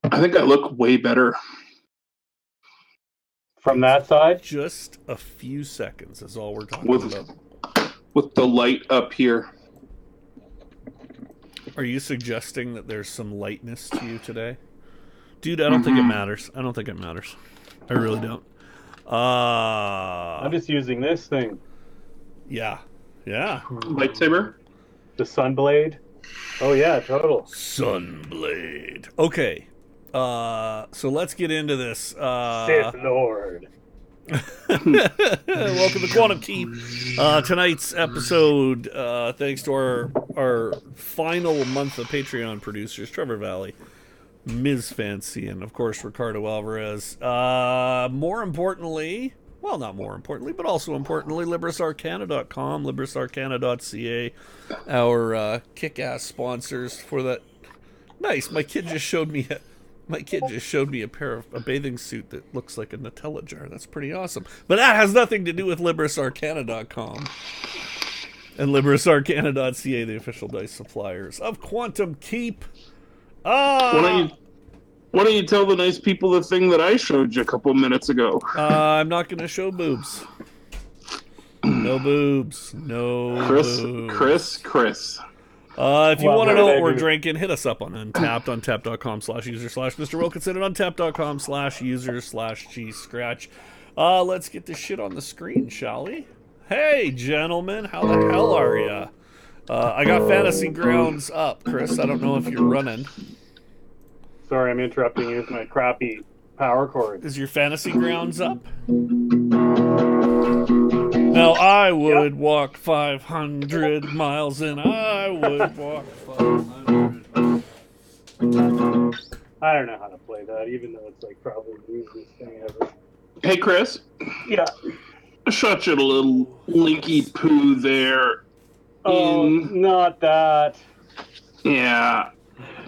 I think I look way better From that side? Just a few seconds is all we're talking with about. with the light up here. Are you suggesting that there's some lightness to you today? Dude, I don't think it matters. I don't think it matters. I really don't. I'm just using this thing. Yeah. Yeah. Lightsaber? The Sunblade. Oh yeah, total. Sunblade. Okay. So let's get into this. Sith Lord. Welcome to Quantum Keep. Tonight's episode, thanks to our final month of Patreon producers, Trevor Valley, Ms. Fancy, and of course Ricardo Alvarez. More importantly, well, not more importantly, but also importantly, LibrisArcana.com, LibrisArcana.ca, our kick-ass sponsors for that. Nice. My kid just showed me a pair of a bathing suit that looks like a Nutella jar. That's pretty awesome. But that has nothing to do with LibrisArcana.com and LibrisArcana.ca, the official dice suppliers of Quantum Keep. Why don't you tell the nice people the thing that I showed you a couple minutes ago? I'm not going to show boobs. No boobs. No boobs. Chris. If you want to know what we're drinking, hit us up on Untapped, untapped.com/user/Mr. Wilkinson, and untapped.com/user/G-Scratch. Let's get this shit on the screen, shall we? Hey, gentlemen, how the hell are ya? I got Fantasy Grounds up, Chris. I don't know if you're running. Sorry, I'm interrupting you with my crappy power cord. Is your Fantasy Grounds up? Now I would walk 500 miles and I would walk 500. I don't know how to play that, even though it's like probably the easiest thing ever. Hey, Chris. Yeah. Shut your little linky poo there. Oh, not that. Yeah.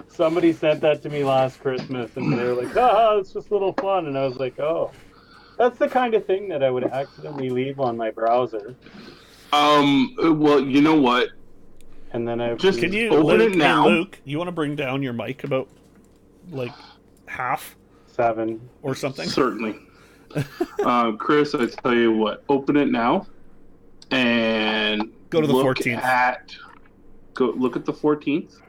Somebody sent that to me last Christmas, and they were like, "Ah, it's just a little fun," and I was like, "Oh." That's the kind of thing that I would accidentally leave on my browser. Well, you know what? And then I just can you open Luke, it now. Hey, Luke, you want to bring down your mic about like half, 7 or something? Certainly. Chris, I tell you what. Open it now, and go to the 14th. Look at the 14th.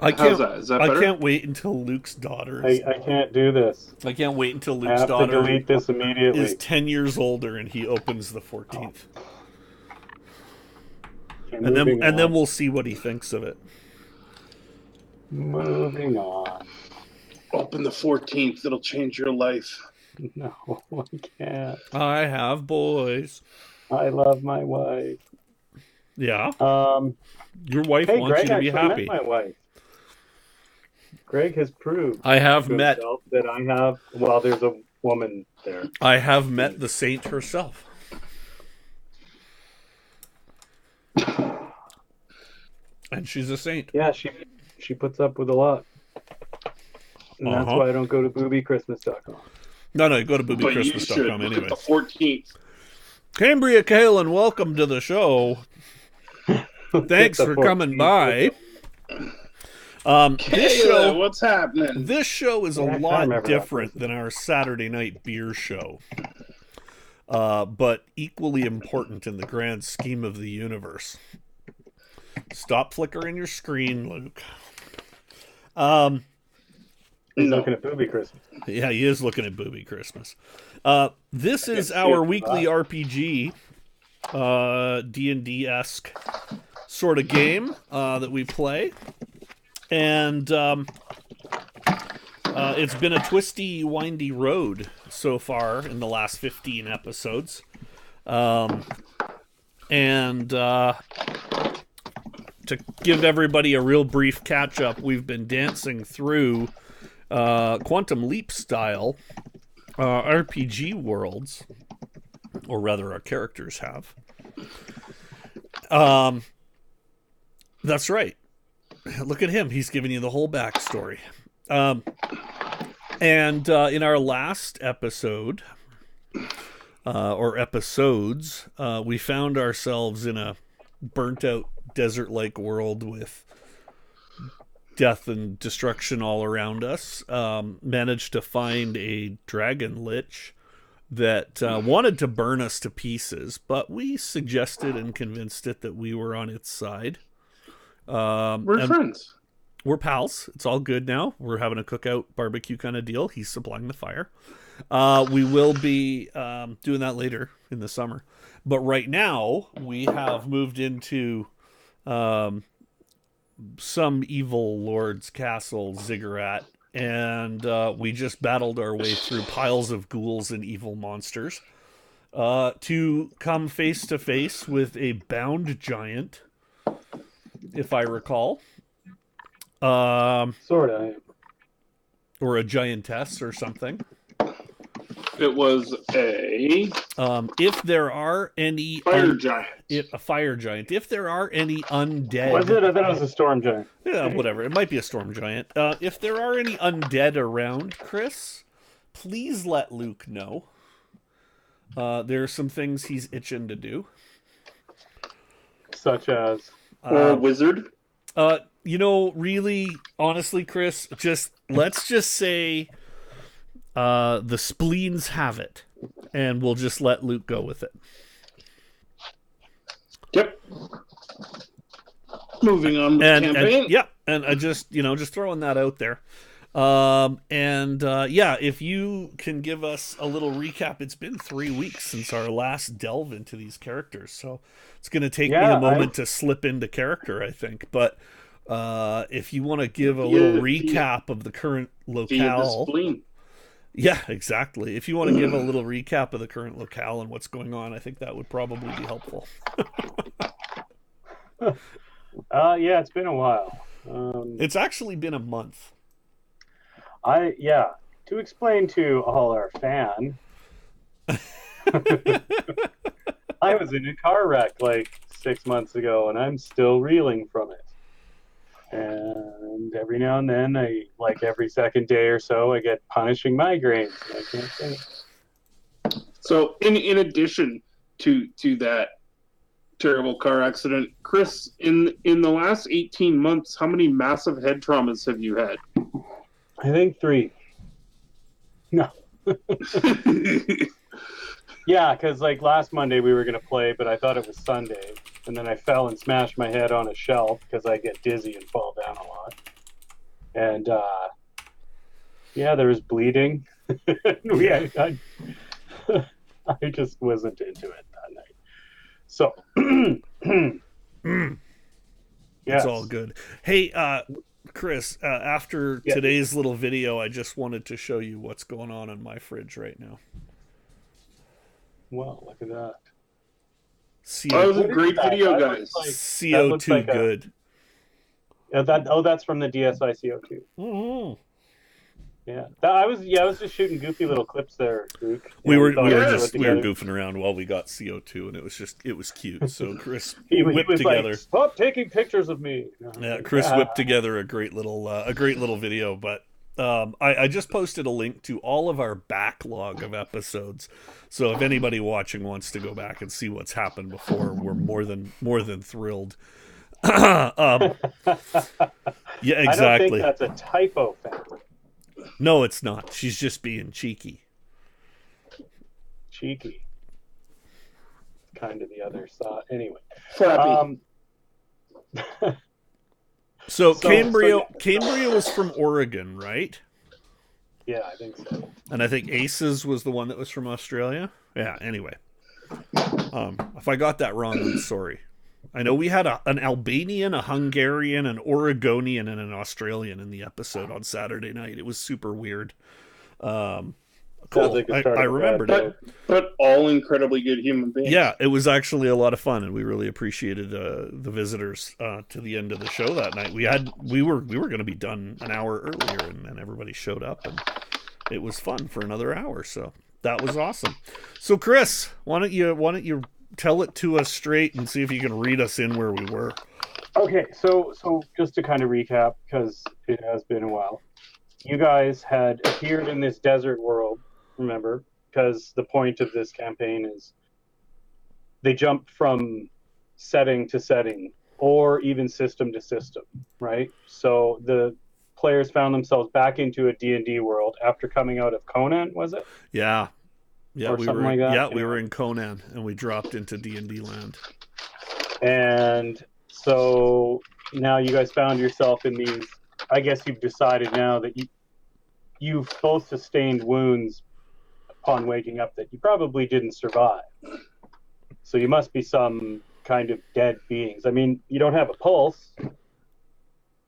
I can't. How's that? Is that better? I can't wait until Luke's daughter. I can't do this. I can't wait until I Luke's have daughter to delete this immediately. is 10 years older and he opens the 14th. And then we'll see what he thinks of it. Moving on. Open the 14th. It'll change your life. No, I can't. I have boys. I love my wife. Yeah. Your wife hey, wants Greg, you to be happy. Met my wife. Greg has proved I have met that I have. Well, there's a woman there. I have met the saint herself. And she's a saint. Yeah, she puts up with a lot. And that's why I don't go to boobychristmas.com. No, go to boobychristmas.com anyway. Look at the 14th. Cambria Kalen, welcome to the show. Thanks for coming by. This show, what's happening? This show is a lot different than our Saturday night beer show, but equally important in the grand scheme of the universe. Stop flickering your screen, Luke. He's looking at Booby Christmas. Yeah, he is looking at Booby Christmas. This is our weekly RPG, D&D-esque sort of game that we play. And it's been a twisty, windy road so far in the last 15 episodes. And to give everybody a real brief catch-up, we've been dancing through Quantum Leap style RPG worlds, or rather our characters have. That's right. Look at him. He's giving you the whole backstory. And in our last episode, or episodes, we found ourselves in a burnt-out desert-like world with death and destruction all around us, managed to find a dragon lich that wanted to burn us to pieces, but we suggested and convinced it that we were on its side. We're friends. We're pals. It's all good now. We're having a cookout barbecue kind of deal. He's supplying the fire. We will be doing that later in the summer. But right now, we have moved into some evil lord's castle ziggurat, and we just battled our way through piles of ghouls and evil monsters to come face to face with a bound giant, if I recall. Sort of. Or a giantess or something. It was a if there are any fire giant. A fire giant. If there are any undead, Was it? I thought it was a storm giant. Yeah, whatever. It might be a storm giant. If there are any undead around, Chris, please let Luke know. There are some things he's itching to do, Such as Or a wizard. Really, honestly, Chris, let's just say the spleens have it, and we'll just let Luke go with it. Yep. Moving on with campaign. And I just throwing that out there. If you can give us a little recap. It's been 3 weeks since our last delve into these characters, so it's going to take me a moment to slip into character, I think. But if you want to give a little recap of the current locale. Yeah, exactly. If you want to give a little recap of the current locale and what's going on, I think that would probably be helpful. It's been a while. It's actually been a month. To explain to all our fan, I was in a car wreck like 6 months ago, and I'm still reeling from it. And every now and then, every second day or so, I get punishing migraines. And I can't think. So, in addition to that terrible car accident, Chris, in the last 18 months, how many massive head traumas have you had? I think 3. No. Yeah, because last Monday we were going to play, but I thought it was Sunday. And then I fell and smashed my head on a shelf because I get dizzy and fall down a lot. And, there was bleeding. I just wasn't into it that night. So, It's all good. Hey, Chris, after today's little video, I just wanted to show you what's going on in my fridge right now. Wow, look at that. That was a great video, guys. CO2 good. That's from the DSI CO2. Mm-hmm. Yeah, I was just shooting goofy little clips there, Luke. We were goofing around while we got CO2, and it was cute. So Chris whipped together. Stop taking pictures of me. Chris whipped together a great little video. But I just posted a link to all of our backlog of episodes. So if anybody watching wants to go back and see what's happened before, we're more than thrilled. Yeah, exactly. I don't think that's a typo, family. No, it's not. She's just being cheeky. Cheeky. Kind of the other side. Anyway. So Cambria was from Oregon, right? Yeah, I think so. And I think Aces was the one that was from Australia. Yeah, anyway. If I got that wrong, I'm sorry. I know we had an Albanian, a Hungarian, an Oregonian, and an Australian in the episode on Saturday night. It was super weird. Cool. I remembered it. But all incredibly good human beings. Yeah, it was actually a lot of fun, and we really appreciated the visitors to the end of the show that night. We were going to be done an hour earlier, and then everybody showed up, and it was fun for another hour. So that was awesome. So Chris, why don't you tell it to us straight and see if you can read us in where we were. Okay, so just to kind of recap, because it has been a while. You guys had appeared in this desert world, remember, because the point of this campaign is they jump from setting to setting or even system to system, right? So the players found themselves back into a D&D world after coming out of Conan, was it? Yeah. Yeah, Or we something were like that? yeah, we Yeah. were in Conan and we dropped into D&D land. And so now you guys found yourself in these, I guess you've decided now that you've both sustained wounds upon waking up that you probably didn't survive. So you must be some kind of dead beings. I mean, you don't have a pulse,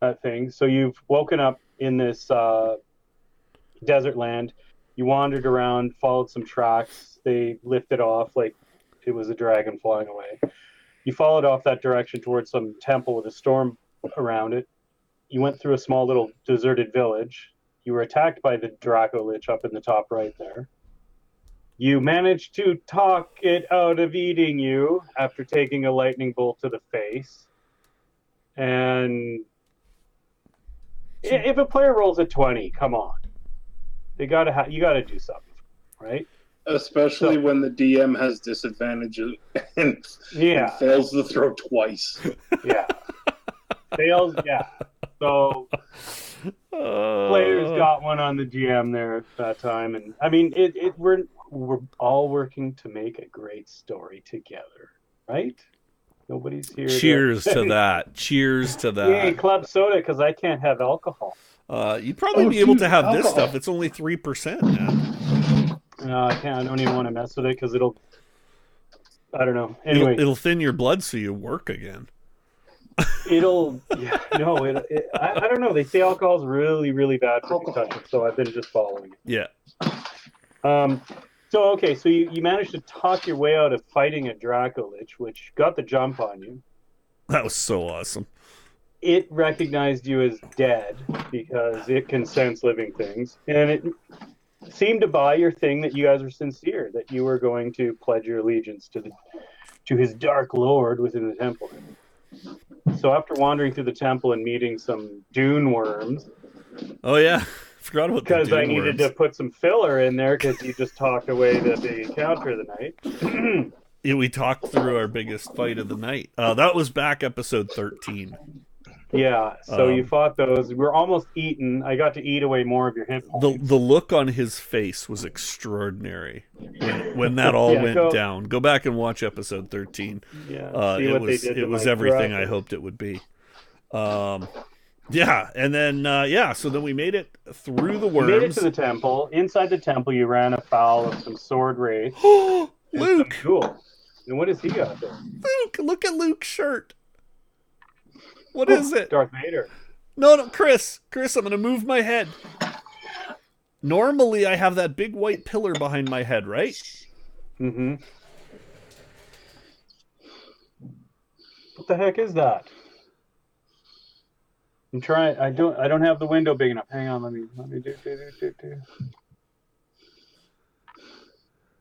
that thing. So you've woken up in this desert land. You wandered around, followed some tracks. They lifted off like it was a dragon flying away. You followed off that direction towards some temple with a storm around it. You went through a small little deserted village. You were attacked by the Draco Lich up in the top right there. You managed to talk it out of eating you after taking a lightning bolt to the face. And if a player rolls a 20, come on. You gotta do something, right? Especially when the DM has disadvantages and fails the throw twice. Yeah. Fails, yeah. So players got one on the GM there at that time, and I mean, we're all working to make a great story together, right? Nobody's here. Cheers to that. Cheers to that. Yay, club soda, because I can't have alcohol. You'd probably be able to have alcohol. This stuff. It's only 3%, man. No, I can't. I don't even want to mess with it because I don't know. Anyway, it'll thin your blood so you work again. I don't know. They say alcohol's really, really bad for concussion, so I've been just following it. Yeah. So you managed to talk your way out of fighting a Draco Lich, which got the jump on you. That was so awesome. It recognized you as dead because it can sense living things, and it seemed to buy your thing that you guys were sincere, that you were going to pledge your allegiance to his dark lord within the temple. So after wandering through the temple and meeting some dune worms. Oh yeah, forgot about because I needed to put some filler in there because you just talked away the big encounter of the night. Yeah, we talked through our biggest fight of the night. That was back episode 13. Yeah, so you fought those. We're almost eaten. I got to eat away more of your hit points. The look on his face was extraordinary when that all went down. Go back and watch episode 13. Yeah, it was everything I hoped it would be. Yeah, and then so then we made it through the worms. You made it to the temple. Inside the temple, you ran afoul of some sword wraiths. Luke! Cool. And what does he got there? Luke! Look at Luke's shirt. What is it? Darth Vader. No, Chris, I'm going to move my head. Normally, I have that big white pillar behind my head, right? Mm-hmm. What the heck is that? I'm trying. I don't have the window big enough. Hang on. Let me do.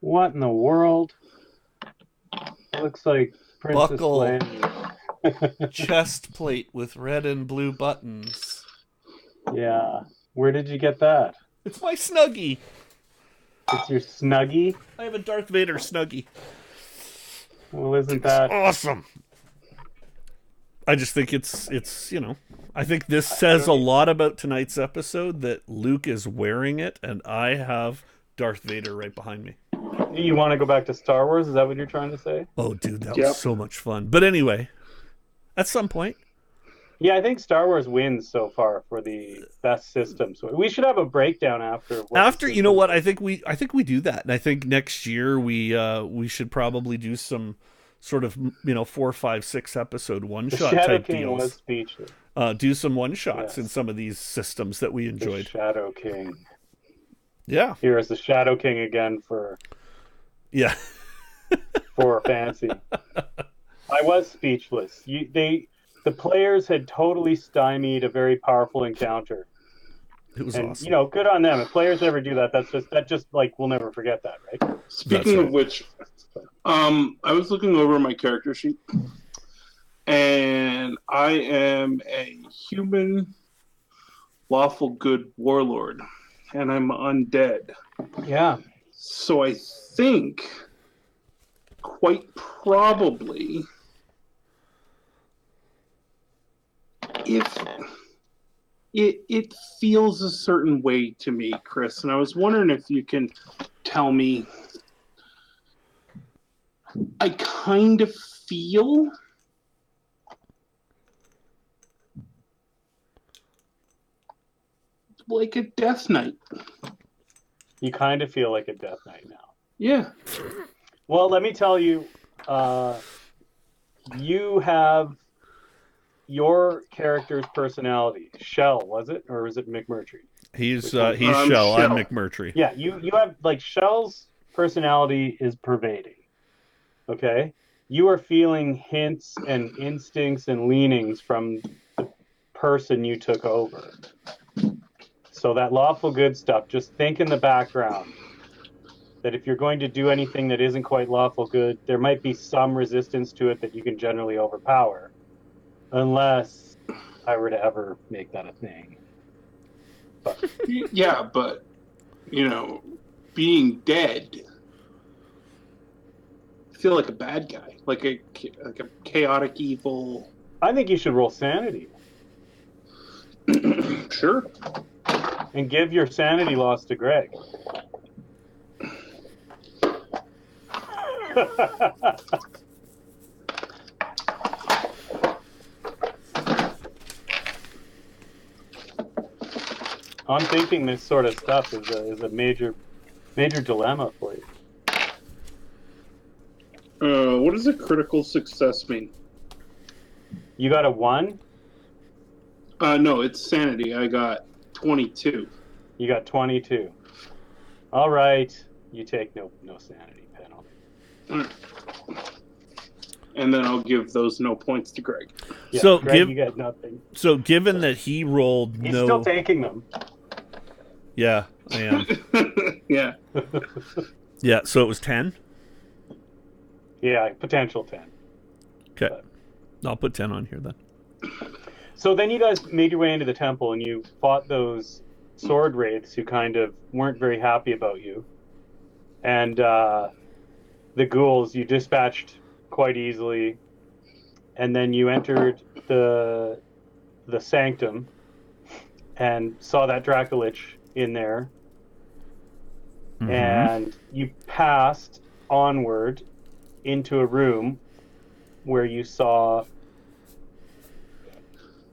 What in the world? It looks like Princess Leia. Chest plate with red and blue buttons. Yeah. Where did you get that? It's my Snuggie. It's your Snuggie? I have a Darth Vader Snuggie. Well, isn't that awesome? I just think it's I think this says a lot about tonight's episode that Luke is wearing it and I have Darth Vader right behind me. You want to go back to Star Wars? Is that what you're trying to say? Oh, dude, that was so much fun. But anyway, at some point. Yeah, I think Star Wars wins so far for the best system. So we should have a breakdown after. You know what? I think we do that, and I think next year we should probably do some sort of 4, 5, 6 episode one shot type King deals. Was speechless. Do some one shots in some of these systems that we enjoyed. The Shadow King. Yeah. Here is the Shadow King again for. Yeah. For fancy. I was speechless. The players had totally stymied a very powerful encounter. It was awesome. Good on them. If players ever do that, we'll never forget that, right? Speaking of which, I was looking over my character sheet, and I am a human, lawful good warlord, and I'm undead. Yeah. So I think, quite probably, if it feels a certain way to me, Chris, and I was wondering if you can tell me. I kind of feel like a death knight. You kind of feel like a death knight now. Yeah. Well, let me tell you, you have your character's personality. Shell, was it? Or was it McMurtry? He's Shell. I'm McMurtry. Yeah, you have, like, Shell's personality is pervading. Okay? You are feeling hints and instincts and leanings from the person you took over. So that lawful good stuff, just think in the background that if you're going to do anything that isn't quite lawful good, there might be some resistance to it that you can generally overpower. Unless I were to ever make that a thing. But. Yeah, but, being dead, I feel like a bad guy, like a chaotic evil. I think you should roll sanity. Sure. And give your sanity loss to Greg. I'm thinking this sort of stuff is a major dilemma for you. What does a critical success mean? You got a 1? No, it's sanity. I got 22. You got 22. All right. You take no sanity penalty. And then I'll give those no points to Greg. Yeah, so Greg, you get nothing. So given that he rolled He's still taking them. Yeah, I am. Yeah. Yeah, so it was 10? Yeah, potential 10. Okay. But I'll put 10 on here then. So then you guys made your way into the temple and you fought those sword wraiths who kind of weren't very happy about you. And the ghouls you dispatched quite easily. And then you entered the sanctum and saw that Dracolich in there. Mm-hmm. And you passed onward into a room where you saw,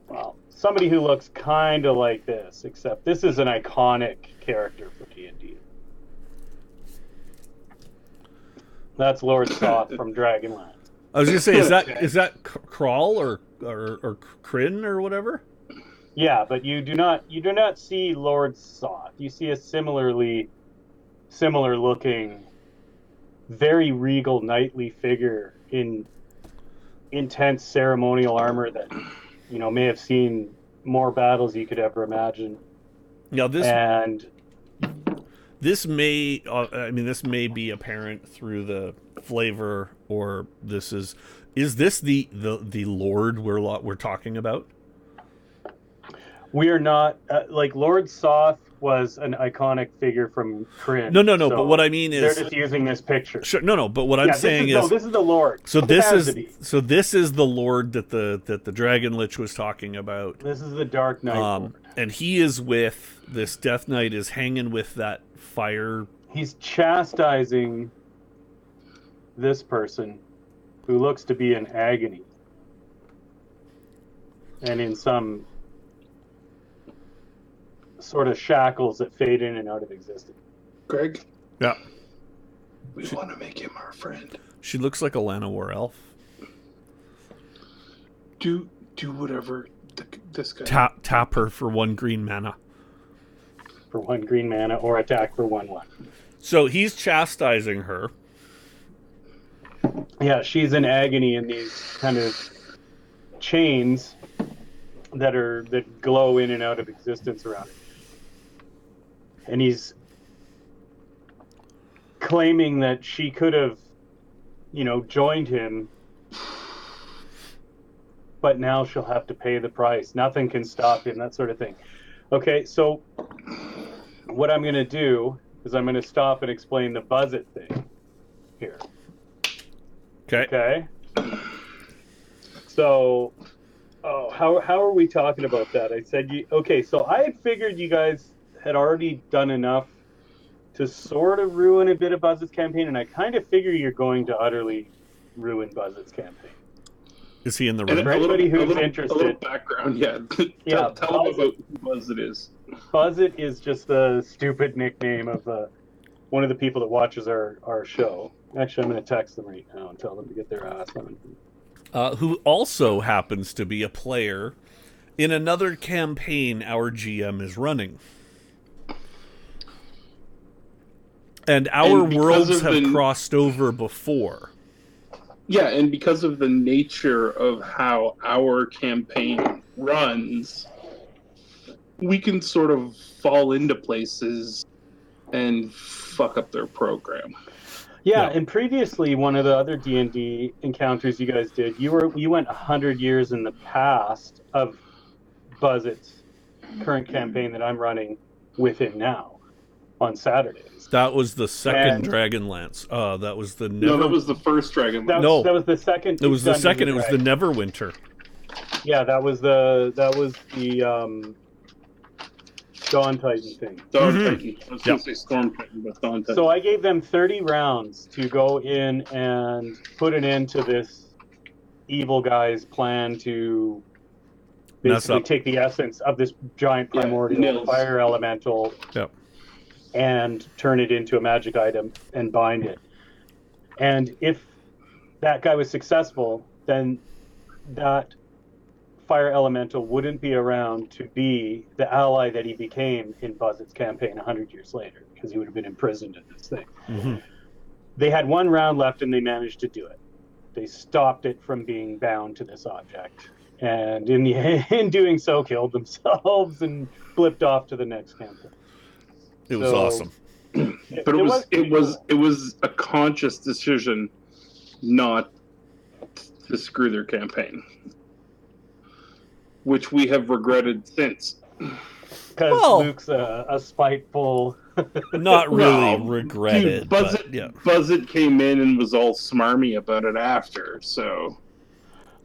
well, somebody who looks kind of like this, except this is an iconic character for D&D. That's Lord Soth from Dragonland. I was gonna say, is that Crawl or Kryn or whatever? Yeah, but you do not see Lord Soth. You see a similar looking, very regal knightly figure in intense ceremonial armor that may have seen more battles you could ever imagine. Yeah, this may be apparent through the flavor, or is this the Lord we're talking about? We are not like Lord Soth was an iconic figure from Kryn. No. So but what I mean is they're just using this picture. Sure, no. But what I'm saying is this is the Lord. So this is the Lord that the Dragon Lich was talking about. This is the Dark Knight Lord. And he is with this Death Knight is hanging with that fire. He's chastising this person who looks to be in agony and in some sort of shackles that fade in and out of existence. Greg? Yeah. We want to make him our friend. She looks like a Llanowar elf. Do whatever this guy... Tap her for 1 green mana. For 1 green mana, or attack for 1/1. So he's chastising her. Yeah, she's in agony in these kind of chains that glow in and out of existence around it. And he's claiming that she could have, joined him, but now she'll have to pay the price. Nothing can stop him, that sort of thing. Okay, so what I'm going to do is I'm going to stop and explain the buzz it thing here. Okay? So, how are we talking about that? I said, okay, so I had figured you guys had already done enough to sort of ruin a bit of Buzz's campaign, and I kind of figure you're going to utterly ruin Buzz's campaign. Is he in the And room? For anybody who's a little interested, background, yeah. yeah, tell them about who Buzz it is. Buzz it is just the stupid nickname of one of the people that watches our show. Actually, I'm going to text them right now and tell them to get their ass on. Who also happens to be a player in another campaign our GM is running. And our worlds have crossed over before. Yeah, and because of the nature of how our campaign runs, we can sort of fall into places and fuck up their program. Yeah, and previously, one of the other D&D encounters you guys did, you went 100 years in the past of Buzzett's current campaign that I'm running with him now on Saturdays. That was the second Dragonlance. That was the No, that was the first Dragonlance. That was the second. It was the second. It was the Neverwinter. Yeah, that was the Dawn Titan thing. Dawn Titan. I was going to say Storm Titan, but Dawn Titan. So I gave them 30 rounds to go in and put an end to this evil guy's plan to basically take the essence of this giant primordial fire elemental and turn it into a magic item and bind it. And if that guy was successful, then that fire elemental wouldn't be around to be the ally that he became in Buzzett's campaign 100 years later, because he would have been imprisoned in this thing. Mm-hmm. They had one round left and they managed to do it. They stopped it from being bound to this object, and in doing so killed themselves and flipped off to the next campaign. It was awesome. But it was a conscious decision not to screw their campaign, which we have regretted since. Because Luke's a spiteful... Not really regretted. Buzzet came in and was all smarmy about it after, so...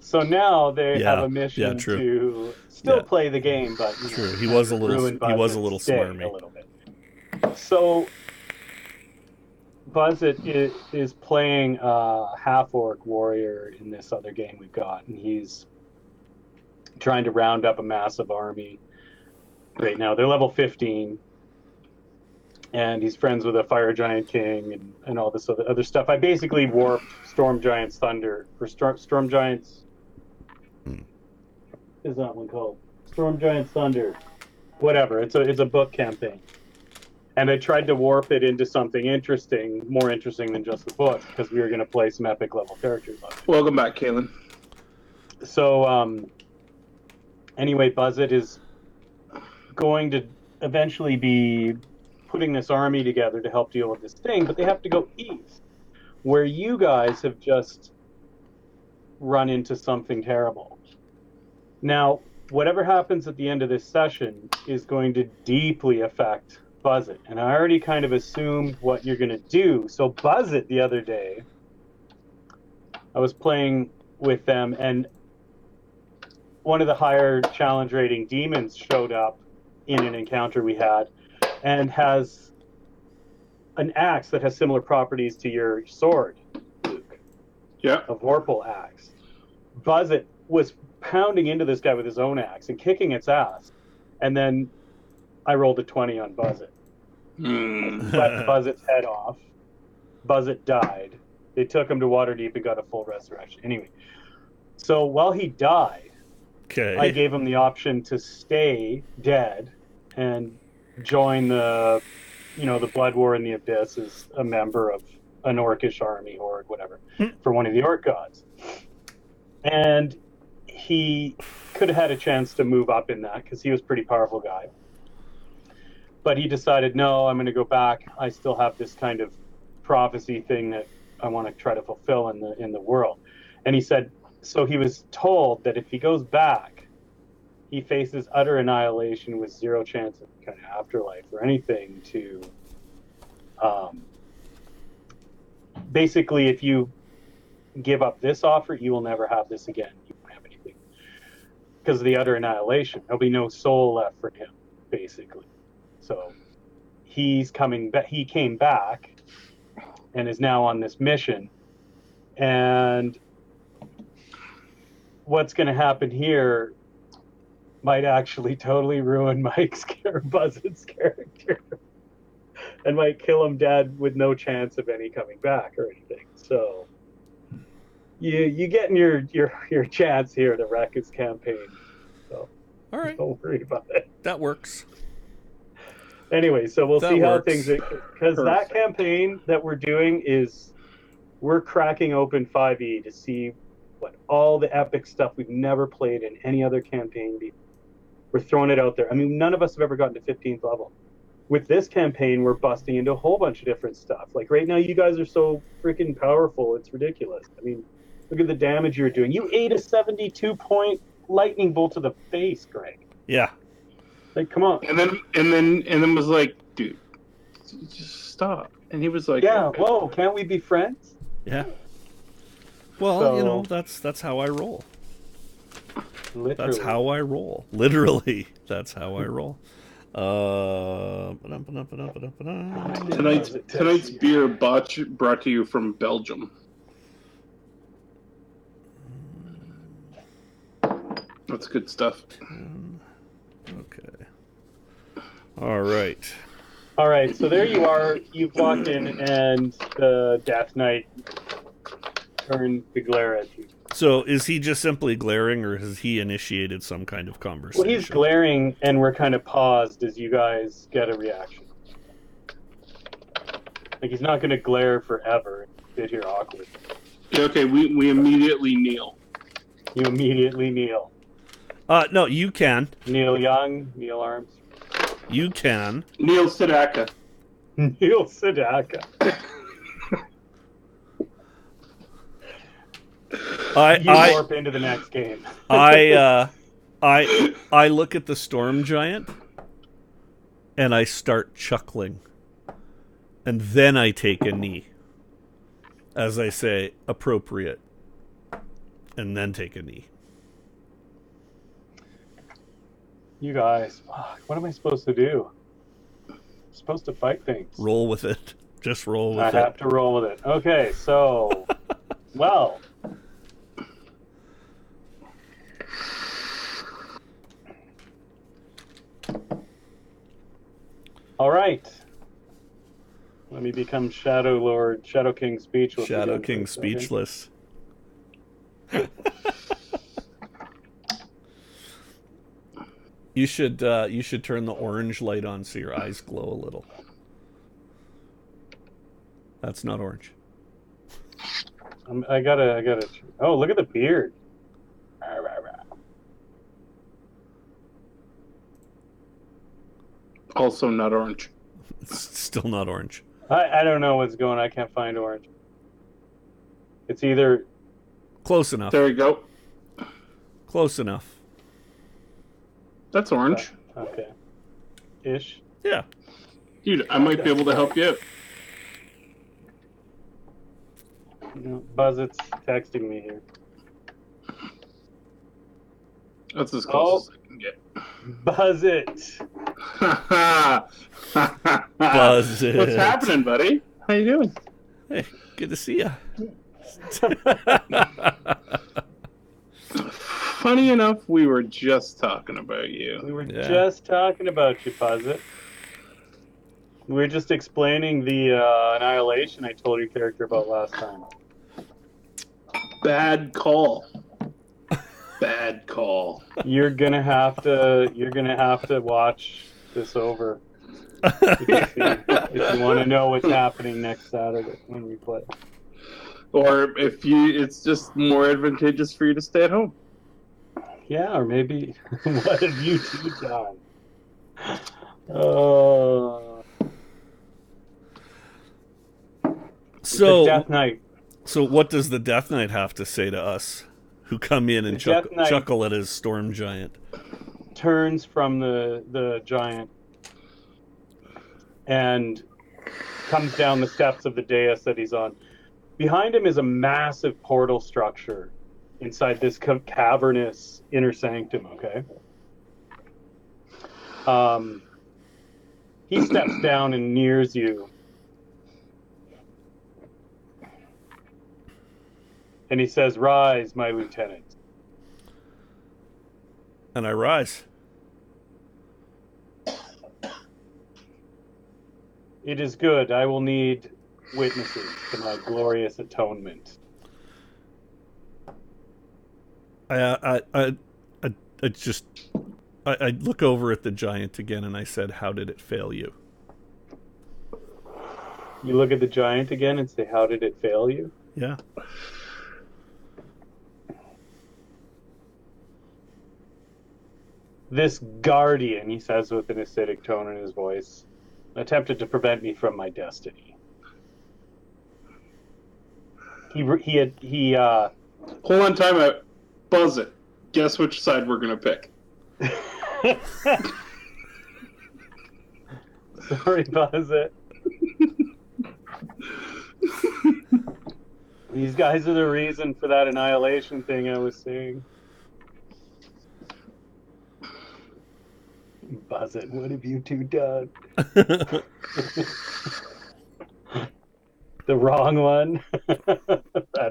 So now they have a mission to still play the game, but... True, he was a little smarmy. A little bit. So... Buzzet is playing a half-orc warrior in this other game we've got, and he's trying to round up a massive army right now. They're level 15, and he's friends with a fire giant king and all this other stuff. I basically warped Storm Giant's Thunder, or Storm Giant's... Is that one called? Storm Giant's Thunder. Whatever, it's a book campaign. And I tried to warp it into something interesting, more interesting than just the book, because we were going to play some epic level characters on it. Welcome back, Kaylin. So, anyway, Buzzet is going to eventually be putting this army together to help deal with this thing, but they have to go east, where you guys have just run into something terrible. Now, whatever happens at the end of this session is going to deeply affect Buzzet, and I already kind of assumed what you're going to do. So Buzzet the other day, I was playing with them, and one of the higher challenge rating demons showed up in an encounter we had, and has an axe that has similar properties to your sword, Luke. Yeah. A Vorpal axe. Buzzet was pounding into this guy with his own axe and kicking its ass, and then I rolled a 20 on Buzzet. Let Buzzet's head off. Buzzet died. They took him to Waterdeep and got a full resurrection. Anyway, so while he died, I gave him the option to stay dead and join the Blood War in the Abyss as a member of an orcish army or whatever for one of the orc gods. And he could have had a chance to move up in that because he was a pretty powerful guy. But he decided, no, I'm going to go back. I still have this kind of prophecy thing that I want to try to fulfill in the world. And he said, so he was told that if he goes back, he faces utter annihilation with zero chance of kind of afterlife or anything to... basically, if you give up this offer, you will never have this again. You won't have anything. because of the utter annihilation. There'll be no soul left for him, basically. So he's coming back. He came back and is now on this mission. And what's going to happen here might actually totally ruin Buzz's character, and might kill him dead with no chance of any coming back or anything. So you getting your chance here to wreck his campaign. So All right, don't worry about it. that works. Anyway, so we'll That see how works. things, because that campaign that we're doing is we're cracking open 5e to see what all the epic stuff we've never played in any other campaign before. We're throwing it out there. I mean, none of us have ever gotten to 15th level. With this campaign, we're busting into a whole bunch of different stuff. Like right now, you guys are so freaking powerful, it's ridiculous. I mean, look at the damage you're doing. You ate a 72-point lightning bolt to the face, Greg. Yeah. Like, come on. And then was like, dude, just stop. And he was like, Yeah, okay. whoa, can't we be friends? Yeah. Well, So- you know, that's how I roll. Literally. That's how I roll. Literally, that's how I roll. Tonight's beer brought to you from Belgium. That's good stuff. Okay. All right. All right, so there you are. You've walked in, and the Death Knight turned to glare at you. So is he just simply glaring, or has he initiated some kind of conversation? Well, he's glaring, and we're kind of paused as you guys get a reaction. Like, he's not going to glare forever and sit here awkward. Okay, we immediately kneel. You immediately kneel. No, you can. Neil Young, Neil Arms. You can. Neil Sedaka. Neil Sedaka. You warp into the next game. I look at the storm giant and I start chuckling. And then I take a knee. As I say, appropriate. And then take a knee. You guys, what am I supposed to do? I'm supposed to fight things. Roll with it. Just roll with I it. have to roll with it. Okay, so, well. All right. Let me become Shadow Lord, Shadow King Speechless. Shadow again King for a second. Speechless. You should turn the orange light on so your eyes glow a little. That's not orange. I gotta. Oh, look at the beard. Also not orange. It's still not orange. I don't know what's going on. I can't find orange. It's either. Close enough. There we go. Close enough. That's orange. Okay. Ish. Yeah. Dude, I might be able to help you out. No, Buzz, it's texting me here. That's as close as I can get. Buzz it. Buzz it. What's happening, buddy? How you doing? Hey, good to see you. Funny enough, we were just talking about you. We were Yeah. just talking about you, Buzz it. We were just explaining the annihilation I told your character about last time. Bad call. Bad call. You're gonna have to watch this over if you want to know what's happening next Saturday when we play. Or it's just more advantageous for you to stay at home. Yeah, or maybe what have you two done? The Death Knight So what does the Death Knight have to say to us who come in and The Death Knight- chuckle at his storm giant? turns from the giant and comes down the steps of the dais that he's on. Behind him is a massive portal structure inside this cavernous inner sanctum, okay? He steps down and nears you. And he says, "Rise, my lieutenant." And I rise. "It is good. I will need witnesses to my glorious atonement." I look over at the giant again and I said, "How did it fail you?" You look at the giant again and say, "How did it fail you?" Yeah. "This guardian," he says with an acidic tone in his voice, "attempted to prevent me from my destiny." Hold on, time out. Buzz it. Guess which side we're gonna pick. Sorry, Buzz it. These guys are the reason for that annihilation thing I was saying. Buzz it, what have you two done? The wrong one.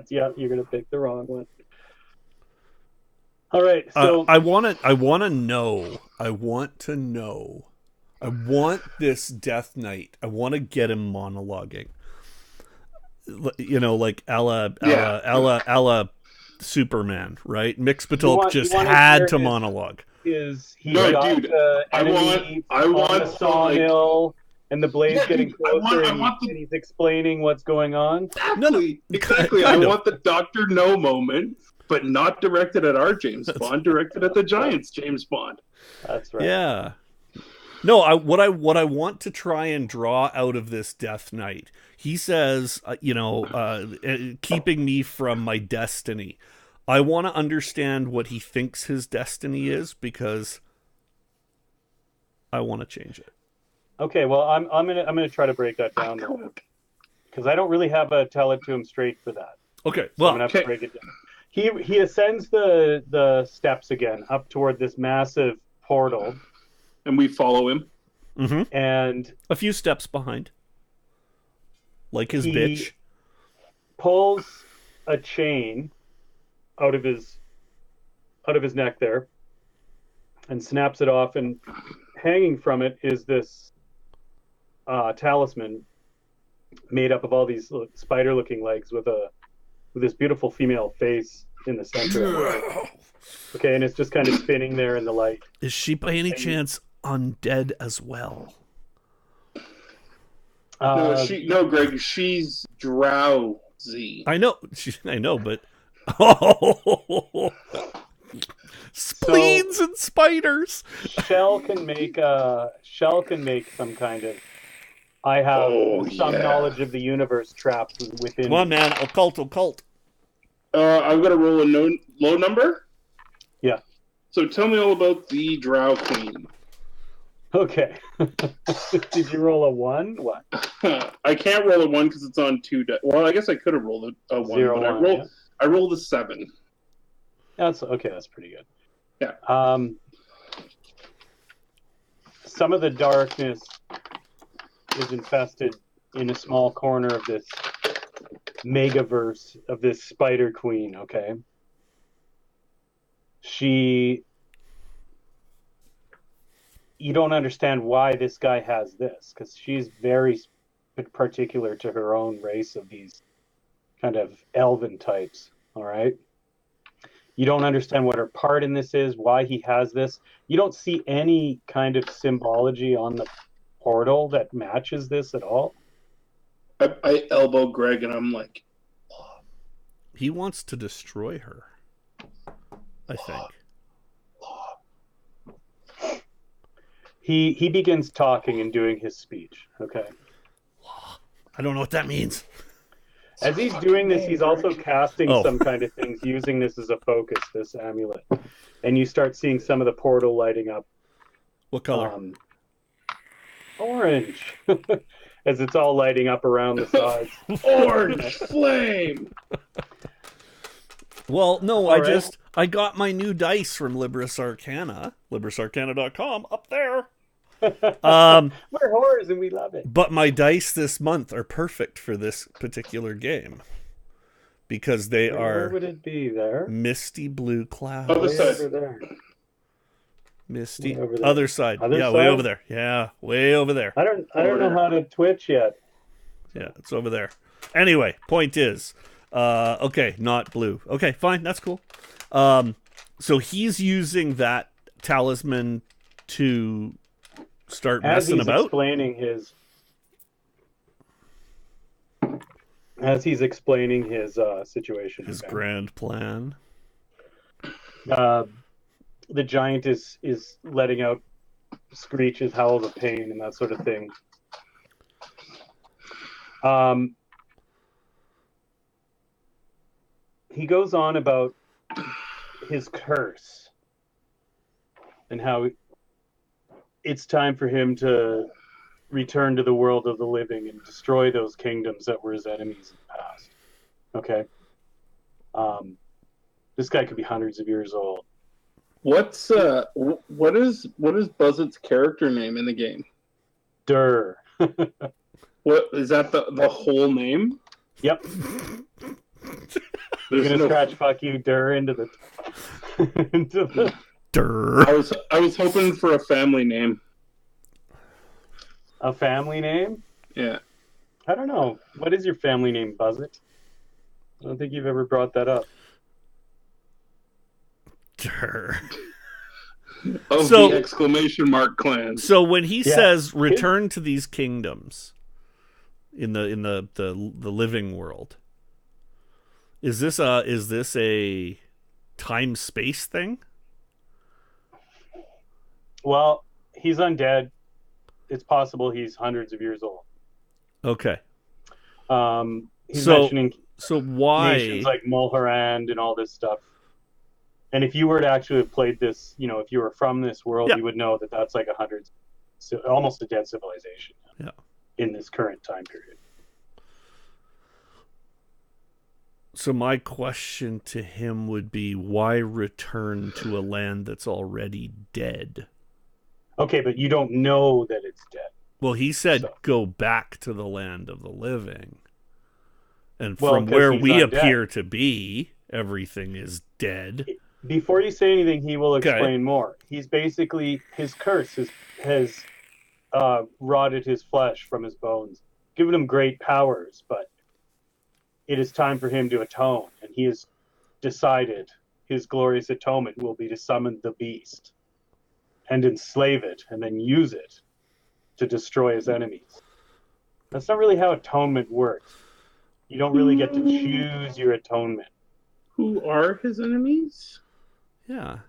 You're gonna pick the wrong one. All right, so I want to know. I want this Death Knight. I want to get him monologuing. You know, like a la Superman, right? Mixpatulk just had to monologue. I want the sawmill, and the blade's getting closer, and he's explaining what's going on. Exactly. I want the Dr. No moment, but not directed at our James Bond, directed at the Giants James Bond. That's right. Yeah. No, what I want to try and draw out of this Death Knight, he says, keeping me from my destiny. I want to understand what he thinks his destiny is, because I want to change it. Okay, well, I'm gonna try to break that down because I don't really have a tell it to him straight for that. Okay, so I'm gonna have to break it down. He ascends the steps again up toward this massive portal, and we follow him. Mm-hmm. And a few steps behind, like his bitch. Pulls a chain out of his neck there, and snaps it off, and hanging from it is this talisman made up of all these spider-looking legs with this beautiful female face in the center. Okay, and it's just kind of spinning there in the light. Is she by any chance undead as well? No, Greg, she's drowsy. I know, but spleens and spiders. Shell can make some kind of. I have some knowledge of the universe trapped within. Come on, man, occult. I'm gonna roll a low number. Yeah. So tell me all about the Drow Queen. Okay. Did you roll a 1? What? I can't roll a 1 because it's on 2 dice. Well, I guess I could have rolled a 1, but I rolled a 7. That's okay. That's pretty good. Yeah. Some of the darkness is infested in a small corner of this megaverse of this Spider Queen. Okay. You don't understand why this guy has this, because she's very particular to her own race of these kind of elven types. All right. You don't understand what her part in this is, why he has this. You don't see any kind of symbology on the portal that matches this at all. I elbow Greg and I'm like, he wants to destroy her, I think. He begins talking and doing his speech. Okay. I don't know what that means. As he's doing this, he's also casting some kind of things, using this as a focus, this amulet. And you start seeing some of the portal lighting up. What color? Orange. As it's all lighting up around the sides. Orange flame! Well, no, All right. I got my new dice from Libris Arcana, librisarcana.com, up there. We're horrors and we love it. But my dice this month are perfect for this particular game because they Where are would it be there? misty blue clouds. Other Way side. over there. Misty Way over there. other side. Other yeah, way side? over there. Yeah, way over there. I don't know how to Twitch yet. Yeah, it's over there. Anyway, point is, okay, not blue. Okay, fine, that's cool. So he's using that talisman to start As messing he's about. explaining his situation, His okay? grand plan. The giant is letting out screeches, howls of pain, and that sort of thing. He goes on about his curse and how it's time for him to return to the world of the living and destroy those kingdoms that were his enemies in the past. Okay? This guy could be hundreds of years old. What is Buzzett's character name in the game? Durr. What is that the whole name? Yep. You're gonna scratch "fuck you, Durr" into the into the. Durr. I was hoping for a family name. A family name? Yeah. I don't know. What is your family name, Buzzet? I don't think you've ever brought that up. Durr. Of So- the exclamation mark clan. So when he Yeah. says return to these kingdoms in the living world, is this a time space thing? Well, he's undead. It's possible he's hundreds of years old. Okay. He's So- mentioning So why nations like Mulhorand and all this stuff. And if you were to actually have played this, if you were from this world, Yeah. you would know that that's like almost a dead civilization. Yeah. In this current time period. So my question to him would be, why return to a land that's already dead? Okay, but you don't know that it's dead. Well, he said So- go back to the land of the living. And Well, from 'cause where he's we undead. appear to be, everything is dead. Before you say anything, he will Okay. explain more. He's basically, his curse has rotted his flesh from his bones, given him great powers, but it is time for him to atone, and he has decided his glorious atonement will be to summon the beast and enslave it, and then use it to destroy his enemies. That's not really how atonement works. You don't really get to choose your atonement. Who are his enemies? Yeah.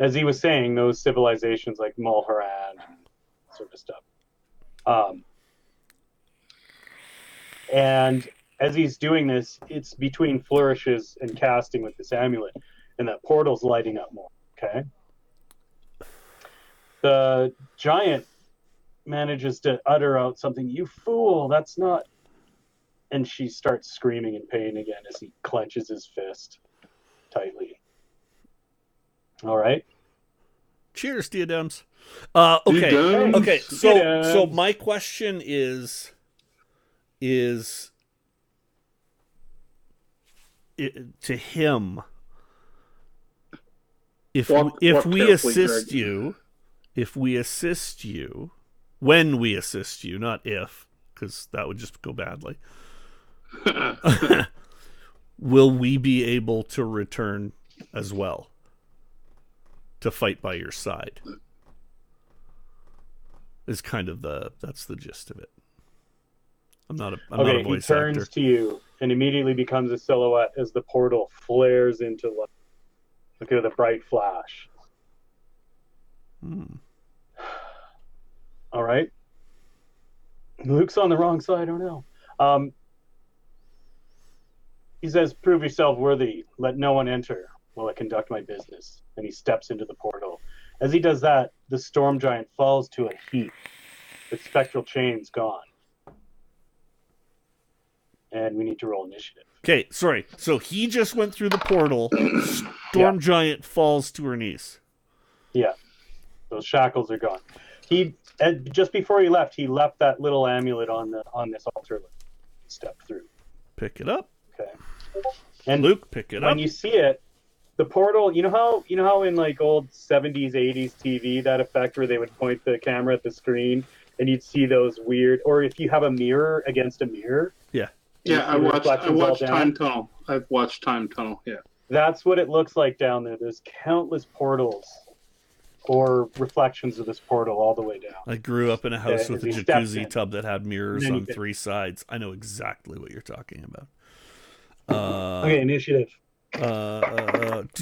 As he was saying, those civilizations like Mulhorand and sort of stuff. And as he's doing this, it's between flourishes and casting with this amulet, and that portal's lighting up more. Okay. The giant manages to utter out something, "You fool, that's not..." And she starts screaming in pain again as he clenches his fist tightly. All right. Cheers, Diadems. Okay. Diadems. Okay. So Diadems. my question is to him, if Walk we carefully, assist Greg. you, when we assist you, not if, because that would just go badly. Will we be able to return as well to fight by your side? Is kind of that's the gist of it. I'm not a Okay, he voice turns actor. to you and immediately becomes a silhouette as the portal flares into light. Look at the bright flash. All right. Luke's on the wrong side. Oh no. He says, "Prove yourself worthy. Let no one enter while I conduct my business." And he steps into the portal. As he does that, the storm giant falls to a heap. Its spectral chains gone. And we need to roll initiative. Okay, sorry. So he just went through the portal. Storm Giant falls to her knees. Yeah, those shackles are gone. And just before he left that little amulet on this altar. He stepped through. Pick it up. Okay. And Luke, pick it up. When you see it, the portal. You know how in like old 70s, 80s TV, that effect where they would point the camera at the screen and you'd see those weird. Or if you have a mirror against a mirror. Yeah. Yeah, I watched Time Tunnel. I've watched Time Tunnel. Yeah. That's what it looks like down there. There's countless portals or reflections of this portal all the way down. I grew up in a house with a jacuzzi tub that had mirrors on 3 sides. I know exactly what you're talking about. Okay, initiative.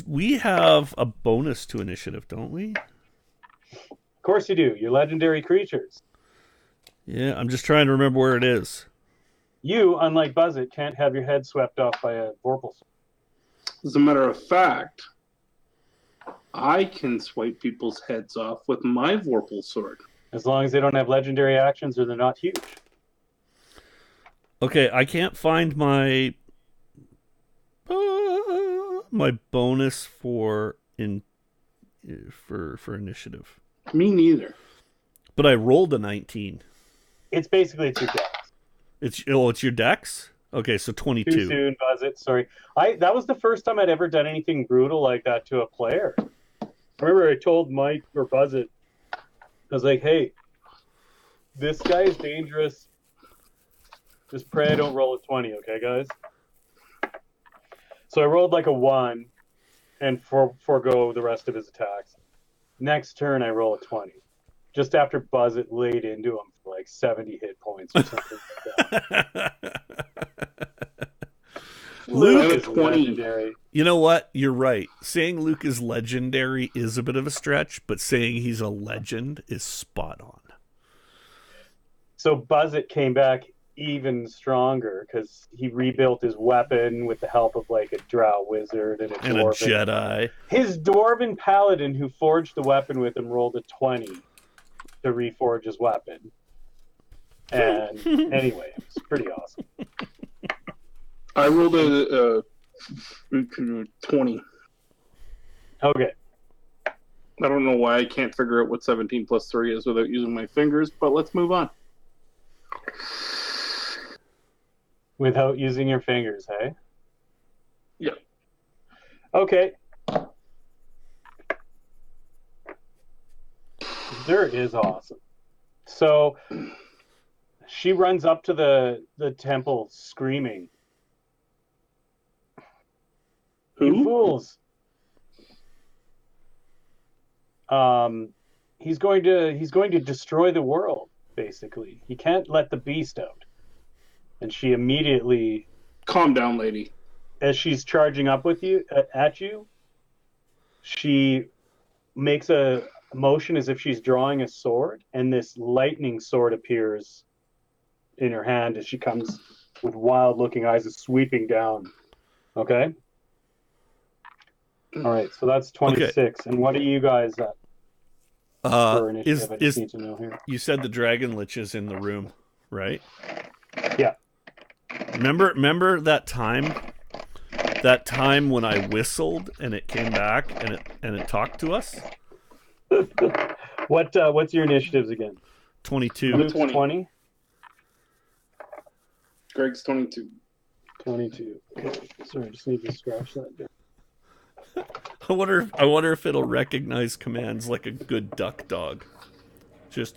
We have a bonus to initiative, don't we? Of course you do. Your legendary creatures. Yeah, I'm just trying to remember where it is. You, unlike Buzzet, can't have your head swept off by a Vorpal. As a matter of fact, I can swipe people's heads off with my Vorpal sword. As long as they don't have legendary actions or they're not huge. Okay, I can't find my bonus for initiative. Me neither. But I rolled a 19. It's basically 2 dex. It's your dex? Okay, so 22. Too soon, Buzzet. Sorry. That was the first time I'd ever done anything brutal like that to a player. I remember I told Mike or Buzzet, I was like, hey, this guy is dangerous. Just pray I don't roll a 20, okay, guys? So I rolled like a 1 and forego the rest of his attacks. Next turn, I roll a 20. Just after Buzzet laid into him for like 70 hit points or something like that. Luke is legendary. You know what? You're right. Saying Luke is legendary is a bit of a stretch, but saying he's a legend is spot on. So Buzzet came back even stronger because he rebuilt his weapon with the help of like a drow wizard and a Jedi. His dwarven paladin who forged the weapon with him rolled a 20 to reforge his weapon. And anyway, it was pretty awesome. I rolled a 20. Okay. I don't know why I can't figure out what 17 plus 3 is without using my fingers, but let's move on. Without using your fingers, hey? Yeah. Okay. Dirt is awesome. So she runs up to the temple screaming. Who? You fools. He's going to destroy the world, basically. He can't let the beast out. And she immediately, calm down, lady. As she's charging up with you at you, she makes a motion as if she's drawing a sword, and this lightning sword appears in her hand as she comes with wild-looking eyes, sweeping down. Okay. All right, so that's 26. Okay. And what are you guys at? For initiative? I just need to know here. You said the dragon lich is in the room, right? Yeah. Remember that time? That time when I whistled and it came back and it talked to us? What's your initiatives again? 22. Luke's 20. Greg's 22. 22. Okay. Sorry, I just need to scratch that down. I wonder if it'll recognize commands like a good duck dog. Just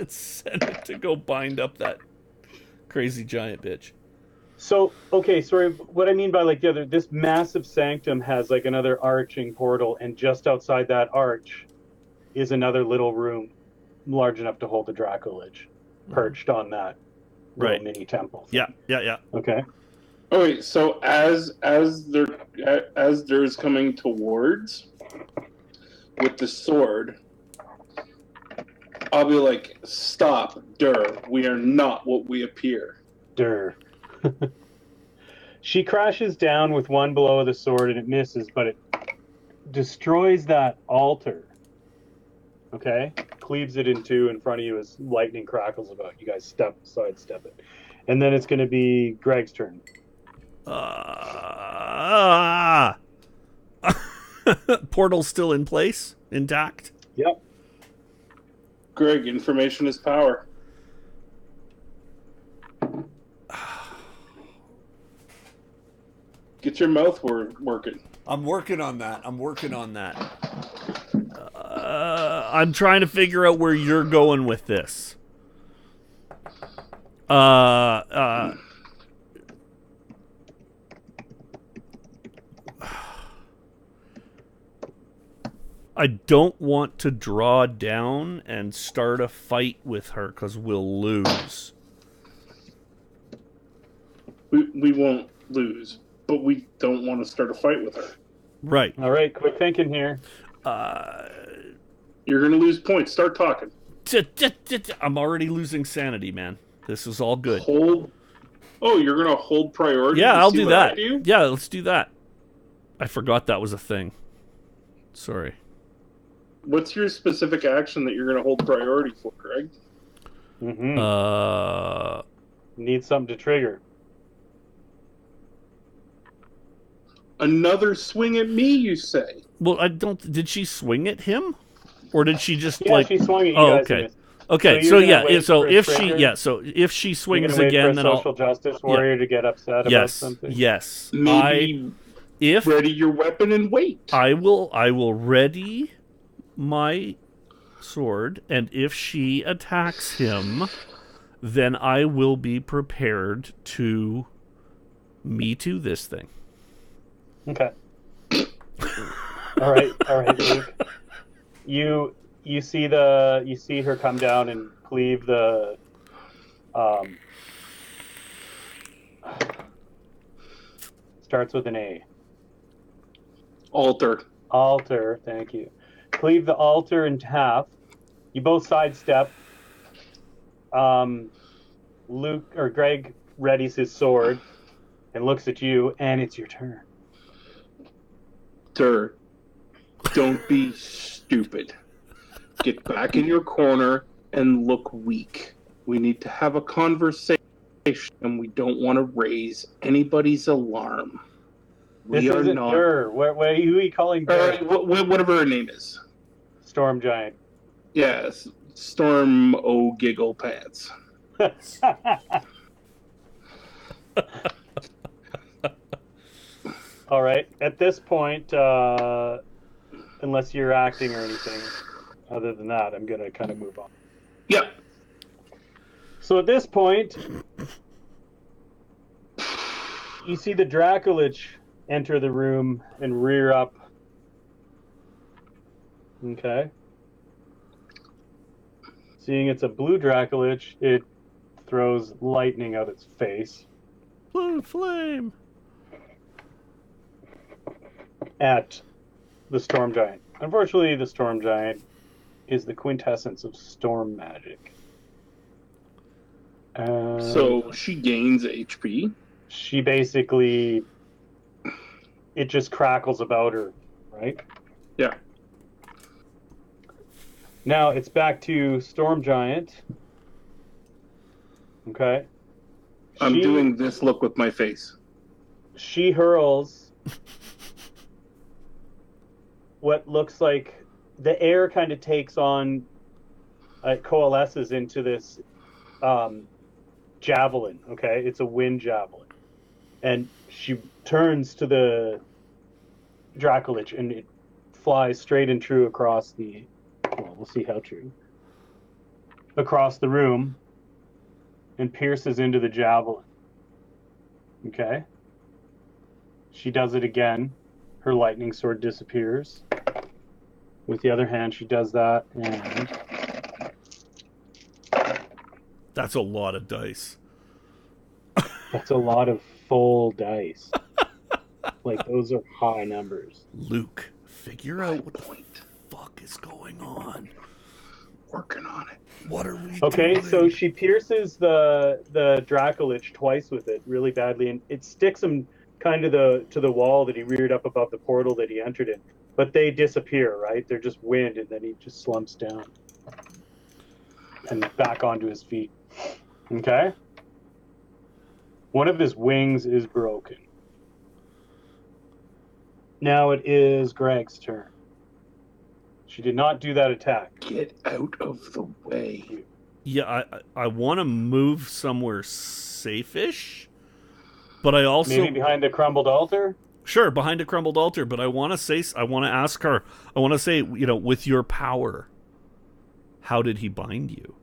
send it to go bind up that crazy giant bitch. So, okay, sorry, what I mean by like this massive sanctum has like another arching portal, and just outside that arch is another little room large enough to hold the Dracolich perched on that little mini temple. Yeah. Okay. Oh wait, so as there's coming towards with the sword, I'll be like, stop, we are not what we appear. She crashes down with one blow of the sword and it misses, but it destroys that altar. Okay? Cleaves it in two in front of you as lightning crackles about. You guys sidestep it. And then it's going to be Greg's turn. Portal's still in place, intact. Yep. Greg, information is power. Get your mouth working. I'm working on that. I'm trying to figure out where you're going with this. I don't want to draw down and start a fight with her because we'll lose. We won't lose, but we don't want to start a fight with her. Right. All right, quick thinking here. You're going to lose points. Start talking. I'm already losing sanity, man. This is all good. Oh, you're going to hold priority? Yeah, to I'll see do what that. I do? Yeah, let's do that. I forgot that was a thing. Sorry. What's your specific action that you're going to hold priority for, Greg? Need something to trigger. Another swing at me, you say? Well, I don't. Did she swing at him, or did she just Yeah, like? she swung at you Oh, guys. okay. So Okay, you're so gonna yeah, wait so for a if trigger? if she You're swings gonna wait again, for then a I'll. social justice warrior to get upset about Yes, something. yes. Maybe If ready your weapon and wait. I will ready my sword, and if she attacks him, then I will be prepared to me too this thing. Okay. All right, Luke. You see her come down and cleave the starts with an A. Alter. Altar, thank you. Cleave the altar in half. You both sidestep. Luke or Greg readies his sword and looks at you, and it's your turn. Sir, don't be stupid. Get back in your corner and look weak. We need to have a conversation, and we don't want to raise anybody's alarm. This isn't Dur. Who are you calling Dur? All right, whatever her name is. Storm Giant. Yes, Storm O Giggle Pants. All right. At this point, unless you're acting or anything other than that, I'm going to kind of move on. Yeah. So at this point, you see the Draculich enter the room and rear up. Okay. Seeing it's a blue Draculich, it throws lightning out its face. Blue flame. At the Storm Giant. Unfortunately, the Storm Giant is the quintessence of storm magic. So she gains HP? She basically... It just crackles about her, right? Yeah. Now, it's back to Storm Giant. Okay. I'm doing this look with my face. She hurls... what looks like the air kind of takes on, it coalesces into this javelin, okay? It's a wind javelin. And she turns to the Draculich and it flies straight and true across we'll see how true, across the room and pierces into the javelin. Okay? She does it again. Her lightning sword disappears. With the other hand, she does that, and... That's a lot of dice. That's a lot of full dice. Like, those are high numbers. Luke, figure out what the fuck is going on. Working on it. What are we doing? Okay, so she pierces the Draculich twice with it really badly, and it sticks him kind of to the wall that he reared up above the portal that he entered in. But they disappear, right? They're just wind, and then he just slumps down. And back onto his feet. Okay? One of his wings is broken. Now it is Greg's turn. She did not do that attack. Get out of the way. Yeah, I want to move somewhere safe-ish, but I also Maybe behind the crumbled altar? sure behind a crumbled altar. But I want to ask her. I want to say, with your power, how did he bind you?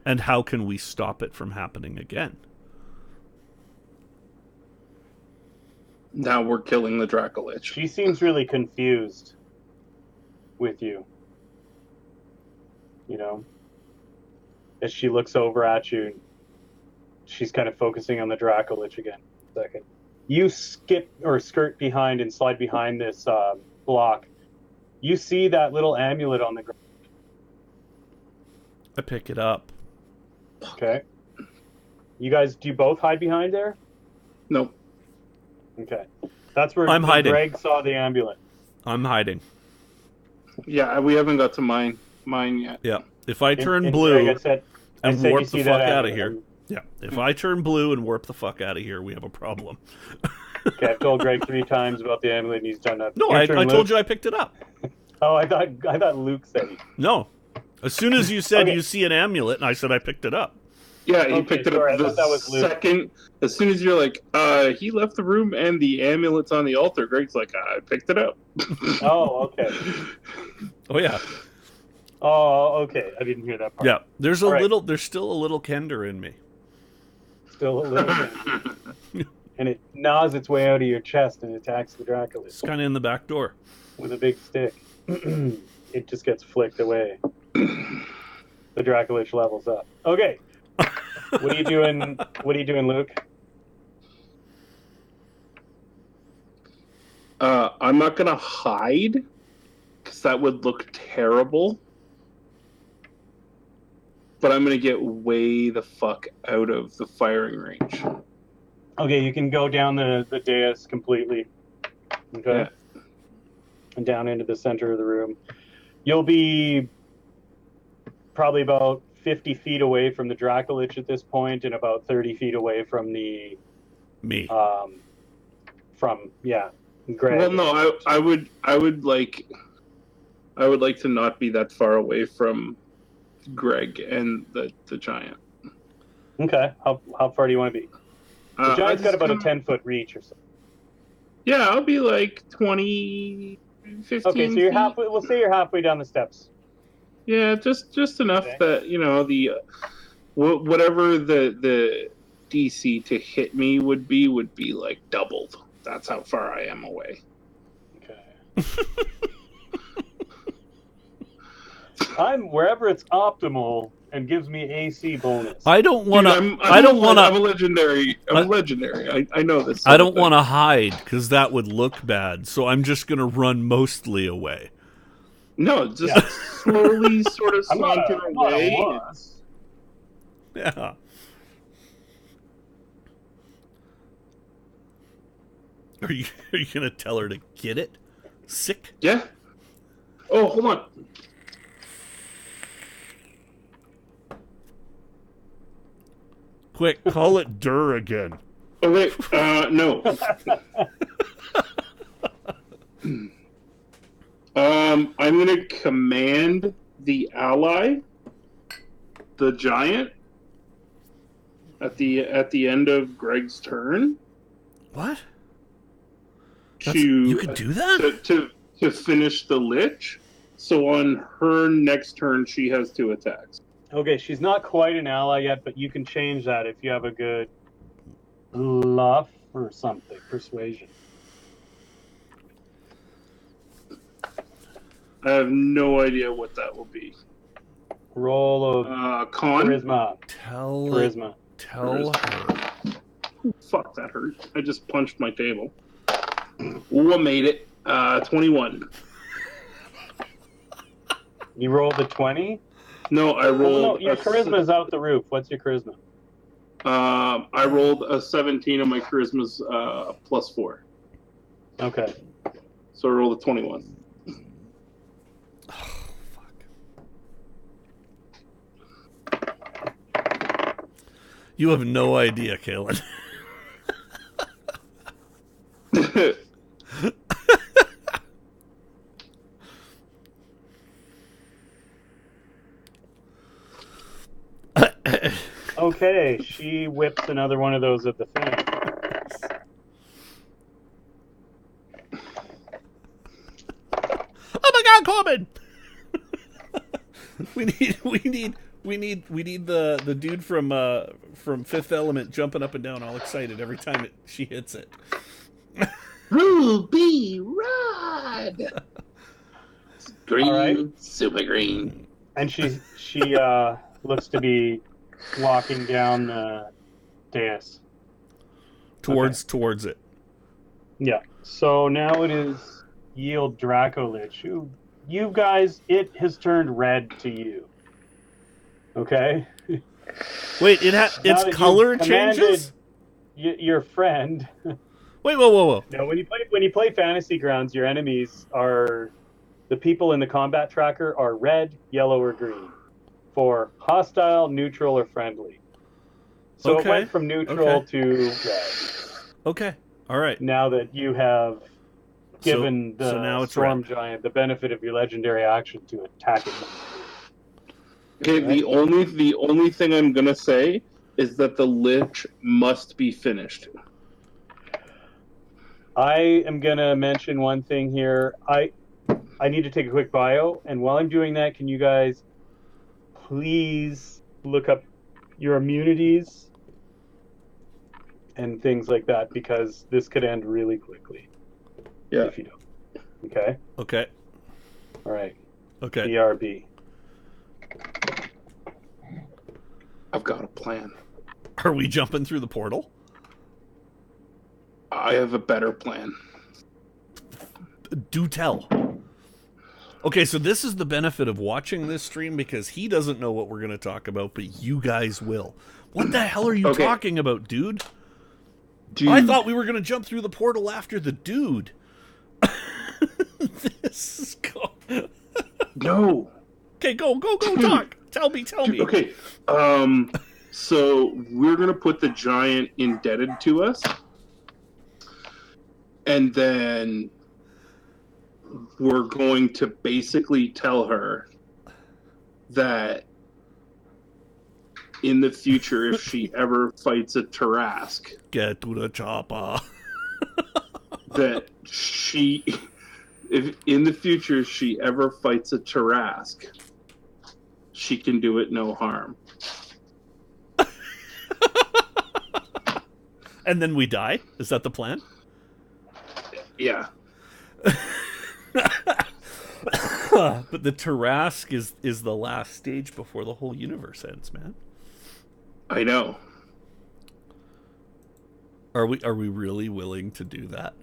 And how can we stop it from happening again? Now we're killing the Dracolich. She seems really confused with you. As she looks over at you, she's kind of focusing on the Dracolich again. Second. You skip or skirt behind and slide behind this block. You see that little amulet on the ground. I pick it up. Okay. You guys, do you both hide behind there? Nope. Okay. That's where I'm hiding. Greg saw the amulet. I'm hiding. Yeah, we haven't got to mine yet. Yeah. If I turn And blue Greg, I said and you warp see the that fuck out of amulet. here. Yeah. If I turn blue and warp the fuck out of here, we have a problem. Okay, I've told Greg 3 times about the amulet and he's done that. No, Your I turn, told Luke. you I picked it up. Oh, I thought Luke said he. No. As soon as you said Okay. you see an amulet, and I said I picked it up. Yeah, he Okay, picked it sorry, up I the thought that was Luke. second. As soon as you're like, he left the room and the amulet's on the altar. Greg's like, I picked it up. Oh, okay. Oh yeah. Oh, okay. I didn't hear that part. Yeah. There's All right. there's still a little Kender in me. Still a little bit. And it gnaws its way out of your chest and attacks the Dracolich It's kind of in the back door. with a big stick. It just gets flicked away. The Dracolich levels up. Okay. What are you doing? What are you doing, Luke? I'm not gonna hide because that would look terrible. But I'm gonna get way the fuck out of the firing range. Okay, you can go down the dais completely. Okay. Yeah. And down into the center of the room. You'll be probably about 50 feet away from the Dracolich at this point, and about 30 feet away from the Me. Greg. Well, no, I would like to not be that far away from Greg and the giant. Okay. How far do you want to be? The giant's got about a 10-foot reach or so. Yeah, I'll be like 20, 15 Okay, so you're feet. halfway. We'll say you're halfway down the steps. Yeah, just enough Okay. that the whatever the DC to hit me would be like doubled. That's how far I am away. Okay. I'm wherever it's optimal and gives me AC bonus. I don't want to. Dude, I don't want I'm to. legendary. I'm legendary. I know this. I don't want to hide because that would look bad. So I'm just gonna run mostly away. No, just slowly sort of I'm not saunter a away. wuss. Yeah. Are you gonna tell her to get it? Sick. Yeah. Oh, hold on. Quick, call it Dur again. Oh wait, no. I'm gonna command the ally, the giant, at the end of Greg's turn. What? You could do that? to finish the lich. So on her next turn, she has 2 attacks. Okay, she's not quite an ally yet, but you can change that if you have a good bluff or something, persuasion. I have no idea what that will be. Roll of Con. charisma. Tell Charisma. her. Fuck, that hurt. I just punched my table. Ooh, I made it. 21. You rolled a 20? No, I rolled. No, your charisma is out the roof. What's your charisma? I rolled a 17 and my charisma's +4. Okay. So I rolled a 21. Oh, fuck. You have no idea, Kalen. Okay, she whips another one of those at the thing. Oh my God, Corbin! we need the dude from Fifth Element jumping up and down, all excited every time she hits it. Ruby Rod. Green, All right. super green. And she looks to be walking down the dais. Towards it. Yeah. So now it is Yield Dracolich. You guys, it has turned red to you. Okay? Wait, its color changes? Your friend. Wait, whoa. Now, when you play Fantasy Grounds, your enemies are the people in the combat tracker are red, yellow, or green for hostile, neutral, or friendly. So Okay. it went from neutral to red. Okay. All right. Now that you have given so now the it's Storm red. Giant the benefit of your legendary action to attack it. Okay, the only thing I'm gonna say is that the lich must be finished. I am gonna mention one thing here. I need to take a quick bio, and while I'm doing that, can you guys please look up your immunities and things like that, because this could end really quickly. Yeah. If you don't. Okay? Okay. All right. Okay. BRB. I've got a plan. Are we jumping through the portal? I have a better plan. Do tell. Okay, so this is the benefit of watching this stream, because he doesn't know what we're going to talk about, but you guys will. What the hell are you talking about, dude? I thought we were going to jump through the portal after the dude. This is No. Okay, go talk. Tell me. Okay. So we're gonna put the giant indebted to us, and then we're going to basically tell her that in the future, if she ever fights a Tarask, Get to the chopper. that if in the future she ever fights a Tarask, she can do it no harm. And then we die? Is that the plan? Yeah. But the Tarask is the last stage before the whole universe ends, man. I know. Are we really willing to do that?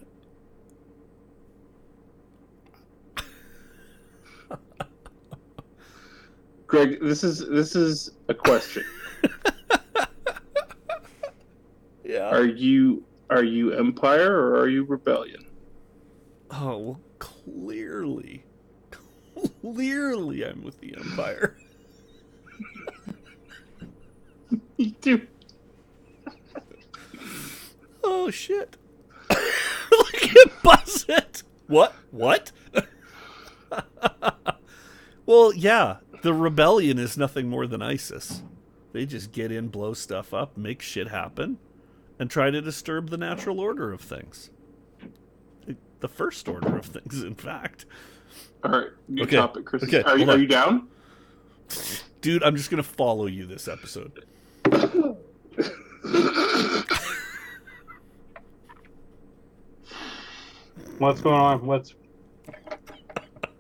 Greg, this is a question. Yeah. Are you Empire or are you Rebellion? Oh, well, clearly I'm with the Empire. Me too. Oh shit! Look at Buzzet. What? Well, yeah. The Rebellion is nothing more than ISIS. They just get in, blow stuff up, make shit happen, and try to disturb the natural order of things. The first order of things, in fact. All right, good topic, Chris. Okay, are you down? Dude, I'm just going to follow you this episode. What's going on?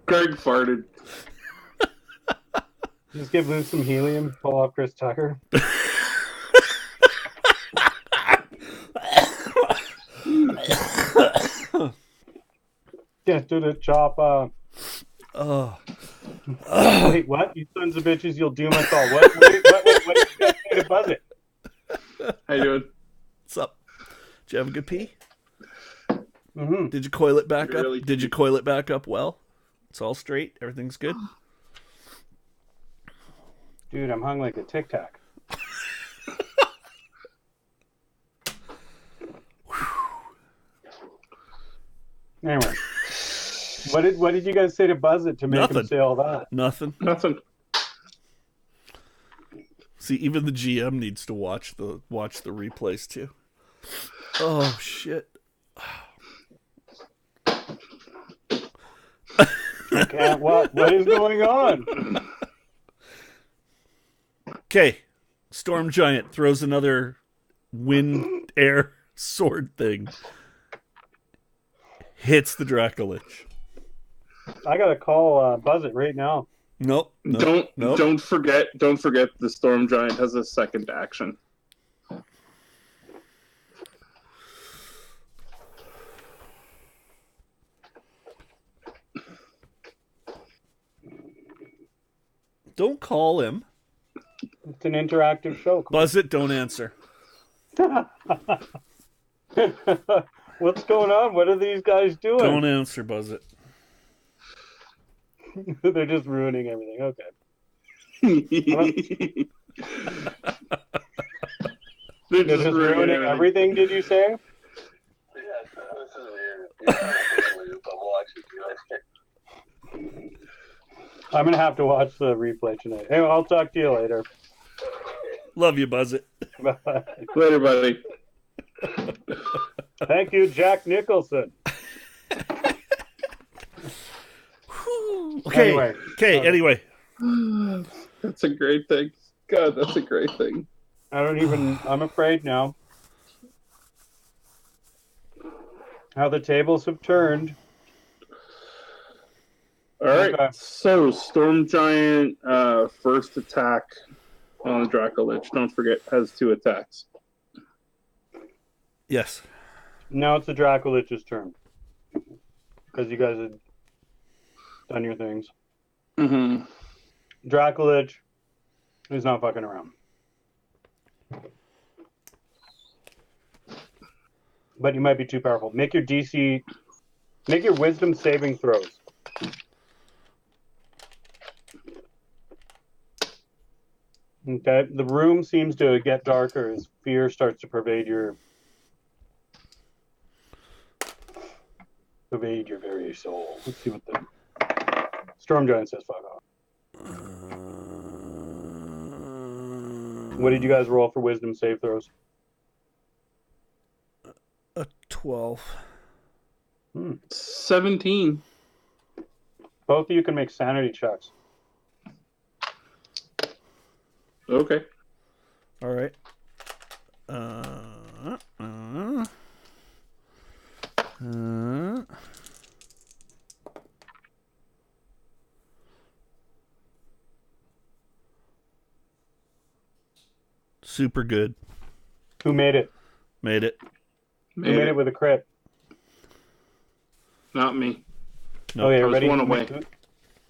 Greg farted. Just give loose some helium, pull off Chris Tucker. Get to the chopper. Wait, what? You sons of bitches, you'll doom us all. What? Wait, buzz it. How you doing? What's up? Did you have a good pee? Mm-hmm. Did you coil it back up? Really Did you coil it back up well? It's all straight? Everything's good? Dude, I'm hung like a Tic Tac. Anyway, what did you guys say to Buzz It to make him Nothing. say all that? Nothing. Nothing. See, even the GM needs to watch the replays too. Oh shit. Okay, what is going on? Okay. Storm Giant throws another wind air sword thing. Hits the Dracolich. I gotta call Buzz It right now. Nope. Don't forget the Storm Giant has a second action. Don't call him. It's an interactive show. Buzz It, don't answer. What's going on? What are these guys doing? Don't answer, Buzz It. They're just ruining everything. Okay. They're They're just ruining everything, did you say? I'm going to have to watch the replay tonight. Anyway, I'll talk to you later. Love you, Buzz It. Bye. Later, buddy. Thank you, Jack Nicholson. Okay. Anyway. Anyway. That's a great thing. God, that's a great thing. I'm afraid now. How the tables have turned. All right. Okay. So, Storm Giant, first attack on the Dracolich. Don't forget, has 2 attacks. Yes. Now it's the Dracolich's turn. Because you guys had done your things. Mm-hmm. Dracolich is not fucking around. But you might be too powerful. Make your wisdom saving throws. Okay, the room seems to get darker as fear starts to pervade your very soul. Let's see what the Storm Giant says. Fuck off. What did you guys roll for wisdom save throws? A 12. 17. Both of you can make sanity checks. Okay. All right. Super good. Who made it? Made it. Who made it with a crit? Not me. No, Okay, I was one away.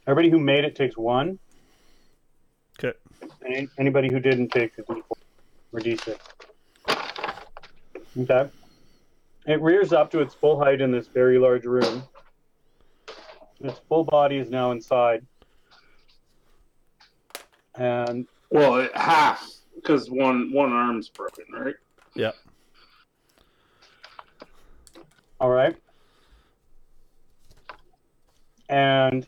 Everybody who made it takes 1. Okay. And anybody who didn't takes a D4 or D6. Okay. It rears up to its full height in this very large room. Its full body is now inside. And Well, half, because one arm's broken, right? Yeah. all right. And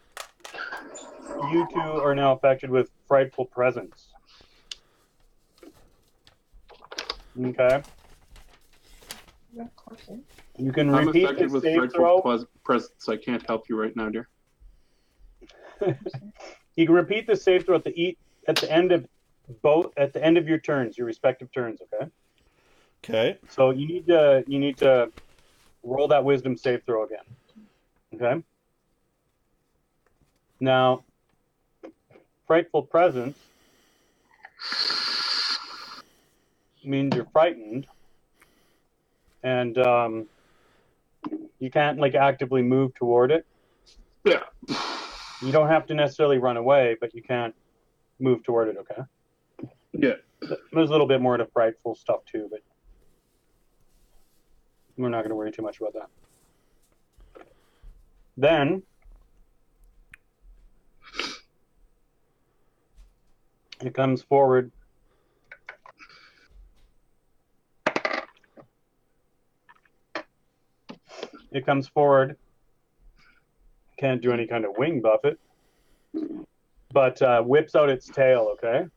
you two are now affected with frightful presence. Okay. You can I'm repeat affected the with save throw. frightful presence. I can't help you right now, dear. You can repeat the save throw at the end of your turns, your respective turns. Okay. Okay. So you need to roll that wisdom save throw again. Okay. Now, frightful presence means you're frightened, and you can't like actively move toward it. Yeah. You don't have to necessarily run away, but you can't move toward it. Okay. Yeah. There's a little bit more to frightful stuff too, but we're not going to worry too much about that. Then it comes forward. It comes forward can't do any kind of wing buff it, but whips out its tail. Okay.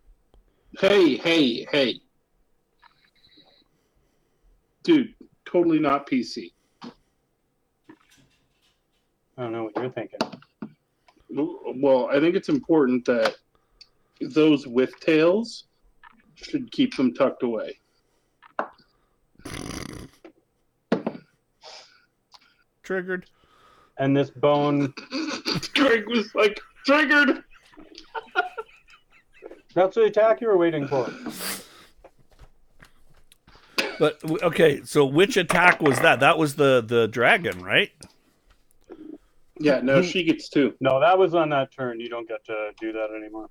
Hey. Dude, totally not PC. I don't know what you're thinking. Well, I think it's important that those with tails should keep them tucked away. Triggered. And this bone. Greg was like, triggered! That's the attack you were waiting for. But okay, so which attack was that? That was the dragon, right? Yeah, no, she gets 2. No, that was on that turn. You don't get to do that anymore.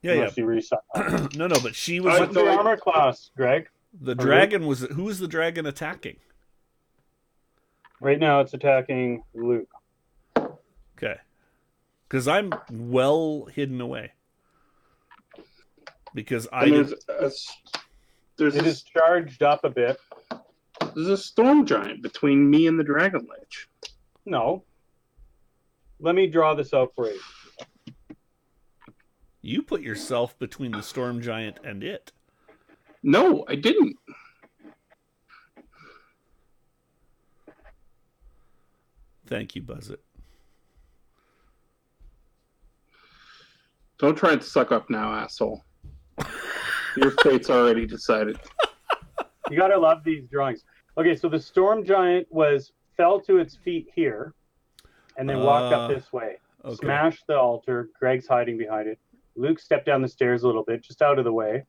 Yeah, unless you reset. No, but she was. What's the armor class, Greg? The dragon was. Who was the dragon attacking? Right now, it's attacking Luke. Okay, because I'm well hidden away. Because it is charged up a bit. There's a storm giant between me and the Dragon Lich. No. Let me draw this out for you. You put yourself between the storm giant and it. No, I didn't. Thank you, Buzzit. Don't try and suck up now, asshole. Your fate's already decided. You gotta love these drawings. Okay, so the storm giant fell to its feet here, and then walked up this way. Okay. Smashed the altar. Greg's hiding behind it. Luke stepped down the stairs a little bit, just out of the way,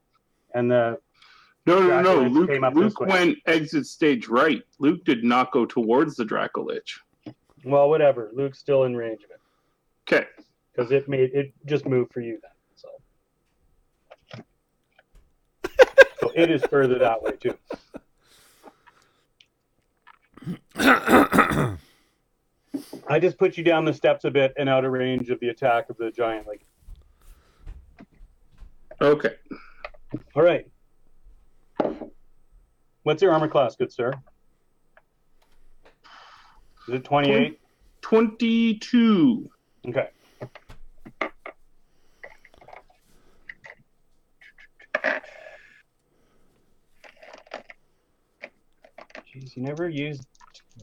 and the no. Luke went exit stage right. Luke did not go towards the Dracolich. Well, whatever. Luke's still in range of it. Okay. Because it just moved for you then. So it is further that way too. I just put you down the steps a bit and out of range of the attack of the giant. Okay. All right. What's your armor class, good sir? Is it 28? 22. Okay. Jeez, you never use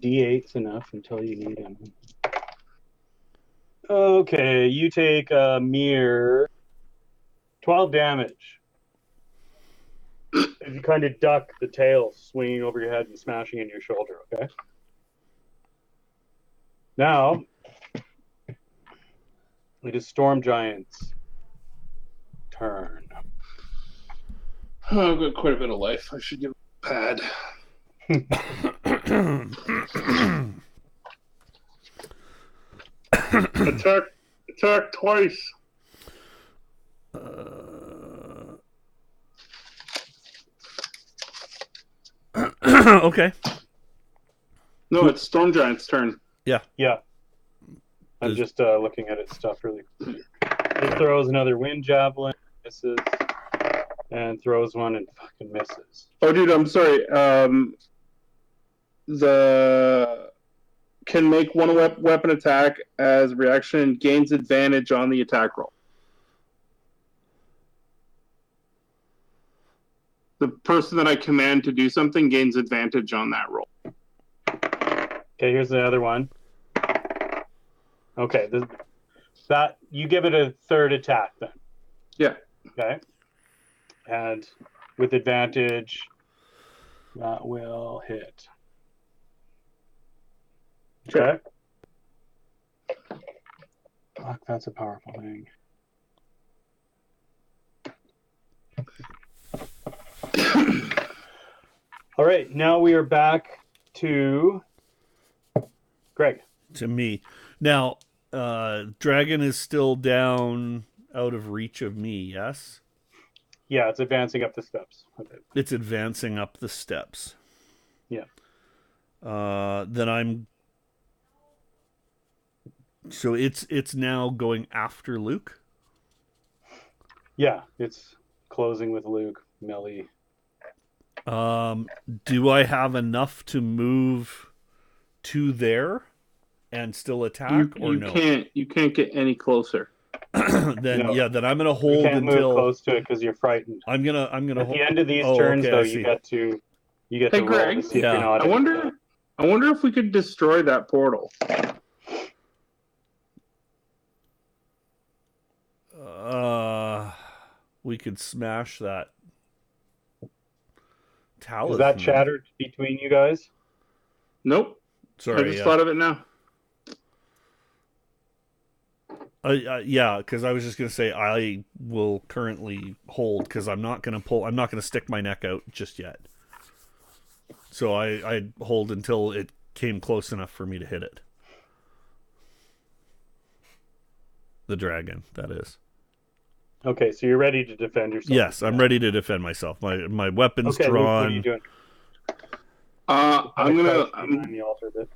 D8s enough until you need them. Okay, you take a mere 12 damage. As you kind of duck the tail swinging over your head and smashing in your shoulder, okay? Now, it is Storm Giant's turn. Oh, I've got quite a bit of life. I should get a pad. Attack twice. Okay. No, it's Storm Giant's turn. Yeah. I'm just looking at its stuff really quickly. It throws another wind javelin, misses, and throws one and fucking misses. Oh, dude, I'm sorry. Can make one weapon attack as reaction, gains advantage on the attack roll. The person that I command to do something gains advantage on that roll. Okay, here's the other one. Okay, that you give it a third attack then. Yeah. Okay. And with advantage, that will hit. Okay. Fuck, that's a powerful thing. All right, now we are back to Greg. To me. Now, dragon is still down out of reach of me, yes? Yeah, it's advancing up the steps. Okay. It's advancing up the steps. Yeah. Then I'm... So it's now going after Luke? Yeah, it's closing with Luke, melee. Do I have enough to move to there and still attack, or you no? can't get any closer. Then No. yeah, then I'm gonna You hold can't move until close to it because you're frightened. I'm gonna At the end of these oh, turns, okay, though, I you see. get to Hey, roll Greg. to see if Yeah. you're not. I wonder if we could destroy that portal. We could smash that Is talisman. that chattered between you guys? Nope. Sorry, I just thought of it now. Yeah, because I was just gonna say I will currently hold because I'm not gonna stick my neck out just yet. So I'd hold until it came close enough for me to hit it. The dragon, that is. Okay, so you're ready to defend yourself. Yes, I'm ready to defend myself. My weapon's Okay, Luke, drawn. what are you doing? I'm gonna behind the altar bit.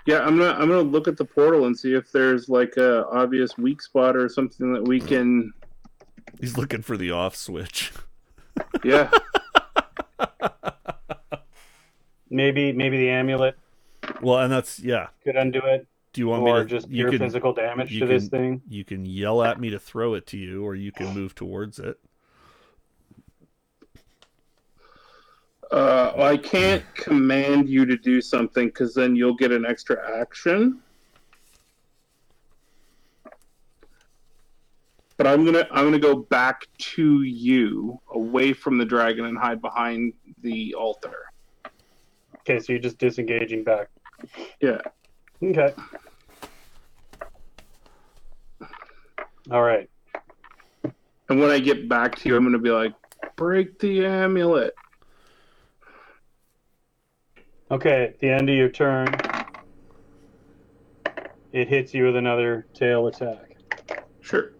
yeah, I'm gonna look at the portal and see if there's like a obvious weak spot or something that we can. He's looking for the off switch. Yeah. Maybe the amulet Well, and that's could undo it. Do you want me Or to just pure physical damage to this thing? You can yell at me to throw it to you, or you can move towards it. I can't command you to do something because then you'll get an extra action. But I'm gonna go back to you, away from the dragon, and hide behind the altar. Okay, so you're just disengaging back. Yeah. Okay. All right. And when I get back to you, I'm gonna be like, break the amulet. Okay, at the end of your turn, it hits you with another tail attack. Sure.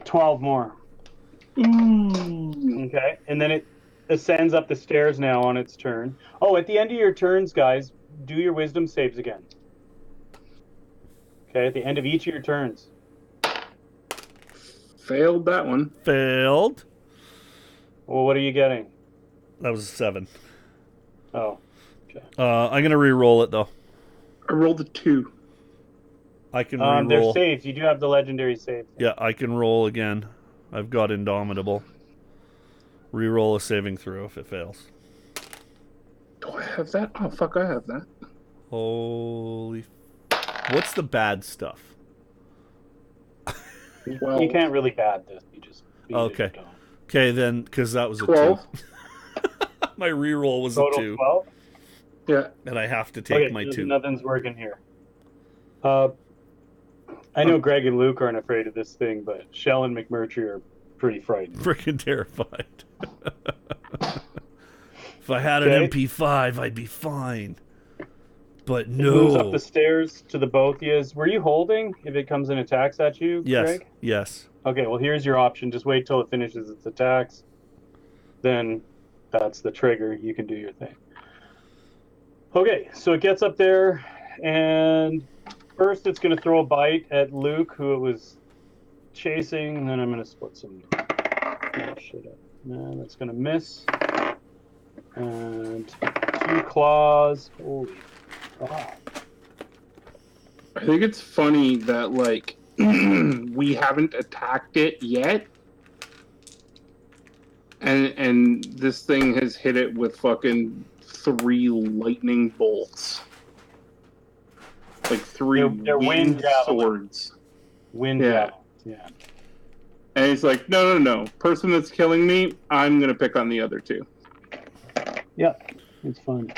12 more. Ooh. Okay, and then it ascends up the stairs now on its turn. Oh, at the end of your turns, guys, do your wisdom saves again. Okay, at the end of each of your turns. Failed that one. Failed. Well, what are you getting? That was a 7. Oh, okay. I'm gonna re-roll it though. I rolled a 2. I can They're re-roll. saves. You do have the legendary save. Yeah, I can roll again. I've got Indomitable. Re-roll a saving throw if it fails. Do I have that? Oh, fuck, I have that. Holy... What's the bad stuff? Well, You can't really bad this. You just beat Okay. it down. Okay, then, because that was a 12. 2. My re-roll was Total a 2. 12? Yeah. And I have to take Okay, my 2. nothing's working here. I know Greg and Luke aren't afraid of this thing, but Shell and McMurtry are pretty frightened. Freaking terrified. If I had Okay. an MP5, I'd be fine. But It moves up no. the stairs to the both of you. Were you holding if it comes and attacks at you, Yes. Greg? Yes. Okay, well, here's your option. Just wait till it finishes its attacks. Then that's the trigger. You can do your thing. Okay, so it gets up there, and first it's going to throw a bite at Luke, who it was chasing. And then I'm going to split some shit up. And that's going to miss. And 2 claws. Holy fuck. I think it's funny that, like, we haven't attacked it yet. And this thing has hit it with fucking 3 lightning bolts. Like 3 They're wind winged javelins. swords. Wind Yeah. javelins, yeah. And he's like, no. Person that's killing me, I'm going to pick on the other 2. Yeah, it's fun.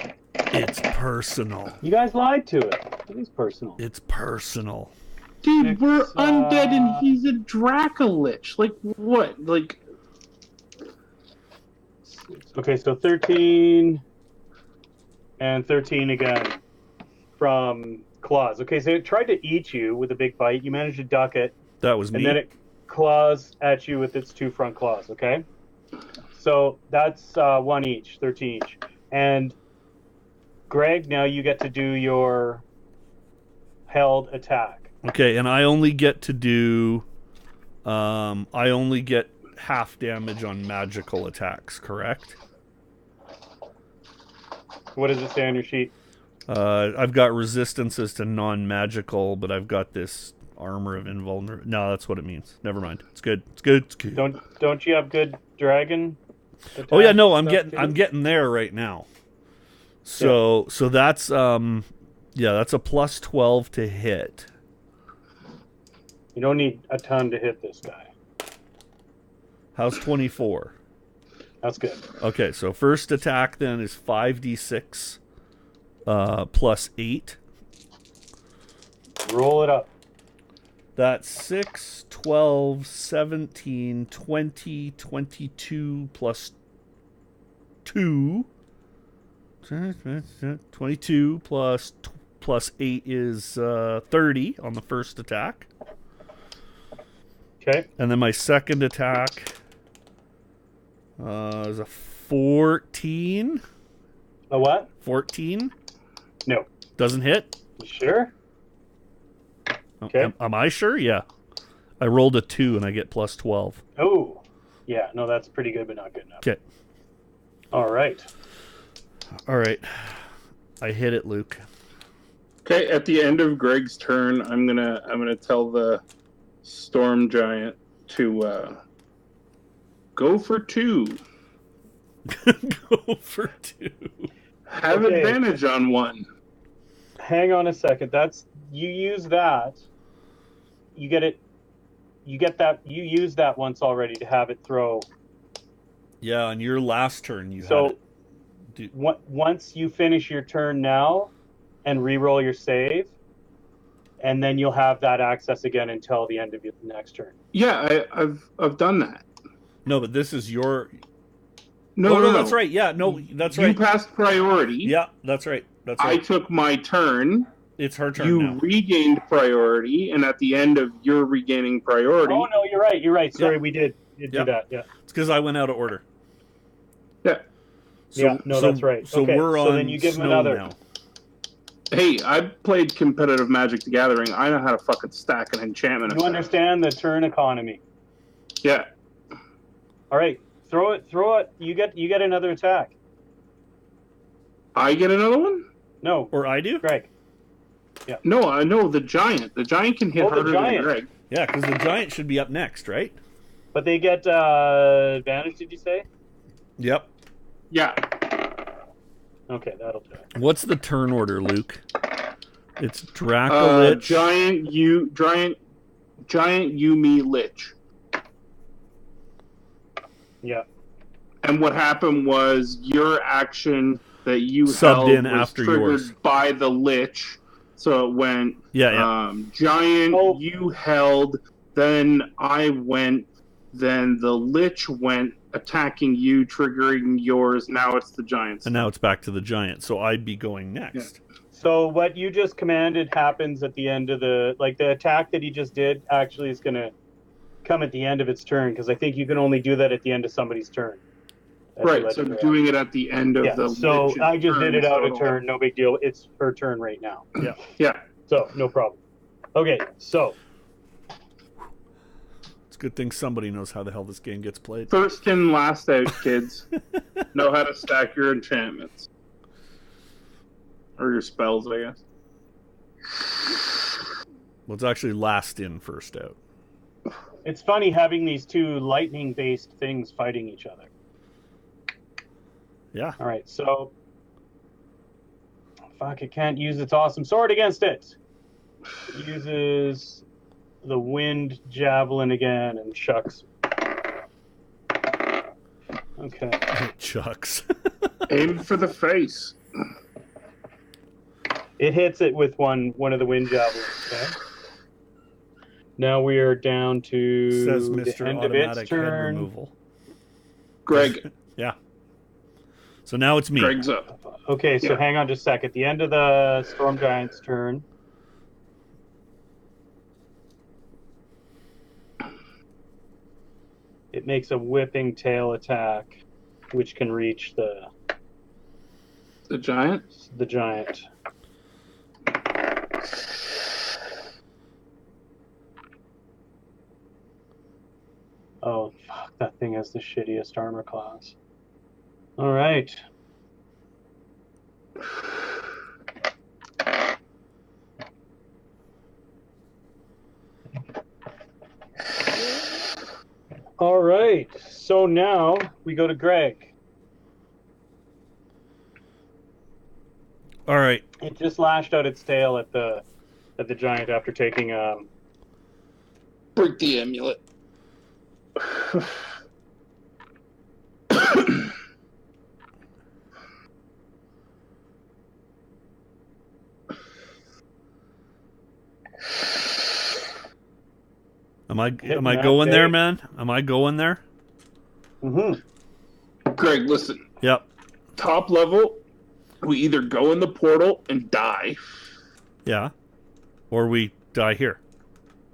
It's personal. You guys lied to it. It is personal. It's personal. Dude, we're It's, undead and he's a Dracolich. Like, what? Like... Okay, so 13 and 13 again from claws. Okay, so it tried to eat you with a big bite. You managed to duck it, That was me. and then it claws at you with its 2 front claws, okay? So that's 1 each, 13 each. And Greg, now you get to do your held attack. Okay, and I only get to do... I only get half damage on magical attacks, correct? What does it say on your sheet? I've got resistances to non-magical, but I've got this armor of invulnerability. No, that's what it means. Never mind. It's good. It's good. It's good. Don't you have good dragon? Oh yeah, no, I'm stuff getting there right now. So that's that's a plus 12 to hit. You don't need a ton to hit this guy. How's 24? That's good. Okay, so first attack then is 5d6 plus 8. Roll it up. That's 6, 12, 17, 20, 22 plus 2. 22 plus 8 is 30 on the first attack. Okay. And then my second attack is a 14. A what? 14? No. Doesn't hit? You sure? Okay. Am I sure? Yeah. I rolled a 2 and I get plus 12. Oh. Yeah, no, that's pretty good, but not good enough. Okay. All right. All right. I hit it, Luke. Okay, at the end of Greg's turn, I'm gonna tell the storm giant to go for 2. Go for 2. Have Okay. advantage on 1. Hang on a second. You use that. You get it. You get that. You use that once already to have it throw. Yeah, on your last turn you So had it. once you finish your turn now and re-roll your save, and then you'll have that access again until the end of your next turn. Yeah, I've done that. No, but this is your... No, that's right. Yeah, no, that's right. You passed priority. Yeah, that's right. That's I right. took my turn. It's her turn You now. regained priority, and at the end of your regaining priority... Oh, no, you're right. You're right. Sorry, Yeah. we did do that. Yeah. It's because I went out of order. Yeah. That's right. So okay, we're so on then you give him snow another. now. Hey, I played competitive Magic the Gathering. I know how to fucking stack an enchantment. You understand the turn economy. Yeah. All right, throw it. You get another attack. I get another one? No, Or I do? Greg. No, I know the giant. The giant can hit Oh, the harder than giant. Greg. Yeah, because the giant should be up next, right? But they get advantage. Did you say? Yep. Yeah. Okay, that'll do it. What's the turn order, Luke? It's Dracolich. Giant Yumi Lich. Yeah. And what happened was your action that you Subbed held in was after triggered yours. by the Lich. So it went Giant, you held, then I went, then the Lich went attacking you, triggering yours. Now it's the Giant's. And now it's back to the giant, so I'd be going next. Yeah. So what you just commanded happens at the end of the attack that he just did actually is going to come at the end of its turn, because I think you can only do that at the end of somebody's turn. Right, so I'm doing it at the end of the so Lich's I just turn, did it out of so- turn, no big deal. It's her turn right now. Yeah. Yeah. So no problem. Okay, so It's a good thing somebody knows how the hell this game gets played. First in, last out, kids. Know how to stack your enchantments. Or your spells, I guess. Well, it's actually last in, first out. it's funny having these two lightning-based things fighting each other. Yeah. All right, so fuck, it can't use its awesome sword against it. It uses the wind javelin again and chucks. Okay. Chucks. Aim for the face. It hits it with one of the wind javelins. Okay. Now we are down to Says the Mr. end of its Automatic Head turn. Removal. Greg. Yeah. So now it's me. Greg's up. Okay, so Yeah. hang on just a sec. At the end of the Storm Giant's turn, it makes a whipping tail attack, which can reach the Giant? giant. Oh, fuck, that thing has the shittiest armor class. All right. All right. So now we go to Greg. All right. It just lashed out its tail at the giant after taking Break the amulet. Am I Hitting that going there, big. man? Am I going there? Mm-hmm. Greg, listen. Yep. Top level, we either go in the portal and die, Yeah. Or we die here.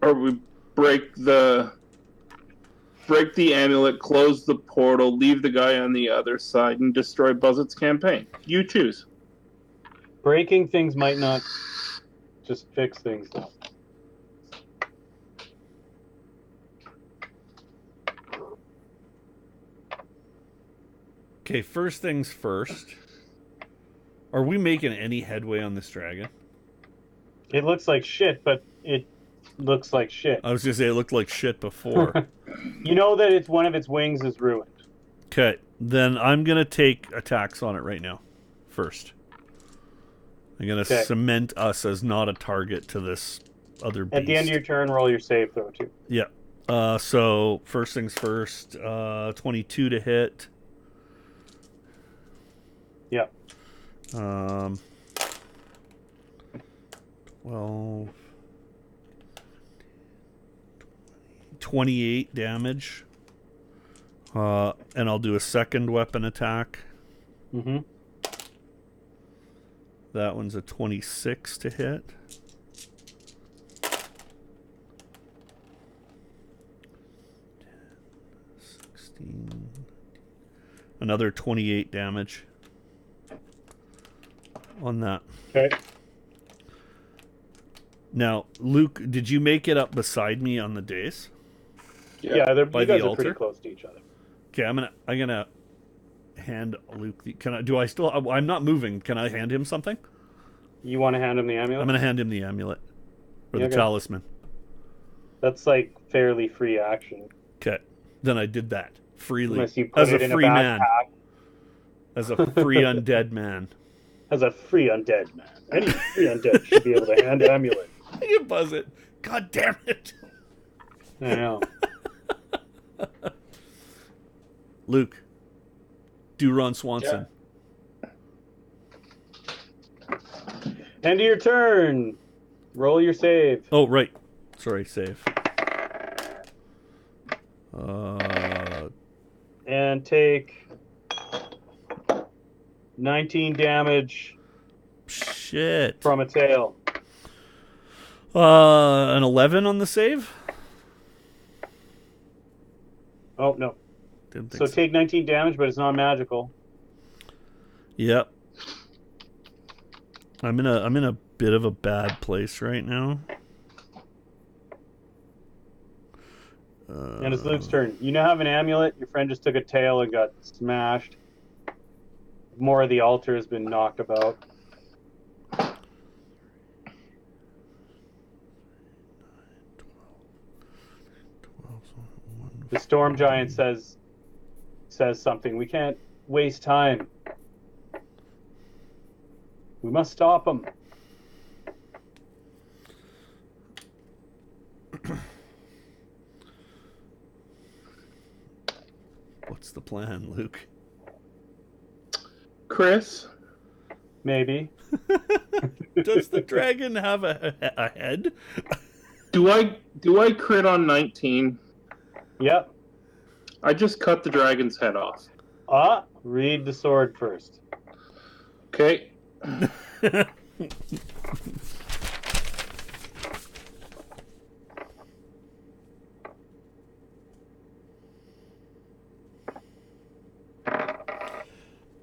or we break the amulet, close the portal, leave the guy on the other side, and destroy Buzzett's campaign. You choose. Breaking things might not just fix things, though. Okay, first things first. Are we making any headway on this dragon? It looks like shit, but it looks like shit. I was going to say it looked like shit before. You know that it's one of its wings is ruined. Okay, then I'm going to take attacks on it right now. First. I'm going to cement us as not a target to this other beast. At the end of your turn, roll your save, though, too. Yeah. So, first things first, 22 to hit. Yeah. 12, 28 damage. And I'll do a second weapon attack. Mm-hmm. That one's a 26 to hit. Another 28 damage on that. Okay. Now, Luke, did you make it up beside me on the dais? Yeah, you By guys the are pretty altar? close to each other. Okay, I'm gonna hand Luke the. Can I? Do I still? I'm not moving. Can I hand him something? You want to hand him the amulet? I'm gonna hand him the amulet or the Okay. talisman. That's like fairly free action. Okay, then I did that freely Unless you put as it a in free a man, backpack. as a free undead man. As a free undead man. Any free undead should be able to hand amulet. You buzz it. God damn it. I know. Luke, do Ron Swanson. End of your turn. Roll your save. Oh, right. Sorry, save. And take 19 damage Shit. from a tail. An 11 on the save? Oh, no. Didn't think So take 19 damage, but it's not magical. Yep. I'm in a bit of a bad place right now. And it's Luke's turn. You now have an amulet. Your friend just took a tail and got smashed. More of the altar has been knocked about. The storm giant says something. We can't waste time. We must stop him. What's the plan, Luke? Chris? Maybe. Does the dragon have a head? Do I crit on 19? Yep. I just cut the dragon's head off. Read the sword first. Okay.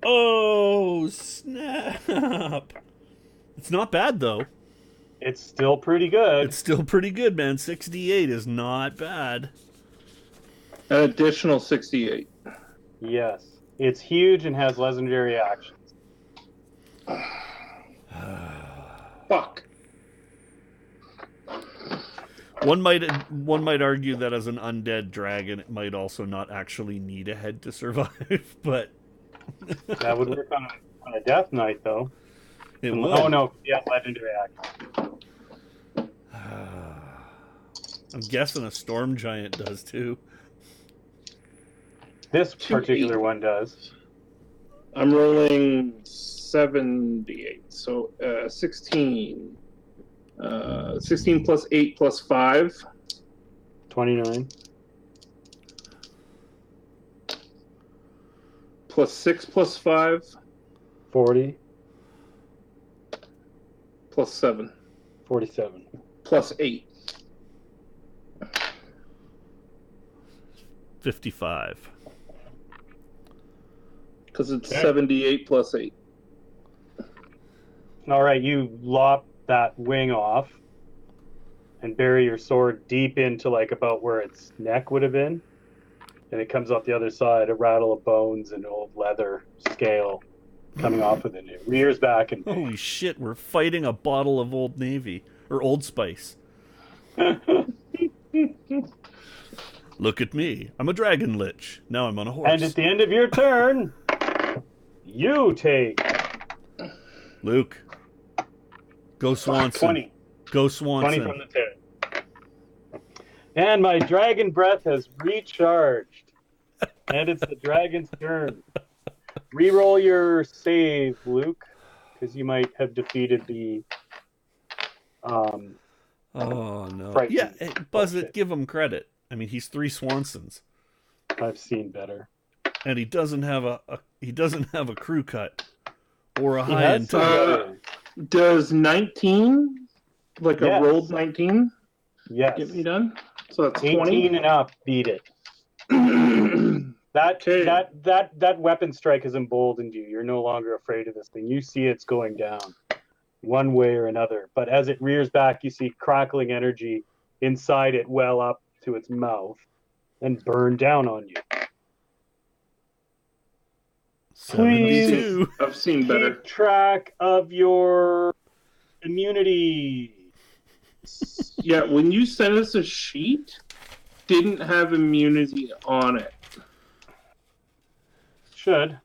Oh, snap. It's not bad, though. It's still pretty good. It's still pretty good, man. 68 is not bad. An additional 68. Yes. It's huge and has legendary actions. Fuck. One might argue that as an undead dragon, it might also not actually need a head to survive, but That would work on a death knight, though. it would. Oh no, yeah, legendary act. I'm guessing a storm giant does too. This particular one does. I'm rolling 78, so 16. 16 plus 8 plus 5. 29. Plus 6 plus 5. 40. Plus 7. 47. Plus 8. 55. Because it's Okay. 78 plus 8. All right, you lop that wing off and bury your sword deep into like about where its neck would have been. And it comes out the other side, a rattle of bones and old leather scale coming off of it. It rears back and Holy shit, we're fighting a bottle of Old Navy. Or Old Spice. Look at me. I'm a dragon lich. Now I'm on a horse. and at the end of your turn, you take Luke. Go Swanson. 20. Go 20 Swanson. from the 10. And my dragon breath has recharged. And it's the dragon's turn. Reroll your save, Luke, because you might have defeated the Oh no. Frightening Yeah, hey, Buzz bullshit. it, give him credit. I mean, he's 3 Swansons. I've seen better. And he doesn't have a crew cut or a He high has end some tie. better. Does 19, like Yes. a rolled 19, Yes. get me done? So that's 18 20. and up, beat it. That Okay. that weapon strike has emboldened you. You're no longer afraid of this thing. You see it's going down one way or another. But as it rears back, you see crackling energy inside it well up to its mouth and burn down on you. Please 72. I've seen better. keep track of your immunity. Yeah, when you sent us a sheet, didn't have immunity on it. Should.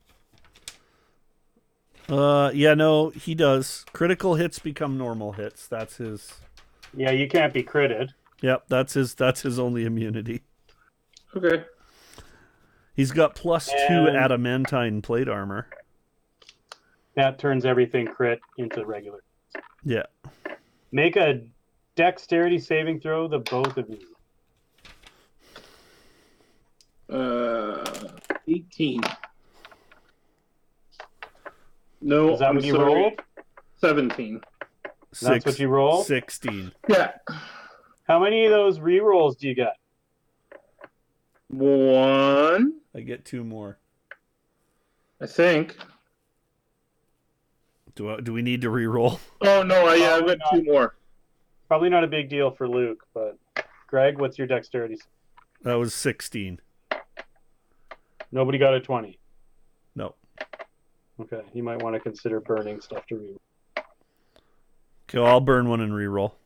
Yeah, no, he does. Critical hits become normal hits. That's his. Yeah, you can't be critted. Yep, that's his only immunity. Okay. He's got +2 And- adamantine plate armor. That turns everything crit into regular. Yeah. Make a dexterity saving throw, the both of you. 18. No, Is that I'm what you sorry. rolled? 17. That's what you rolled? 16. Yeah. How many of those rerolls do you get? 1, I get 2 more. I think. Do we need to re-roll? Oh, no, I've Probably got 2 more. Probably not a big deal for Luke, but Greg, what's your dexterity? That was 16. Nobody got a 20. No. Okay, you might want to consider burning stuff to reroll. Okay, I'll burn one and re-roll.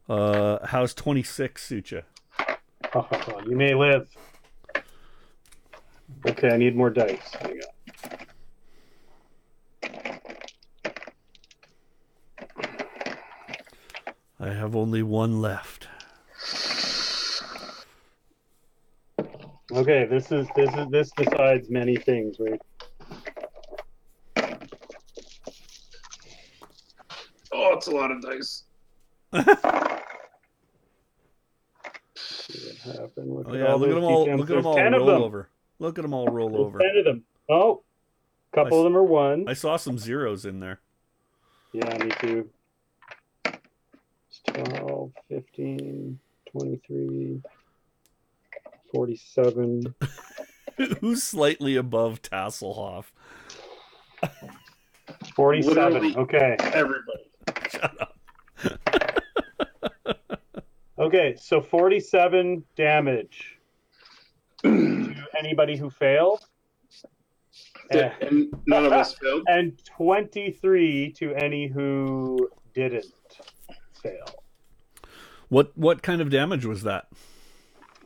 How's 26 suit ya? You may live. Okay, I need more dice. Hang on. I have only one left. Okay, this decides many things, right? Oh, it's a lot of dice. See what happened. Oh yeah, look at them all. Look at them all roll over. Look at them all roll over. 10 of them. Oh, a couple of them are ones. I saw some zeros in there. Yeah, me too. It's 12, 15, 23, 47. Who's slightly above Tasselhoff? 47. Literally. Okay. Everybody. Shut up. Okay, so 47 damage to anybody who failed. And none of us failed. And 23 to any who didn't fail. What kind of damage was that?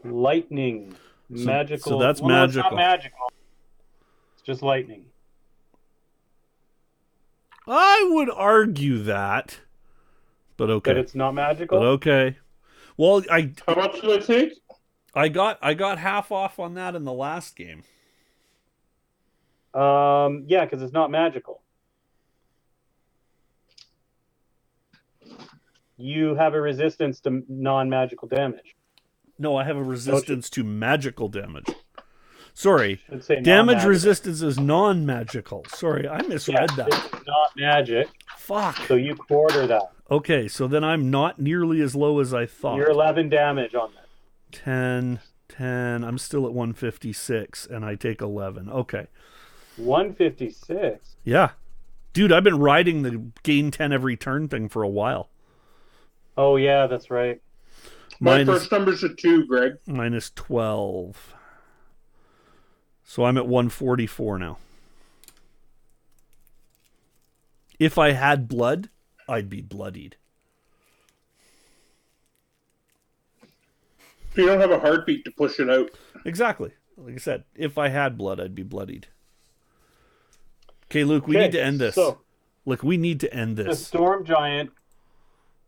Lightning. Magical. So that's well, no, magical. it's not magical. It's just lightning. I would argue that, but okay. That it's not magical? But okay. Well, How much did I take? I got half off on that in the last game. Yeah, because it's not magical. You have a resistance to non-magical damage. No, I have a resistance to magical damage. Sorry. Should say Damage non-magical. resistance is non-magical. Sorry, I misread that. This is not magic, Fuck. so you quarter that. Okay, so then I'm not nearly as low as I thought. You're 11 damage on that. 10. I'm still at 156, and I take 11. Okay. 156? Yeah. Dude, I've been riding the gain 10 every turn thing for a while. Oh, yeah, that's right. My first number's a 2, Greg. Minus 12. So I'm at 144 now. If I had blood, I'd be bloodied. You don't have a heartbeat to push it out. Exactly. Like I said, if I had blood, I'd be bloodied. Okay, Luke, we need to end this. So, Look, we need to end the this storm giant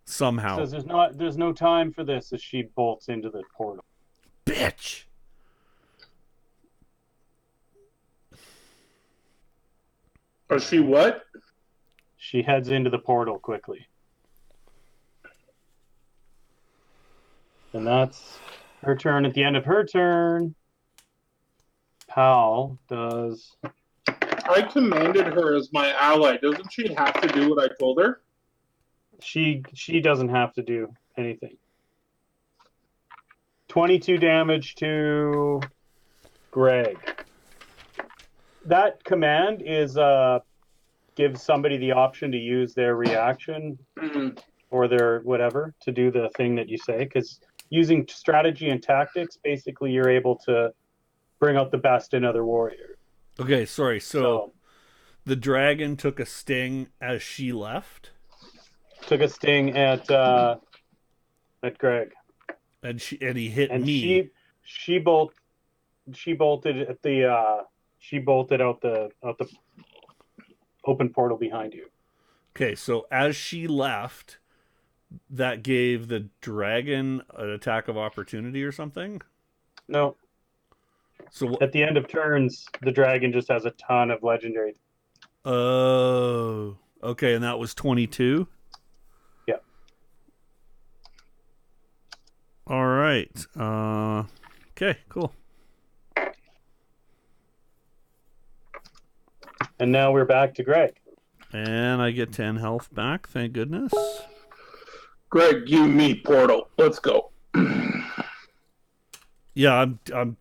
somehow. says there's no time for this as she bolts into the portal. Bitch. Or she what? She heads into the portal quickly. And that's her turn. At the end of her turn, Pal does... I commanded her as my ally. Doesn't she have to do what I told her? She doesn't have to do anything. 22 damage to Greg. That command is gives somebody the option to use their reaction or their whatever to do the thing that you say. Because using strategy and tactics, basically you're able to bring out the best in other warriors. Okay, sorry. So the dragon took a sting as she left. Took a sting at Greg. And he hit And me. she bolted at the she bolted out the open portal behind you. Okay, so as she left, that gave the dragon an attack of opportunity or something? No. So At the end of turns, the dragon just has a ton of legendary. Oh. Okay, and that was 22? Yeah. All right. Okay, cool. And now we're back to Greg. And I get 10 health back, thank goodness. Greg, you, me, portal. Let's go. Yeah, I'm I'm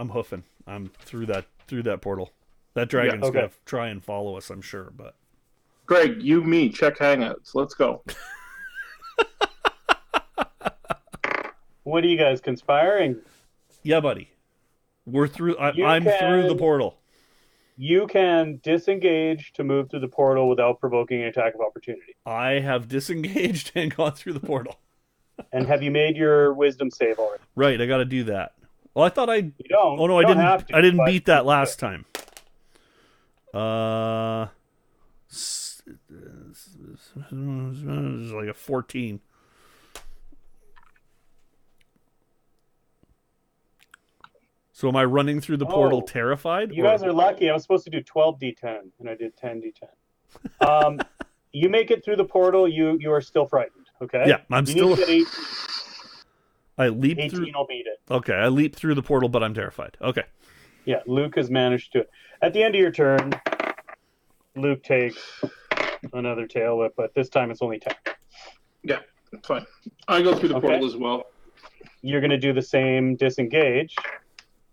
hoofing. I'm through that portal. That dragon's gonna try and follow us, I'm sure, but Greg, you, me, check hangouts. Let's go. What are you guys conspiring? yeah, buddy. We're through. I'm through the portal. You can disengage to move through the portal without provoking an attack of opportunity. I have disengaged and gone through the portal. And have you made your wisdom save already? Right, I got to do that. Well, I thought I. You don't. Oh no, you I don't didn't. have to, I didn't but beat that last time. It's like a 14. So am I running through the portal terrified? You guys are lucky. I was supposed to do 12d10, and I did 10d10. You make it through the portal, you are still frightened, okay? Yeah, I'm you still... Need to get 18. I leap 18 through... will beat it. Okay, I leap through the portal, but I'm terrified. Okay. Yeah, Luke has managed to... At the end of your turn, Luke takes another tail whip, but this time it's only 10. Yeah, that's fine. I go through the portal as well. You're going to do the same disengage,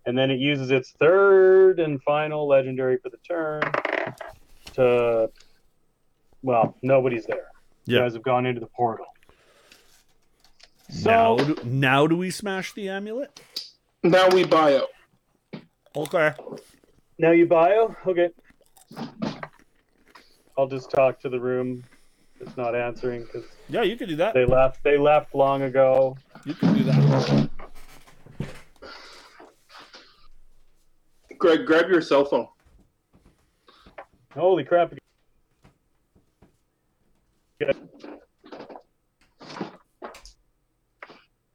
and then it uses its third and final legendary for the turn to... Well, nobody's there. Yeah. You guys have gone into the portal. So now do we smash the amulet? Now we bio. Okay. Now you bio? Okay. I'll just talk to the room that's not answering because Yeah, you can do that. they left. They left long ago. You can do that. Greg, grab your cell phone. Holy crap!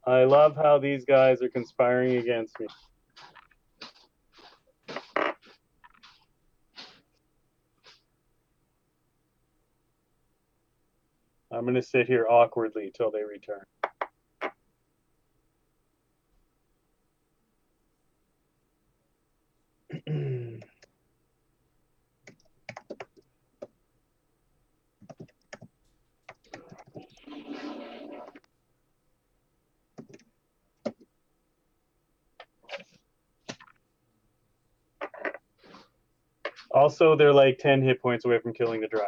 I love how these guys are conspiring against me. I'm going to sit here awkwardly till they return. Also, they're like 10 hit points away from killing the dragon.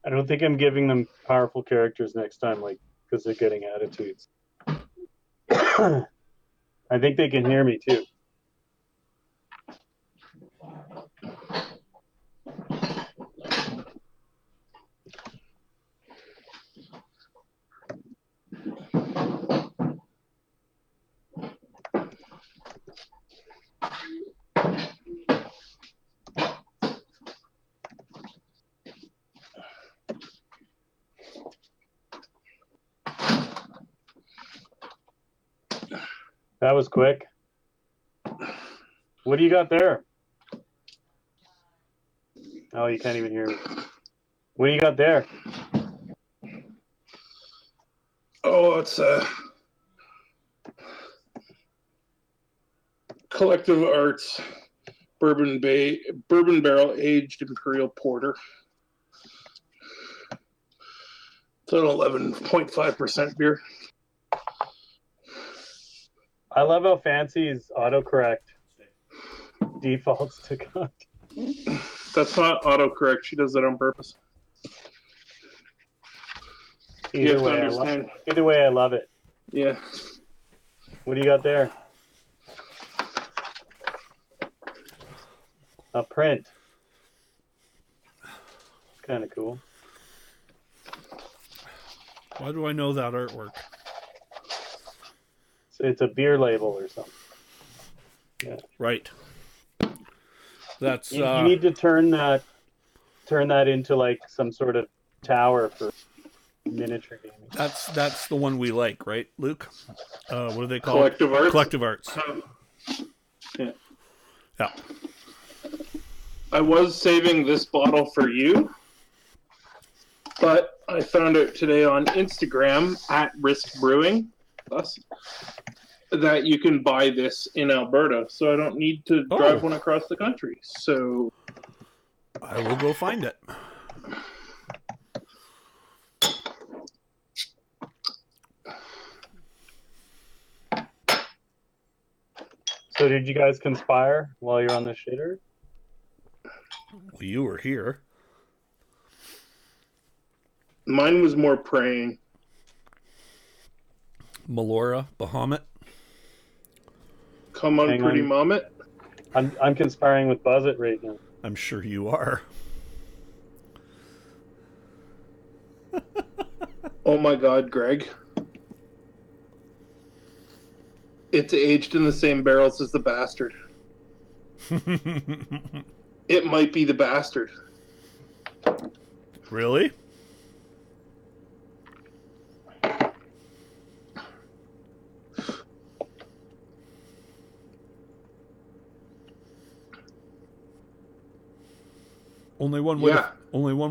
I don't think I'm giving them powerful characters next time, like, because they're getting attitudes. I think they can hear me too. That was quick. What do you got there? Oh, you can't even hear me. What do you got there? Oh, it's a Collective Arts bourbon barrel aged imperial porter. It's an 11.5% beer. I love how Fancy's autocorrect defaults to God. That's not autocorrect. She does that on purpose. Either way, I love it. Yeah. What do you got there? A print. It's kind of cool. Why do I know that artwork? It's a beer label or something. Yeah. Right. That's you need to turn that into like some sort of tower for miniature gaming. That's the one we like, right, Luke? What do they call Collective Arts? Collective Arts. Yeah. Yeah. I was saving this bottle for you, but I found out today on Instagram at Rysk Brewing that you can buy this in Alberta, so I don't need to drive one across the country. So I will go find it. So did you guys conspire while you're on the shitter? Well, you were here. Mine was more praying. Melora, Bahamut. Come on, pretty mommet. I'm conspiring with Buzzit right now. I'm sure you are. Oh my God, Greg. It's aged in the same barrels as the bastard. It might be the bastard. Really? Only one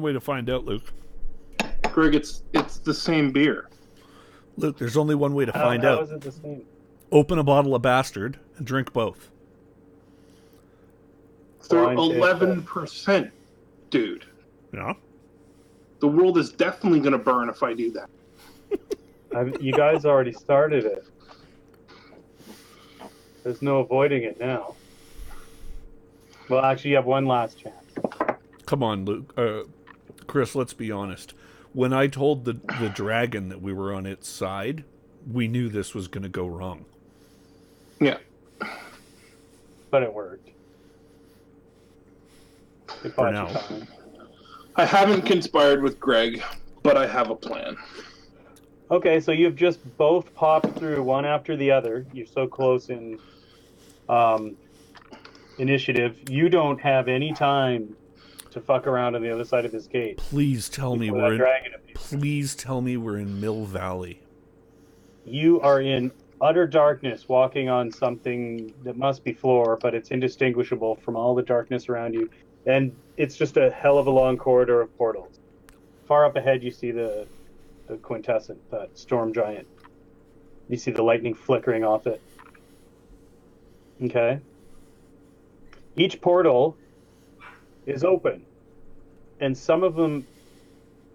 way to find out, Luke. Greg, it's the same beer. Luke, there's only one way to find how out. is it the same? Open a bottle of Bastard and drink both. They're Blind taste 11%, dude. Yeah. The world is definitely going to burn if I do that. You guys already started it. There's no avoiding it now. Well, actually, you have one last chance. Come on, Luke. Chris, let's be honest. When I told the dragon that we were on its side, we knew this was going to go wrong. Yeah. But it worked. It For bought you now. time. I haven't conspired with Greg, but I have a plan. Okay, so you've just both popped through one after the other. You're so close in initiative. You don't have any time to fuck around on the other side of this gate. Please tell me before we're that in. dragon appears. Please tell me we're in Mill Valley. You are in utter darkness, walking on something that must be floor, but it's indistinguishable from all the darkness around you. And it's just a hell of a long corridor of portals. Far up ahead, you see the quintessent, that storm giant. You see the lightning flickering off it. Okay. Each portal is open, and some of them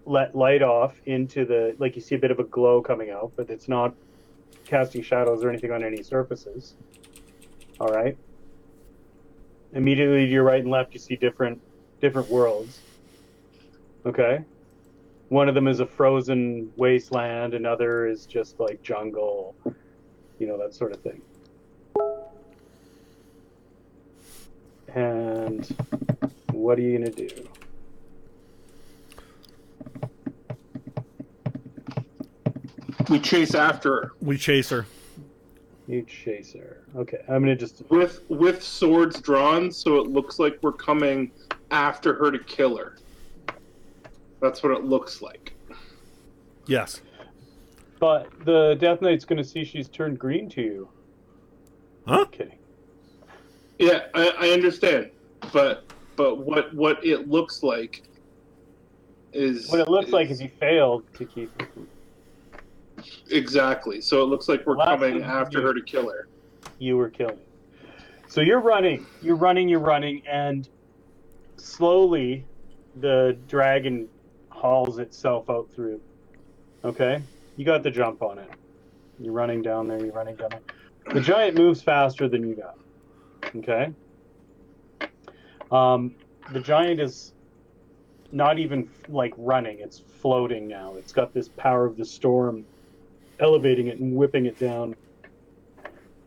let light off into the, like you see a bit of a glow coming out, but it's not casting shadows or anything on any surfaces. All right. Immediately to your right and left, you see different worlds. Okay. One of them is a frozen wasteland, another is just like jungle, that sort of thing. And what are you gonna do? We chase after her. We chase her. You chase her. Okay, I'm gonna just with swords drawn, so it looks like we're coming after her to kill her. That's what it looks like. Yes. But the Death Knight's gonna see she's turned green to you. Huh? I'm kidding. Yeah, I understand, but what it looks like is What it looks like is you failed to keep her. Exactly. So it looks like we're Well, coming after her to kill her. You were killing. So you're running, and slowly the dragon hauls itself out through. Okay? You got the jump on it. You're running down there. The giant moves faster than you got. Okay? The giant is not even like running. It's floating now. It's got this power of the storm elevating it and whipping it down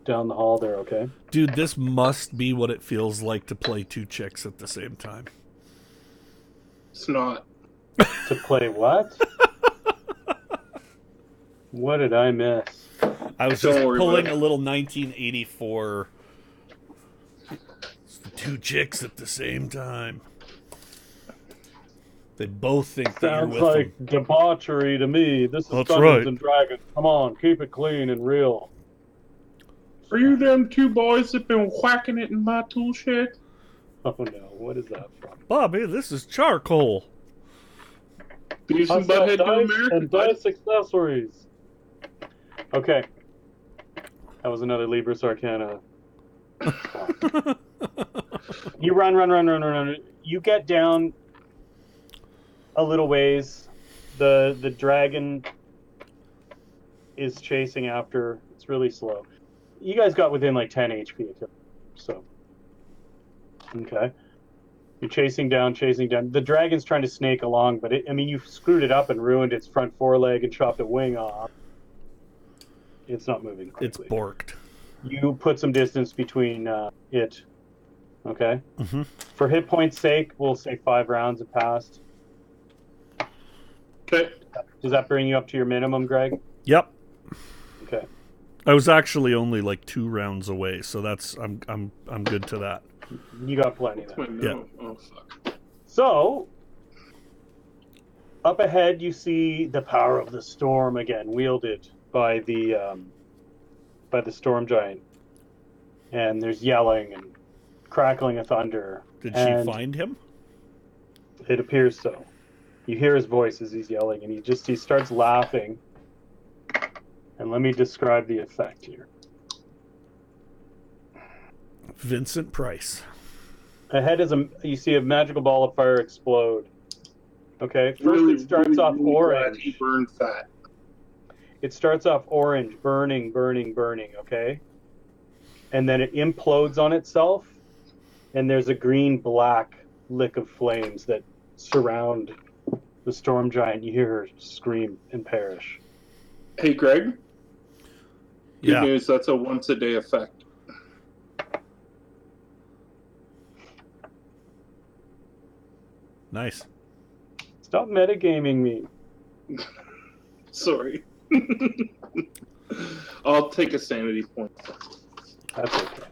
the hall there, okay? Dude, this must be what it feels like to play two chicks at the same time. It's not. To play what? What did I miss? I was just pulling a little 1984. It's the two chicks at the same time. They both think that you're with them. Sounds like debauchery to me. This is That's Dungeons right. and Dragons. Come on, keep it clean and real. Are you them two boys that been whacking it in my tool shed? Oh no, what is that from? Bobby, this is charcoal. Beavis and Butthead do America. And dice accessories. Okay. That was another Libris Arcana. You run. You get down a little ways. The dragon is chasing after. It's really slow. You guys got within like 10 HP. So, okay. You're chasing down. The dragon's trying to snake along, but you screwed it up and ruined its front foreleg and chopped a wing off. It's not moving quickly. It's borked. You put some distance between it. Okay? Mm-hmm. For hit points' sake, we'll say 5 rounds have passed. Okay. Does that bring you up to your minimum, Greg? Yep. Okay. I was actually only like 2 rounds away, so that's I'm good to that. You got plenty then. Wait, no. Yeah. Oh fuck. So, up ahead you see the power of the storm again, wielded by the storm giant. And there's yelling and crackling of thunder. Did she find him? It appears so. You hear his voice as he's yelling, and he starts laughing. And let me describe the effect here. Vincent Price. Ahead is you see a magical ball of fire explode. Okay, first Really, it starts really, off really glad orange. he burned fat. It starts off orange, burning, burning, burning, okay? And then it implodes on itself, and there's a green-black lick of flames that surround the storm giant. You hear her scream and perish. Hey, Greg. Good Yeah. news. That's a once-a-day effect. Nice. Stop metagaming me. Sorry. I'll take a sanity point. That's okay.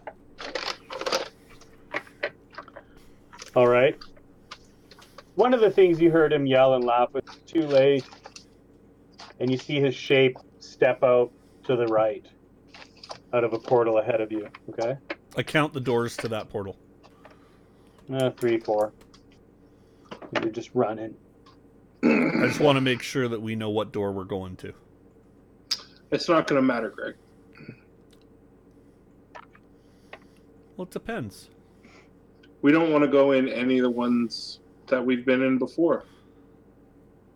All right. One of the things you heard him yell and laugh was too late. And you see his shape step out to the right, out of a portal ahead of you. Okay? I count the doors to that portal. 3, 4. You're just running. I just want to make sure that we know what door we're going to. It's not going to matter, Greg. Well, it depends. We don't want to go in any of the ones that we've been in before.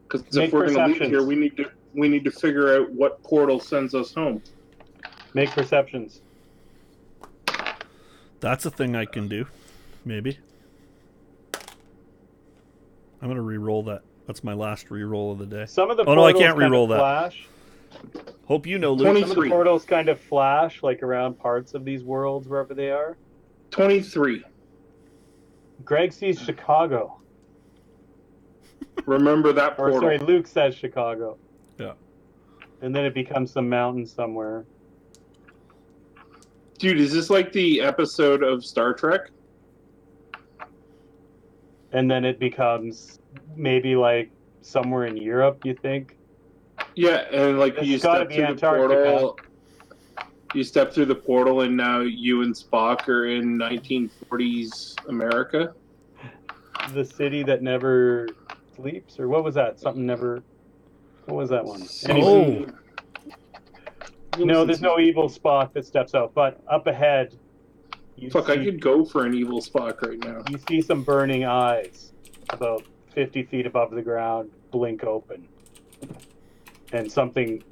Because if we're going to leave here, we need to figure out what portal sends us home. Make perceptions. That's a thing I can do. Maybe. I'm going to re-roll that. That's my last re-roll of the day. Some of the oh, no, I portals can't re-roll kind of flash. Hope you know, Luke. 23. Some of the portals kind of flash, like around parts of these worlds, wherever they are. 23. Greg sees Chicago. Remember that portal. Or, sorry, Luke says Chicago. Yeah. And then it becomes some mountain somewhere. Dude, is this like the episode of Star Trek? And then it becomes maybe like somewhere in Europe, you think? Yeah, and like It's you gotta step be through Antarctica. the portal. You step through the portal, and now you and Spock are in 1940s America. The city that never sleeps, or what was that? Something never. What was that one? Oh. No, there's no evil Spock that steps out, but up ahead, Fuck, I could go for an evil Spock right now. you see some burning eyes about 50 feet above the ground blink open. And something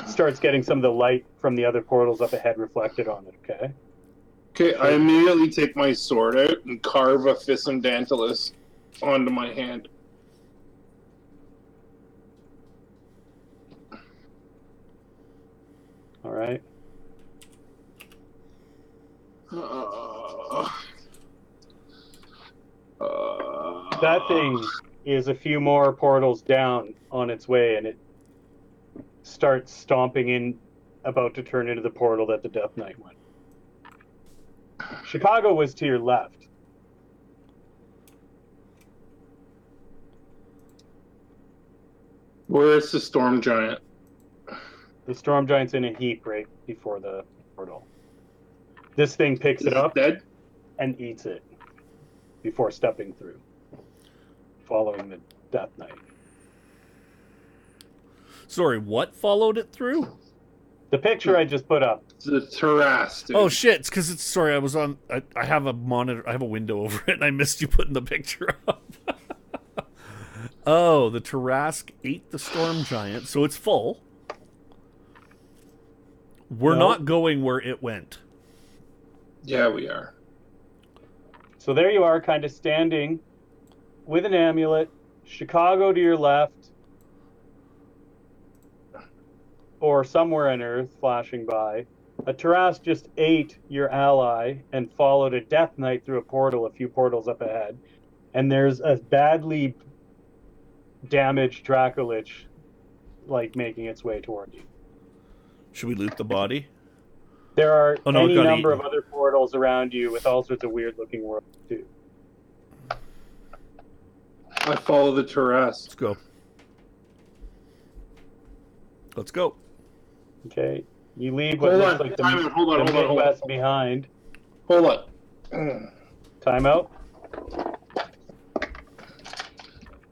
starts getting some of the light from the other portals up ahead reflected on it, okay? Okay, I immediately take my sword out and carve a Ficendantilus onto my hand. All right. That thing is a few more portals down on its way, and it starts stomping in, about to turn into the portal that the Death Knight went. Chicago was to your left. Where is the storm giant? The storm giant's in a heap right before the portal. This thing picks Is it up dead? and eats it before stepping through, following the Death Knight. Sorry, what followed it through? The picture I just put up. The Terras, dude. Oh shit! It's because it's sorry. I was on. I have a monitor. I have a window over it, and I missed you putting the picture up. Oh, the Tarask ate the storm giant, so it's full. We're not going where it went. Yeah, we are. So there you are, kind of standing with an amulet. Chicago to your left, or somewhere on Earth flashing by. A Taras just ate your ally and followed a Death Knight through a portal, a few portals up ahead. And there's a badly damaged Dracolich, like, making its way toward you. Should we loot the body? There are any number eaten. of other portals around you with all sorts of weird-looking worlds, too. I follow the Terras. Let's go. Let's go. Okay, you leave what Hold looks on, like the hold on. Midwest behind. Hold on. Timeout.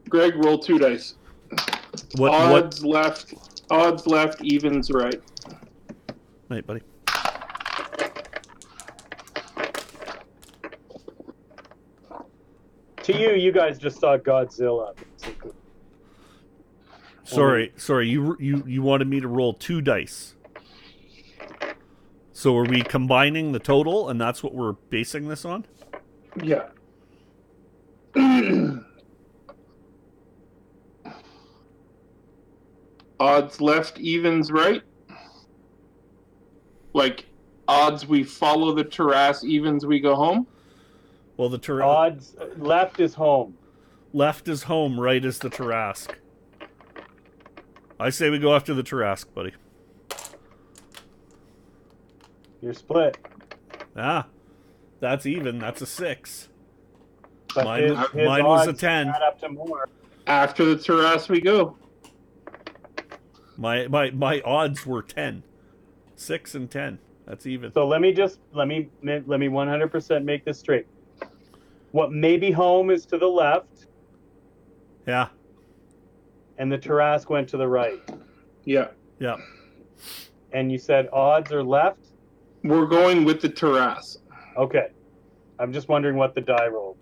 Greg, roll 2 dice. Odds left, evens right. Right, buddy. To you, you guys just saw Godzilla, basically. Sorry. You wanted me to roll 2 dice. So are we combining the total, and that's what we're basing this on? Yeah. Odds left, evens right. Like odds we follow the terrace, evens we go home. Well, the Odds left is home. left is home, right is the Tarrasque. I say we go after the Tarrasque, buddy. You're split. Ah, that's even. That's a 6. But Mine his was a odds 10. add up to more. After the terrace we go. My odds were 10. 6 and 10. That's even. So let me 100% make this straight. What may be home is to the left, Yeah. and the Tarrasque went to the right. Yeah. Yeah. And you said odds are left? We're going with the terrace. Okay. I'm just wondering what the die rolled.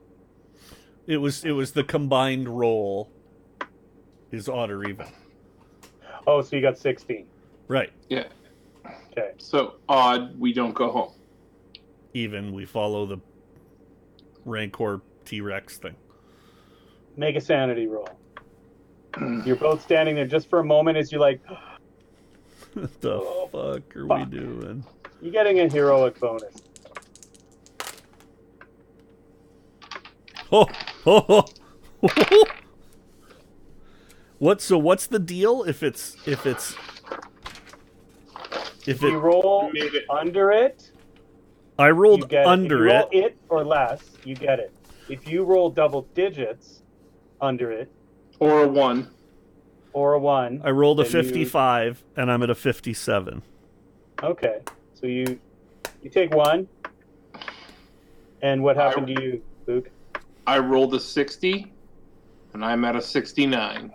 It was the combined roll is odd or even. Oh, so you got 16. Right. Yeah. Okay. So odd, we don't go home. Even, we follow the Rancor T-Rex thing. Make a sanity roll. You're both standing there just for a moment as you're like, What the fuck are we doing? you're getting a heroic bonus. Oh, what's the deal if you roll under it, I rolled you get under it. it. If you roll it or less, you get it. If you roll double digits under it, Or a 1. or a 1. I rolled a then 55 and I'm at a 57. Okay. So you take 1. And what happened to you, Luke? I rolled a 60, and I'm at a 69.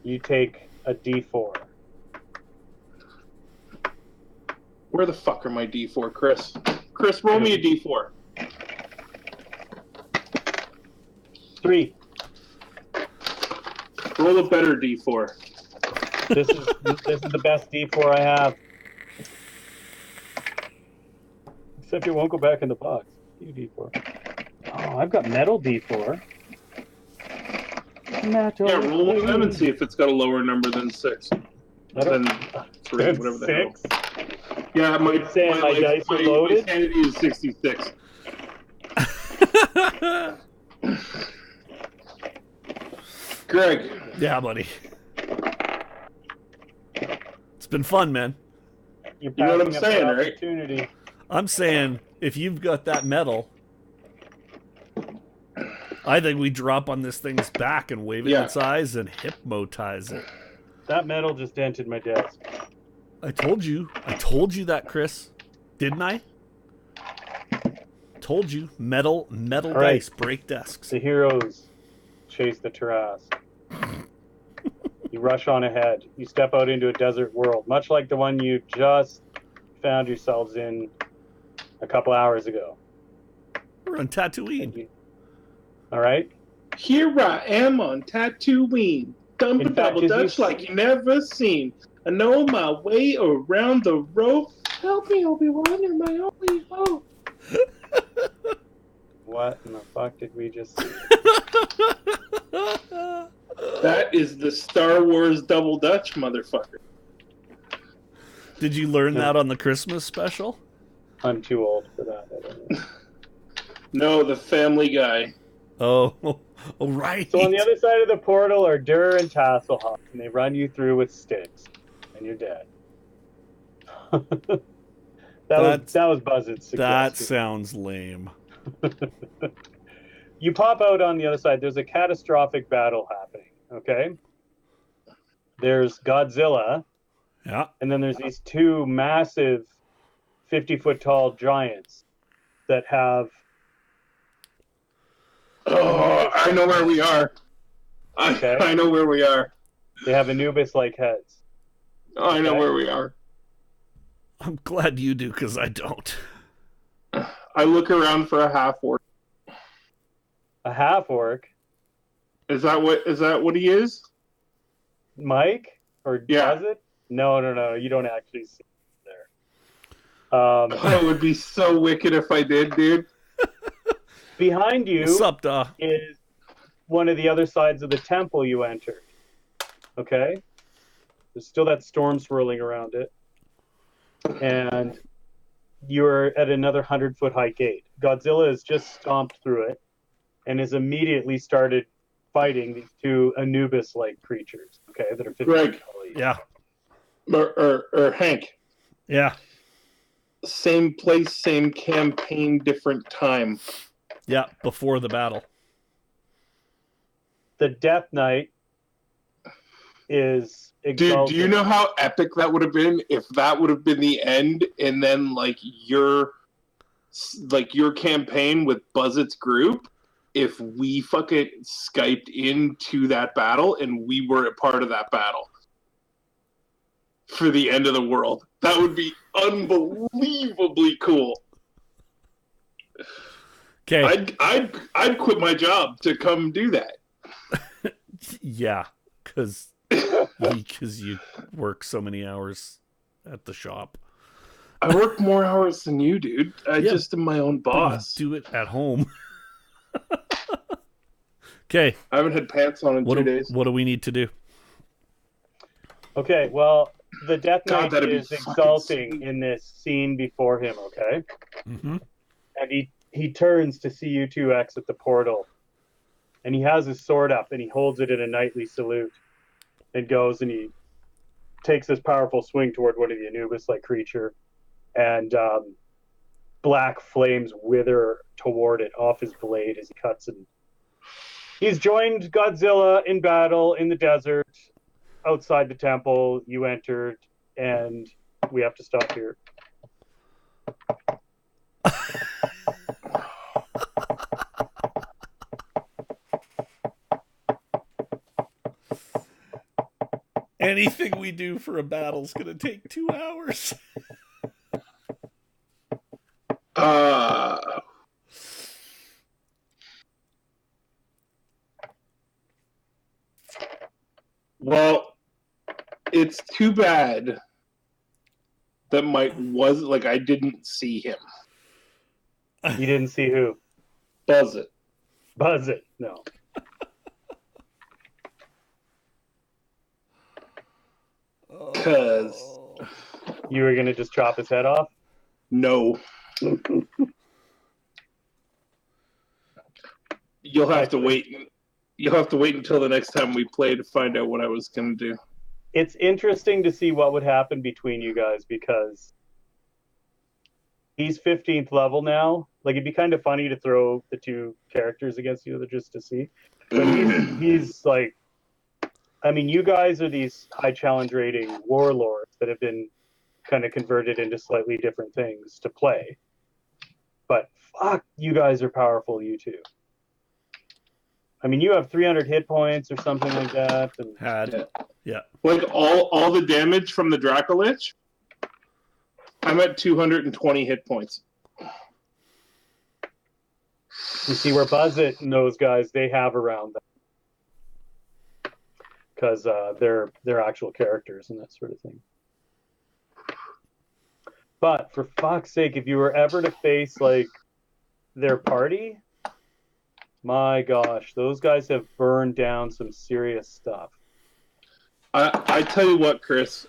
You take a D4. Where the fuck are my D4, Chris? Chris, roll me a D4. 3. Roll a better D4. This is the best D4 I have. Except it won't go back in the box. D4. Oh, I've got metal D4. Metal. Yeah, roll one of them and see if it's got a lower number than 6. Than 3, whatever the hell. 6. Yeah, my dice are loaded? My sanity is 66. Greg. Yeah, buddy. It's been fun, man. You're You know what I'm passing up saying, the right? opportunity. I'm saying if you've got that metal, I think we drop on this thing's back and wave it in its eyes and hypnotize it. That metal just dented my desk. I told you that, Chris. Didn't I? Told you. Metal right. dice break desks. The heroes chase the Tarrasque. You rush on ahead. You step out into a desert world, much like the one you just found yourselves in a couple hours ago. We're on Tatooine. All right? Here I am on Tatooine. Dumping double Dutch like you never seen. I know my way around the road. Help me, Obi-Wan, you're my only hope. What in the fuck did we just see? That is the Star Wars double Dutch, motherfucker. Did you learn that on the Christmas special? I'm too old for that. I don't know. No, the Family Guy. Oh, right. So on the other side of the portal are Durr and Tasselhoff, and they run you through with sticks, and you're dead. that was Buzzard's suggestion. That sounds lame. You pop out on the other side. There's a catastrophic battle happening, okay? There's Godzilla, Yeah. and then there's these 2 massive 50-foot tall giants that have... Oh, I know where we are. Okay. I know where we are. They have Anubis-like heads. I know where we are. I'm glad you do, because I don't. I look around for a half orc. A half orc. Is that what he is? Mike? Or Yeah. does it? No. You don't actually see it there. Oh, it would be so wicked if I did, dude. Behind you What's up, duh? is one of the other sides of the temple you entered. Okay? There's still that storm swirling around it. And you're at another 100-foot high gate. Godzilla has just stomped through it and has immediately started fighting these two Anubis-like creatures, okay, that are 50 Greg. feet tall each. Yeah. Or Hank. Yeah. Same place, same campaign, different time. Yeah. Before the battle. The Death Knight is Dude, exalted. do you know how epic that would have been if that would have been the end, and then like your campaign with Buzzett's group, if we fucking Skyped into that battle and we were a part of that battle for the end of the world. That would be unbelievably cool. Okay. I'd quit my job to come do that. Yeah, because you work so many hours at the shop. I work more hours than you, dude. I Yeah, just am my own boss. Do it at home. Okay. I haven't had pants on in 2 days. What do we need to do? Okay, well, the Death God, Knight that'd be is fucking exalting sweet. in this scene before him, okay? Mm-hmm. And he turns to see you two exit the portal. And he has his sword up and he holds it in a knightly salute and goes and he takes this powerful swing toward one of the Anubis-like creature. And black flames wither toward it off his blade as he cuts. And he's joined Godzilla in battle in the desert outside the temple. You entered, and we have to stop here. Anything we do for a battle's gonna take 2 hours. Well, it's too bad that Mike was like I didn't see him. You didn't see who? Buzz it. Buzz it. No. Because You were going to just chop his head off? no. You'll have to wait. You'll have to wait until the next time we play to find out what I was going to do. It's interesting to see what would happen between you guys because he's 15th level now. Like, it'd be kind of funny to throw the two characters against each other just to see. But he's like, I mean, you guys are these high challenge rating warlords that have been kind of converted into slightly different things to play. But fuck, you guys are powerful, you two. I mean, you have 300 hit points or something like that. And Yeah. Like all the damage from the Dracolich, I'm at 220 hit points. you see where Buzzit and those guys, they have around them. Because they're actual characters and that sort of thing. But for fuck's sake, if you were ever to face like their party, my gosh, those guys have burned down some serious stuff. I tell you what, Chris.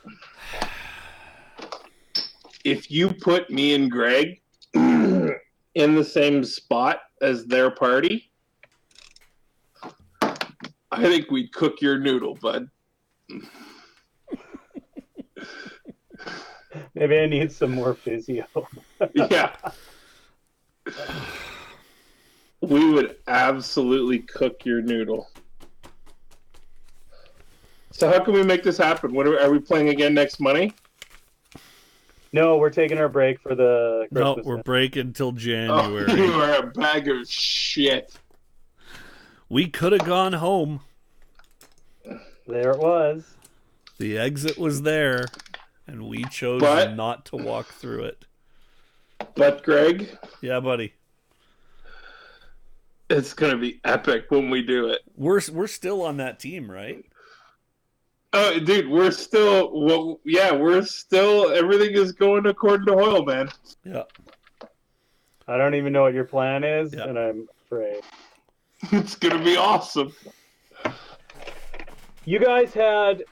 If you put me and Greg in the same spot as their party, I think we'd cook your noodle, bud. Maybe I need some more physio. Yeah. We would absolutely cook your noodle. So how can we make this happen? What are we playing again next Monday? No, we're taking our break for the No, Christmas. we're breaking until Oh, January. you are a bag of shit. We could have gone home. There it was. The exit was there, and we chose not to walk through it. But Greg, Yeah, buddy. It's gonna be epic when we do it. We're still on that team, right? Oh, dude, we're still. Well, yeah, we're still. Everything is going according to Hoyle, man. Yeah. I don't even know what your plan is, Yeah. and I'm afraid. It's gonna be awesome. You guys had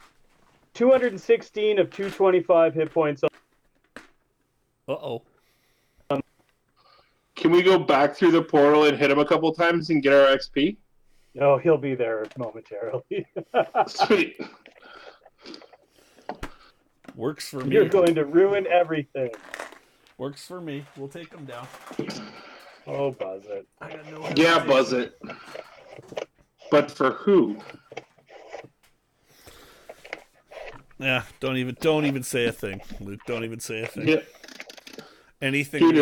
216 of 225 hit points. Uh-oh. Can we go back through the portal and hit him a couple times and get our XP? Oh, he'll be there momentarily. Sweet. Works for me. You're going to ruin everything. Works for me. We'll take him down. Oh, buzz it. I got no Yeah, hesitation. buzz it. But for who? Yeah, don't even say a thing, Luke. Don't even say a thing. Yeah. Anything. Dude,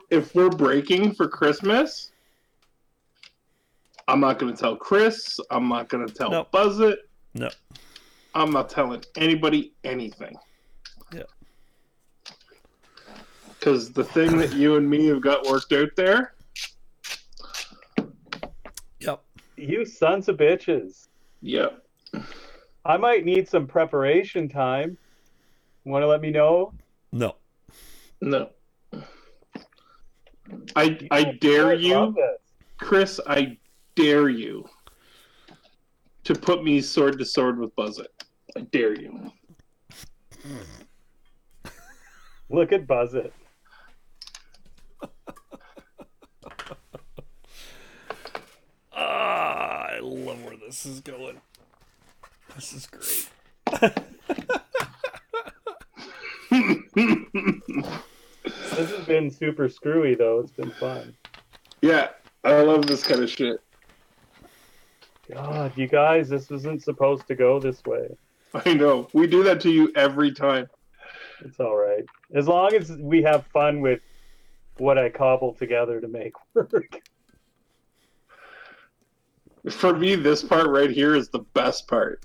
if we're breaking for Christmas, I'm not gonna tell Chris. I'm not gonna tell Nope. Buzz it. No. I'm not telling anybody anything. Yeah. Because the thing that you and me have got worked out there. Yep. You sons of bitches. Yep. I might need some preparation time. Want to let me know? No. No. I dare I love you, this. Chris. I dare you to put me sword to sword with Buzzit. I dare you. Look at Buzz it. I love where this is going. This is great. This has been super screwy, though. It's been fun. Yeah, I love this kind of shit. God, you guys, this wasn't supposed to go this way. I know. We do that to you every time. It's all right. As long as we have fun with what I cobble together to make work. For me, this part right here is the best part.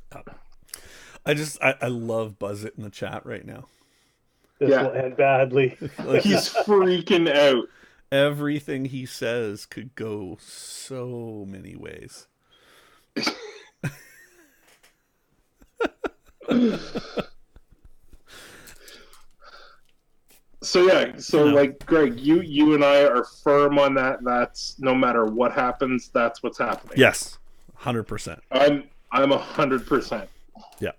I love Buzz It in the chat right now. This Yeah. will end badly. Like, He's freaking out. everything he says could go so many ways. So yeah, so No. like Greg, you and I are firm on that. That's no matter what happens, that's what's happening. Yes. 100%. I'm 100%. Yeah.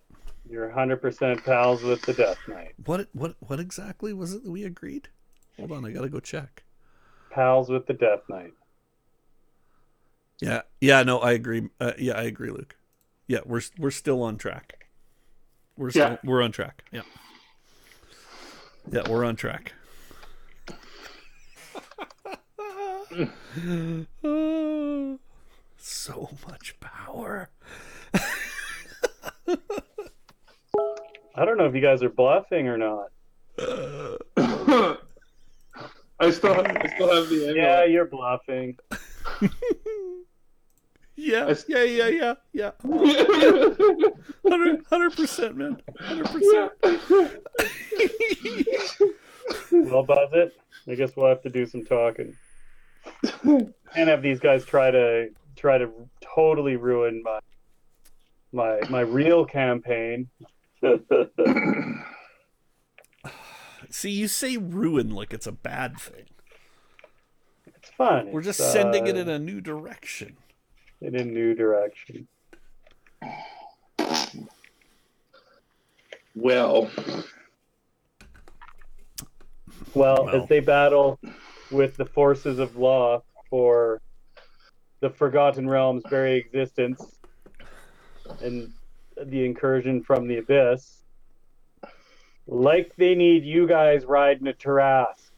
You're 100% pals with the Death Knight. What exactly was it that we agreed? Hold on, I gotta go check. Pals with the Death Knight. Yeah, no, I agree. Yeah, I agree, Luke. Yeah, we're still on track. We're on track. Yeah. Yeah, we're on track. So much power. I don't know if you guys are bluffing or not. I still have the amulet. Yeah, you're bluffing. Yeah. 100%, man. 100%. Well, Buzz it. I guess we'll have to do some talking. Can't have these guys try to totally ruin my real campaign. See, you say ruin like it's a bad thing. It's fun. We're just It's, sending it in a new direction. in a new direction. Well, Well, Well. as they battle with the forces of law for the Forgotten Realm's very existence and the incursion from the Abyss, like they need you guys riding a Tarrasque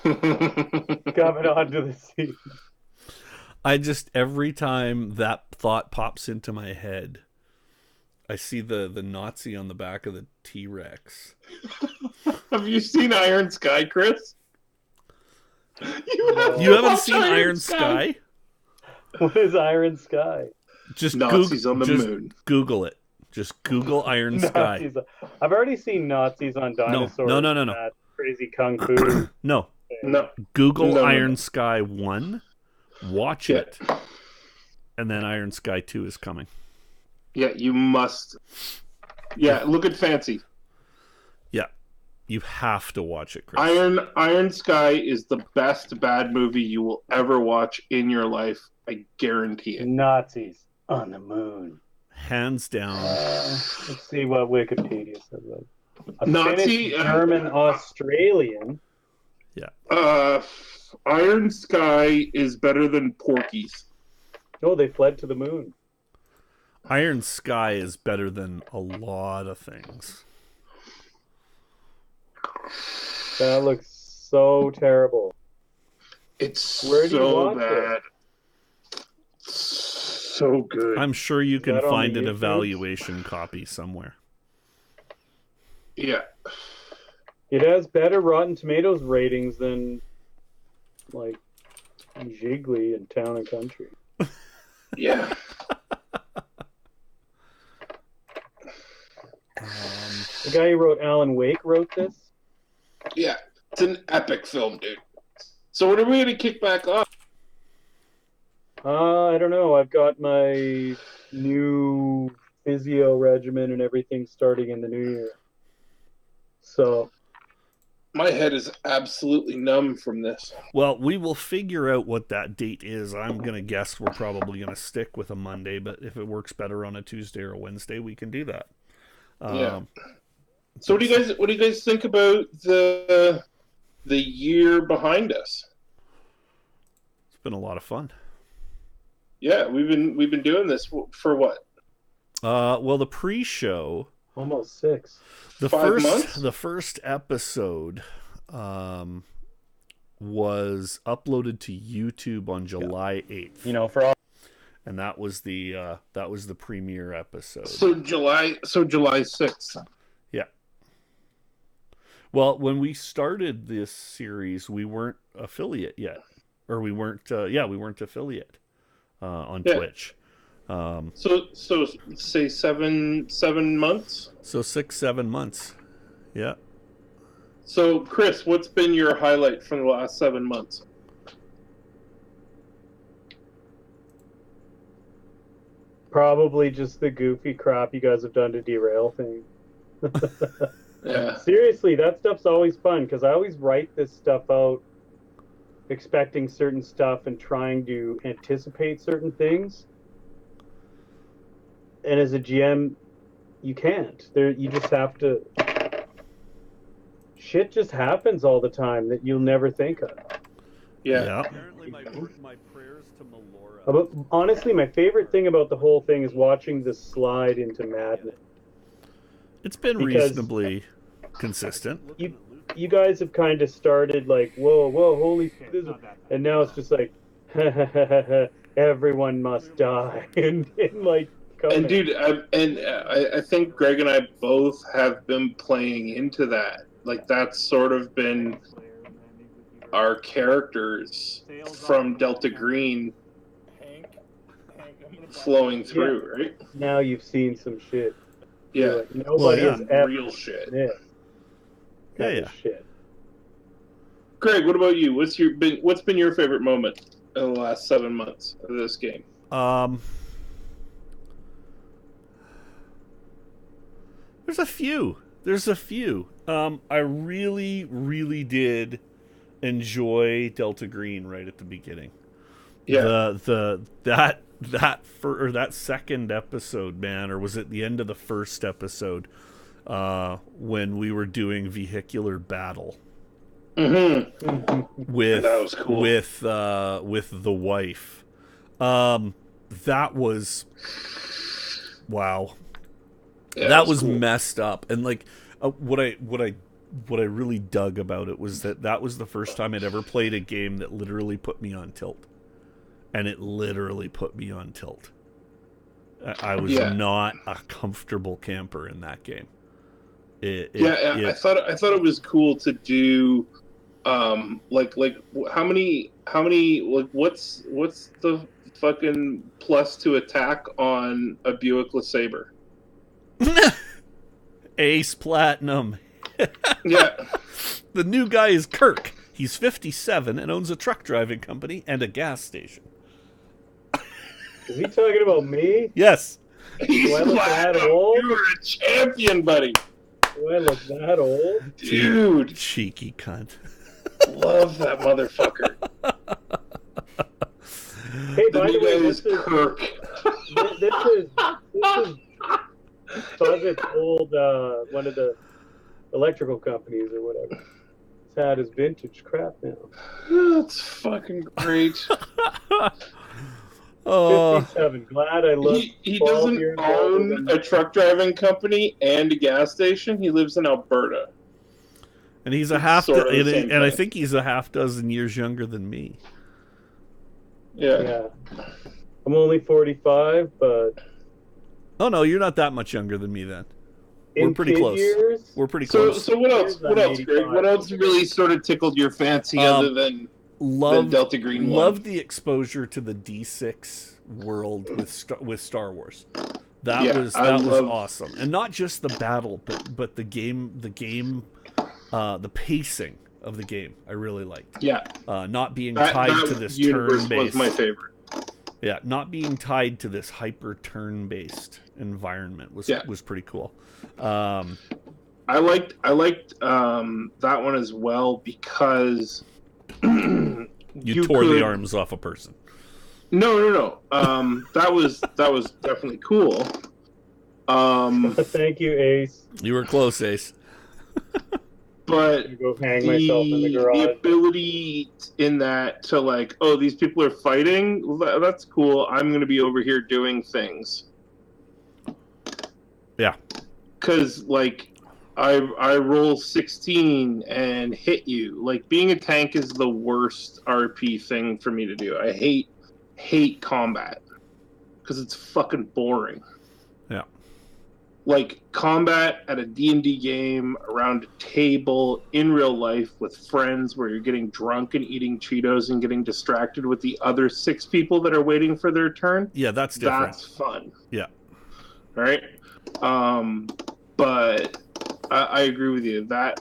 coming onto the scene. I just, every time that thought pops into my head, I see the Nazi on the back of the T-Rex. have you seen Iron Sky, Chris? You haven't seen Iron Sky? What is Iron Sky? Just Nazis on the just moon. Google it. Just Google Iron Sky. Nazis. I've already seen Nazis on dinosaurs. No. That crazy kung fu. No. No. Google No. Iron Sky 1 Watch it. And then Iron Sky 2 is coming. Yeah, you must. Yeah, look at Fancy. Yeah. You have to watch it, Chris. Iron Sky is the best bad movie you will ever watch in your life. I guarantee it. Nazis on the moon. Hands down. Let's see what Wikipedia says about it. A Nazi, Finnish, German, Australian. Yeah. Iron Sky is better than Porky's. Oh, they fled to the moon. Iron Sky is better than a lot of things. That looks so terrible. It's Where do you so watch bad. So good. I'm sure you can that on find the an YouTube? evaluation copy somewhere. Yeah. It has better Rotten Tomatoes ratings than, like, Jiggly and Town and Country. Yeah. The guy who wrote Alan Wake wrote this. Yeah. It's an epic film, dude. So when are we going to kick back off? I don't know. I've got my new physio regimen and everything starting in the new year. So My head is absolutely numb from this. Well, we will figure out what that date is. I'm going to guess we're probably going to stick with a Monday, but if it works better on a Tuesday or a Wednesday, we can do that. Yeah. So what do you guys think about the year behind us? It's been a lot of fun. Yeah, we've been doing this for what? Well, the pre-show, almost 6. the 5 months? first episode was uploaded to YouTube on July 8th. You know, for all. And that was the premiere episode. So July 6th. Yeah. Well, when we started this series, we weren't affiliate yet, or we weren't affiliate on Twitch. So say 7 months. So 6-7 months. Yeah. So Chris, what's been your highlight from the last 7 months? Probably just the goofy crap you guys have done to derail things. Yeah. Seriously, that stuff's always fun because I always write this stuff out expecting certain stuff and trying to anticipate certain things. And as a GM, you can't. You just have to. Shit just happens all the time that you'll never think of. Yeah. Apparently, my prayers to Melora. But honestly, my favorite thing about the whole thing is watching this slide into madness. It's been reasonably consistent. You guys have kind of started like, whoa, holy, and now it's just like, everyone must die, and like. And dude, I think Greg and I both have been playing into that. Like that's sort of been our characters from Delta Green flowing through, right? Now you've seen some shit. Yeah. Like, nobody has ever real shit. Yeah. Shit. Greg, what about you? What's been your favorite moment in the last 7 months of this game? There's a few. I really, really did enjoy Delta Green right at the beginning. Yeah. That second episode, man, or was it the end of the first episode, when we were doing vehicular battle. Mm-hmm. That was cool. With the wife. That was wow. Yeah, that was cool. messed up, and like what I really dug about it was that was the first time I'd ever played a game that literally put me on tilt, and it literally put me on tilt. I was not a comfortable camper in that game. I thought it was cool to do, like how many like what's the fucking plus to attack on a Buick LeSabre? Ace Platinum. Yeah. The new guy is Kirk. He's 57 and owns a truck driving company and a gas station. Is he talking about me? Yes. He's Do I look that old? You were a champion, buddy. Do I look that old? Dude, Cheeky cunt. love that motherfucker. Hey, The by the new way, guy this is is Kirk. Buzzard's old one of the electrical companies or whatever. It's had his vintage crap now. That's fucking great. 57. Glad I looked. He 12 doesn't years older own than a truck driving company and a gas station. He lives in Alberta. And he's a It's half, sort of the same and I thing. think he's a half dozen years younger than me. Yeah. I'm only 45, but Oh no, you're not that much younger than me then. We're in pretty kid close. years, We're pretty So close. what else? Years, What I'm else, Greg? 85. What else really sort of tickled your fancy other than Delta Green one? Loved the exposure to the D6 world with Star Wars. That was awesome, and not just the battle, but the game, the pacing of the game. I really liked. Yeah, not being tied to this universe turn-based. was my favorite. Yeah, not being tied to this hyper turn-based environment was pretty cool. I liked that one as well because you tore the arms off a person. No. That was definitely cool. Thank you, Ace. You were close, Ace. But I'm gonna go hang myself in the garage. the ability in that to like, oh, these people are fighting. Well, that's cool. I'm going to be over here doing things. Yeah. Because like, I roll 16 and hit you. Like being a tank is the worst RP thing for me to do. I hate combat because it's fucking boring. Yeah. Like combat at a D&D game around a table in real life with friends where you're getting drunk and eating Cheetos and getting distracted with the other 6 people that are waiting for their turn. Yeah, that's different. That's fun. Yeah. Right? But I agree with you. That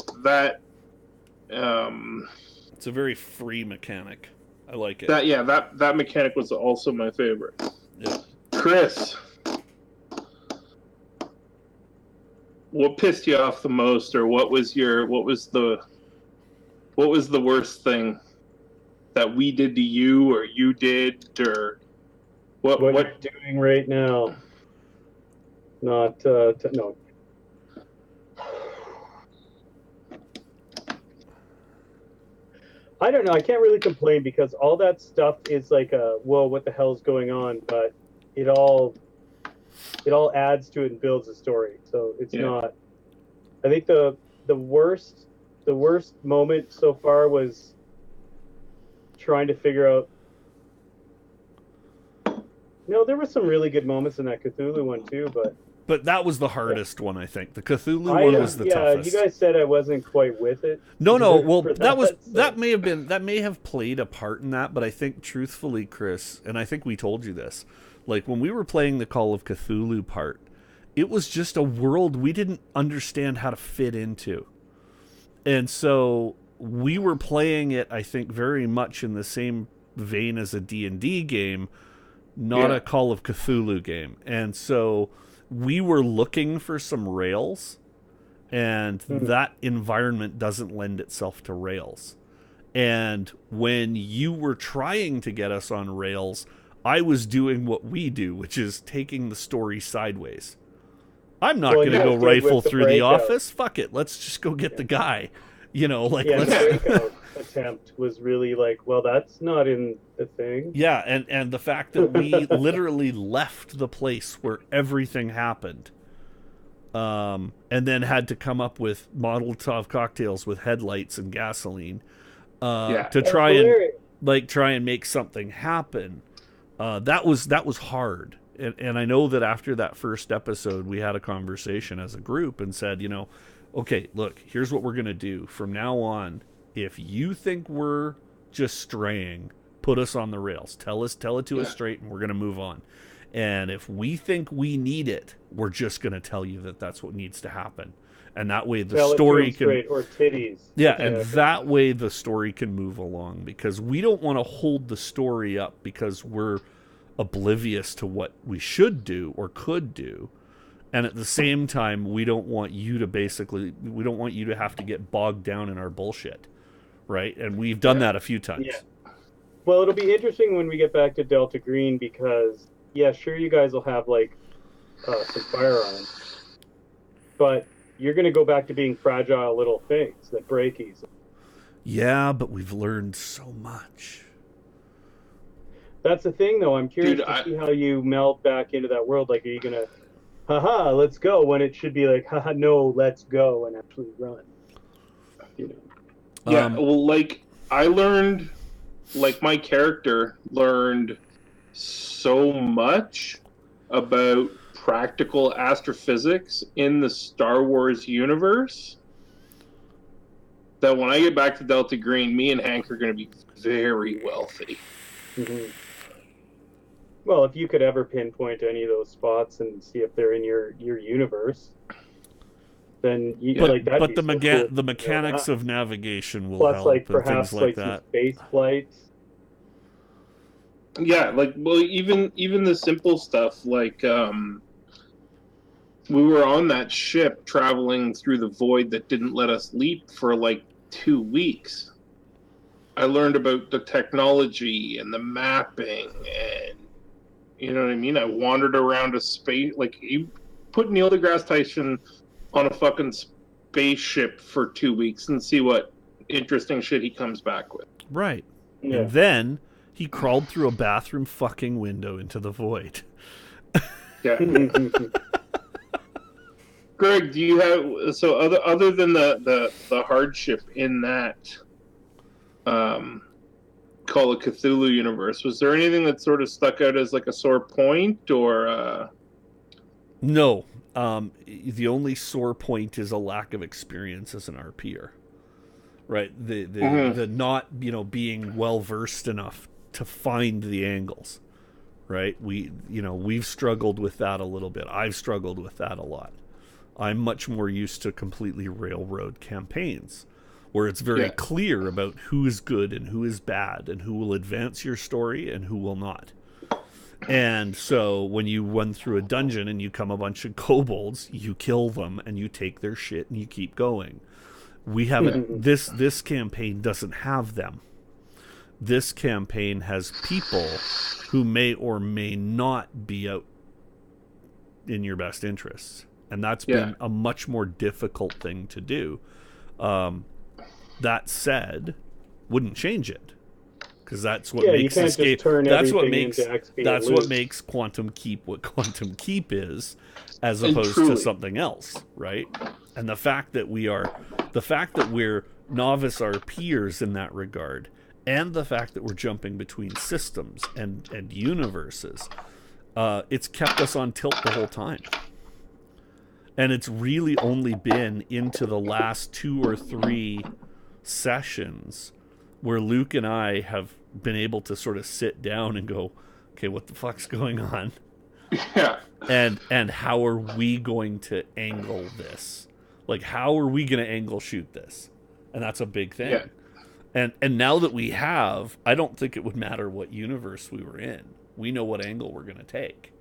it's a very free mechanic. I like it. That mechanic was also my favorite. Yeah. Chris, what pissed you off the most, or what was the worst thing that we did to you, or you did, or what you're doing right now? Not no. I don't know. I can't really complain because all that stuff is like whoa, what the hell's going on? But it all adds to it and builds a story. So it's not. I think the worst moment so far was trying to figure out. No, there were some really good moments in that Cthulhu one too, but that was the hardest one, I think. The Cthulhu one was the toughest. You guys said I wasn't quite with it. No. Well, that may have played a part in that, but I think truthfully, Chris, and I think we told you this, like when we were playing the Call of Cthulhu part, it was just a world we didn't understand how to fit into. And so we were playing it, I think, very much in the same vein as a D&D game, not a Call of Cthulhu game. And so we were looking for some rails, and that environment doesn't lend itself to rails. And when you were trying to get us on rails, I was doing what we do, which is taking the story sideways. I'm not going to go rifle through the office. Fuck it. Let's just go get the guy. The breakout attempt was really like, well, that's not in the thing. Yeah, and the fact that we literally left the place where everything happened, and then had to come up with Molotov cocktails with headlights and gasoline, to try and make something happen. That was hard. And I know that after that first episode, we had a conversation as a group and said, okay, look, here's what we're going to do. From now on, if you think we're just straying, put us on the rails. Tell it to us straight, and we're going to move on. And if we think we need it, we're just going to tell you that that's what needs to happen. And that way the story can... Or titties. Yeah, and that way the story can move along, because we don't want to hold the story up because we're oblivious to what we should do or could do. And at the same time, we don't want you to have to get bogged down in our bullshit, right? And we've done that a few times. Yeah. Well, it'll be interesting when we get back to Delta Green because, yeah, sure, you guys will have, like, some firearms. But you're going to go back to being fragile little things that break easily. Yeah, but we've learned so much. That's the thing, though. I'm curious to see how you meld back into that world. Like, are you going to, haha, let's go, when it should be like, haha, no, let's go and actually run? You know? Yeah, well, like, I learned, like, my character learned so much about practical astrophysics in the Star Wars universe that when I get back to Delta Green, me and Hank are going to be very wealthy. Mm-hmm. Well, if you could ever pinpoint any of those spots and see if they're in your universe, then you like that. But the mechanics of navigation will plus, help, like, and perhaps things like that. Some space flights. Yeah, like, well, even the simple stuff, like, we were on that ship traveling through the void that didn't let us leap for like 2 weeks. I learned about the technology and the mapping, and you know what I mean? I wandered around a space, like, you put Neil deGrasse Tyson on a fucking spaceship for 2 weeks and see what interesting shit he comes back with. Right. Yeah. And then he crawled through a bathroom fucking window into the void. Yeah. Greg, do you have other than the hardship in that Call of Cthulhu universe, was there anything that sort of stuck out as like a sore point, or No. The only sore point is a lack of experience as an RPer. Right? The not, being well versed enough to find the angles. Right? We've struggled with that a little bit. I've struggled with that a lot. I'm much more used to completely railroad campaigns where it's very clear about who is good and who is bad and who will advance your story and who will not. And so when you run through a dungeon and you come a bunch of kobolds, you kill them and you take their shit and you keep going. We haven't. This campaign doesn't have them. This campaign has people who may or may not be out in your best interests. And that's been a much more difficult thing to do. That said, wouldn't change it, because that's what makes this game. That's what makes Quantum Keep what Quantum Keep is, as opposed to something else, right? And the fact that we're novice RPers in that regard, and the fact that we're jumping between systems and universes, it's kept us on tilt the whole time. And it's really only been into the last 2 or 3 sessions where Luke and I have been able to sort of sit down and go, okay, what the fuck's going on? Yeah. And how are we going to angle this? Like, how are we going to angle shoot this? And that's a big thing. Yeah. And now that we have, I don't think it would matter what universe we were in. We know what angle we're going to take.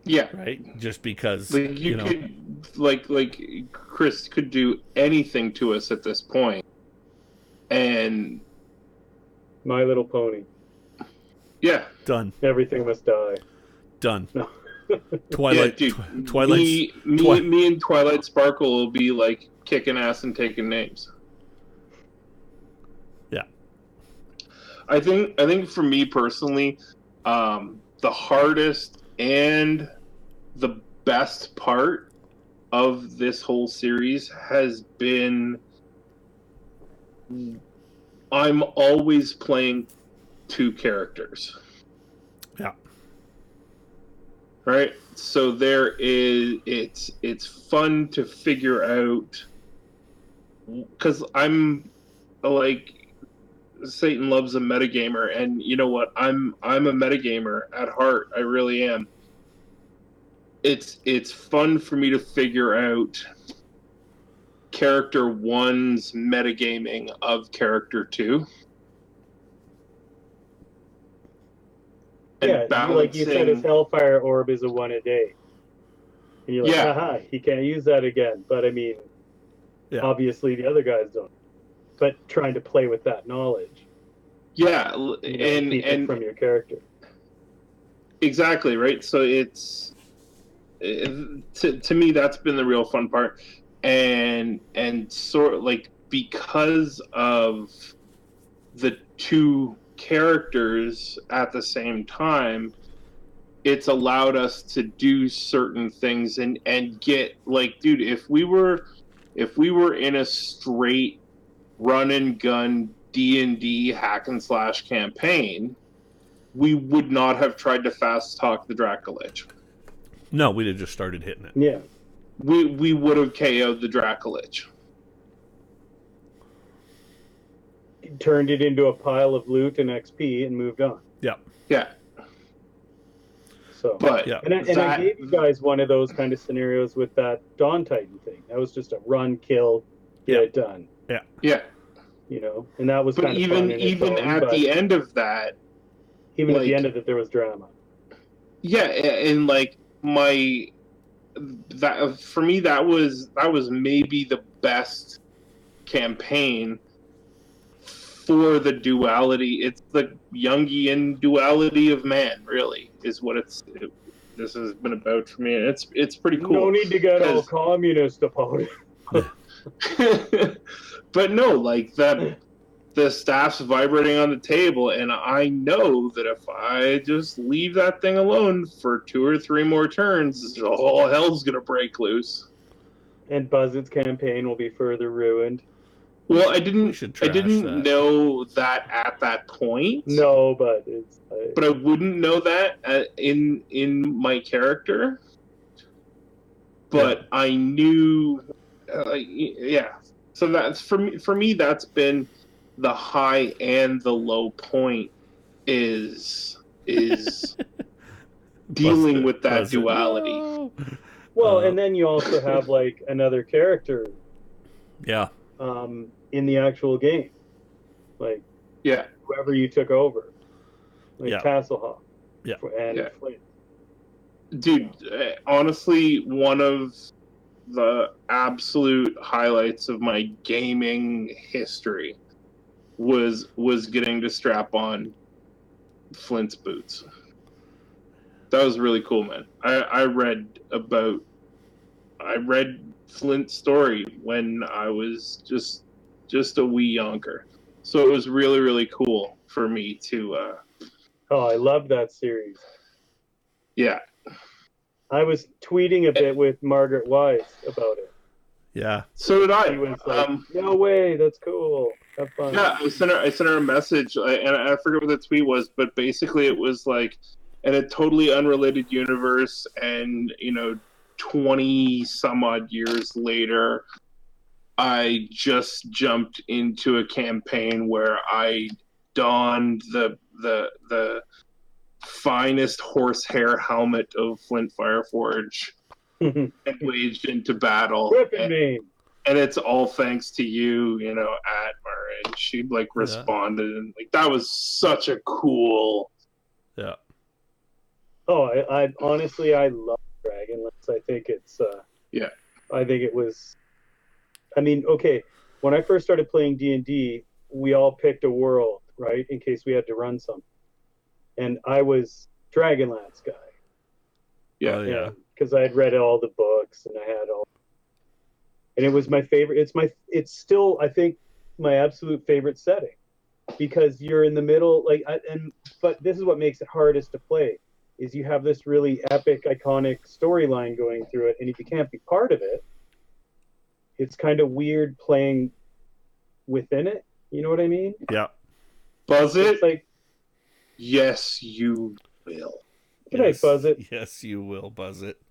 Yeah. Right? Just because, like, you could, like Chris could do anything to us at this point. And My Little Pony. Yeah. Done. Everything must die. Done. No. Twilight. Yeah, dude, me and Twilight Sparkle will be like kicking ass and taking names. Yeah. I think for me personally, the hardest and the best part of this whole series has been I'm always playing 2 characters. Yeah. Right? So it's fun to figure out, because I'm like, Satan loves a metagamer, and you know what? I'm a metagamer at heart. I really am. It's fun for me to figure out character 1's metagaming of character 2. Yeah, like you said, his Hellfire Orb is a 1 a day. And you're like, haha, he can't use that again. But I mean, obviously the other guys don't. But trying to play with that knowledge. Yeah, and keep it from your character. Exactly, right? So to me, that's been the real fun part. And sort of like, because of the two characters at the same time, it's allowed us to do certain things and get, like, dude, if we were in a straight run and gun D&D hack and slash campaign, we would not have tried to fast talk the Dracolich. No, we'd have just started hitting it. Yeah. We would have KO'd the Dracolich. Turned it into a pile of loot and XP and moved on. Yeah. Yeah. So, but and I gave you guys one of those kind of scenarios with that Dawn Titan thing. That was just a run, kill, get it done. Yeah. Yeah. You know, and that was but kind of even fun even at the end of that, even at the end of it, there was drama. Yeah, and like that for me, that was maybe the best campaign for the duality. It's the Jungian duality of man, really, is what this has been about for me. And it's pretty cool. No need to get all communist about it. But no, like that. The staff's vibrating on the table, and I know that if I just leave that thing alone for 2 or 3 more turns, all hell's gonna break loose. And Buzzard's campaign will be further ruined. Well, I didn't know that at that point. No, but but I wouldn't know that in my character. But I knew, yeah. So that's for me. That's been the high and the low point is dealing with that duality. No. Well, and then you also have like another character. Yeah. In the actual game, like whoever you took over, like Tasselhoff. Yeah. And Flint. Dude, honestly, one of the absolute highlights of my gaming history was getting to strap on Flint's boots. That was really cool, man. I read Flint's story when I was just a wee yonker, so it was really, really cool for me to I love that series. Yeah, I was tweeting a bit with Margaret Wise about it. Yeah, so did I. She was like, no way, that's cool. Have fun. Yeah, I sent her a message, and I forget what the tweet was, but basically it was like, in a totally unrelated universe, and 20 some odd years later, I just jumped into a campaign where I donned the finest horsehair helmet of Flint Fireforge and waged into battle. And it's all thanks to you, Atmar. And she responded, and that was such a cool. Yeah. Oh, I honestly, I love Dragonlance. I think it's I think it was. I mean, okay, when I first started playing D&D, we all picked a world, right, in case we had to run something. And I was Dragonlance guy. Yeah. Because I had read all the books and I had all. And it was my favorite. It's still, I think, my absolute favorite setting, because you're in the middle, but this is what makes it hardest to play, is you have this really epic, iconic storyline going through it, and if you can't be part of it, it's kind of weird playing within it. You know what I mean? Yeah. Buzz it? It's like, yes, you will. Buzz it. Yes, you will, Buzz it.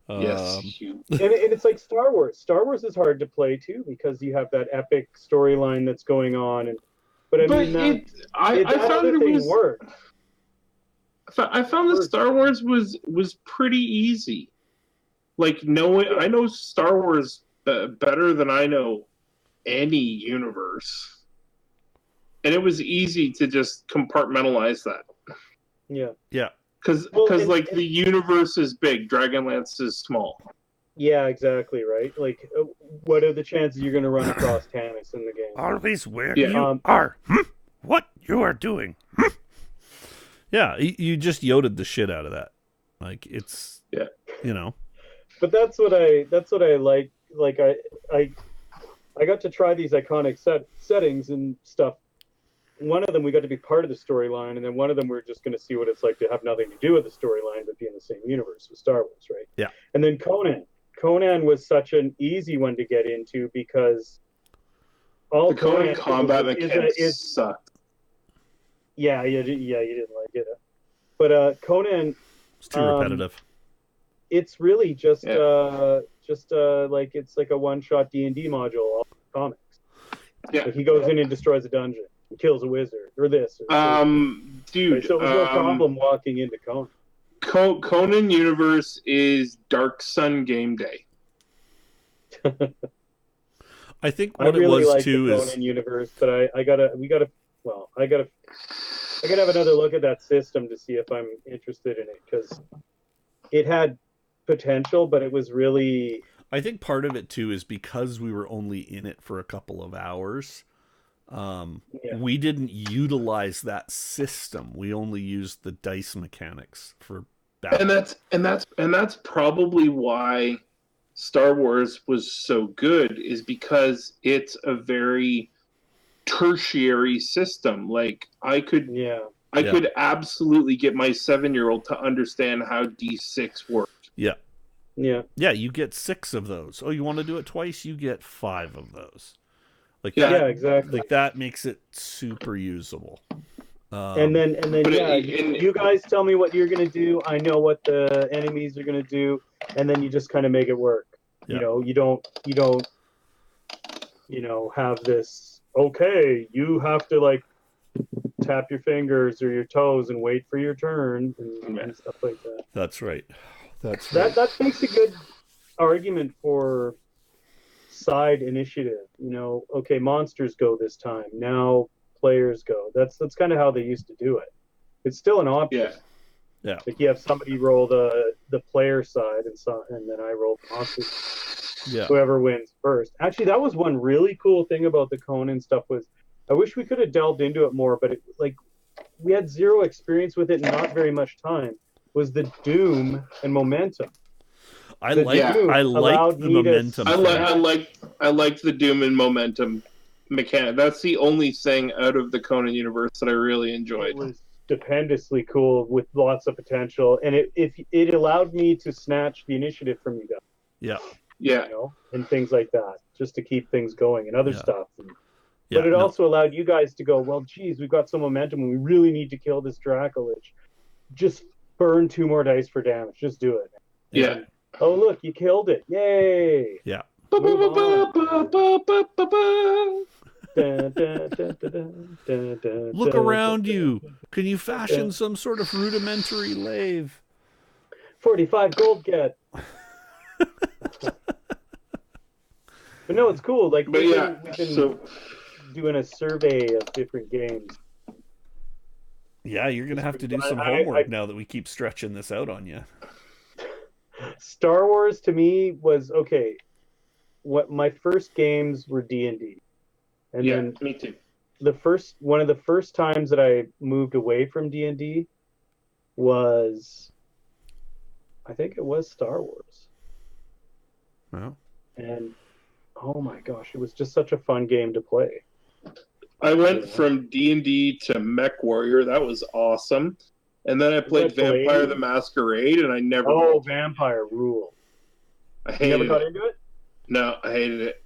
Yes, you. And it's like Star Wars. Star Wars is hard to play too, because you have that epic storyline that's going on, I found it was worked. I found that Star Wars was pretty easy. I know Star Wars better than I know any universe, and it was easy to just compartmentalize that. Yeah. Yeah. Because like the universe is big, Dragonlance is small. Yeah, exactly, right? Like, what are the chances you're going to run across Tannis in the game? Always where Yeah. you are. What you are doing. Yeah, you just yoded the shit out of that. Like, it's, you know. But that's what I like. Like, I got to try these iconic settings and stuff. One of them we got to be part of the storyline, and then one of them we're just going to see what it's like to have nothing to do with the storyline but be in the same universe with Star Wars, right? Yeah. And then Conan was such an easy one to get into because all The Conan combat mechanics sucked. Yeah, you didn't like it, but Conan. It's too repetitive. It's really just like it's like a one-shot D&D module, all comics. Yeah. Like he goes in and destroys a dungeon, and kills a wizard, or this. Dude. So it was no problem walking into Conan. Conan Universe is Dark Sun game day. I think I what really it was like too the is Conan universe, but I gotta have another look at that system to see if I'm interested in it, because it had potential, but it was really. I think part of it too is because we were only in it for a couple of hours. We didn't utilize that system. We only used the dice mechanics for battle. And that's probably why Star Wars was so good, is because it's a very tertiary system. Like I could absolutely get my 7-year-old to understand how D6 worked. Yeah. Yeah. Yeah, you get 6 of those. Oh, you want to do it twice? You get 5 of those. Like yeah, that, exactly. Like that makes it super usable. And then you guys tell me what you're gonna do. I know what the enemies are gonna do, and then you just kind of make it work. Yeah. You know, you don't have this. Okay, you have to like tap your fingers or your toes and wait for your turn and stuff like that. That's right. That makes a good argument for side initiative. You know, okay, monsters go this time. Now players go. That's kind of how they used to do it. It's still an option. Yeah. Like you have somebody roll the player side and then I roll the monster. Yeah. Whoever wins first. Actually, that was one really cool thing about the Conan stuff was I wish we could have delved into it more, but we had zero experience with it and not very much time. Was the Doom and momentum. I like the momentum. I like the Doom and momentum mechanic. That's the only thing out of the Conan universe that I really enjoyed. It was stupendously cool with lots of potential, and it allowed me to snatch the initiative from you guys. Yeah. Yeah. You know, and things like that, just to keep things going and other stuff. But it no. also allowed you guys to go, well, geez, we've got some momentum and we really need to kill this Dracolich. Just burn 2 more dice for damage. Just do it. Yeah. And, oh, look, you killed it. Yay. Yeah. Look around you. Can you fashion some sort of rudimentary lathe? 45 gold get. But no, it's cool. Like we've been doing a survey of different games. Yeah, you're gonna have to do some homework now that we keep stretching this out on you. Star Wars to me was okay. What my first games were D&D, and then me too. One of the first times that I moved away from D&D was, I think it was Star Wars. Wow. And oh my gosh, it was just such a fun game to play. I went from D&D to Mech Warrior. That was awesome. And then I played Vampire the Masquerade, and I never. Oh, Vampire rule! I hated it. You never got into it? No, I hated it.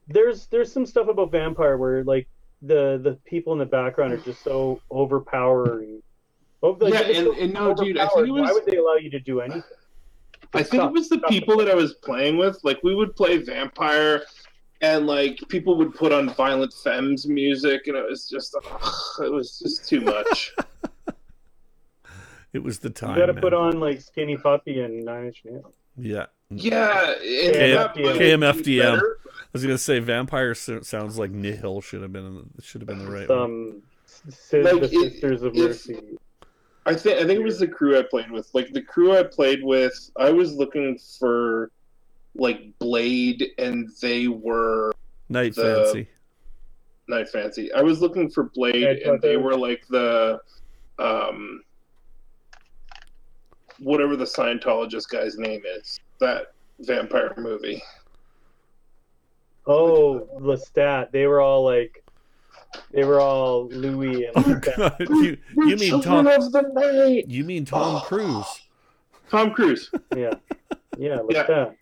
There's some stuff about Vampire where like the people in the background are just so overpowering. No, dude. I think it was. Why would they allow you to do anything? I think it was the people that I was playing with. Like we would play Vampire, and like people would put on Violent Femmes music, and it was just too much. It was the time. You got to put on like Skinny Puppy and 9 Inch Nails. Yeah. Yeah. KMFDM. I was gonna say Vampire sounds like Nihil should have been the right one. The Sisters of Mercy. I think it was the crew I played with. Like the crew I played with, I was looking for like Blade, and they were Night the Fancy. Night Fancy. I was looking for Blade, and they were like the whatever the Scientologist guy's name is. That vampire movie. Oh, Lestat. They were all Louis and Lestat. you mean Children Tom? of the Night. You mean Tom Cruise? Tom Cruise. Yeah, Lestat.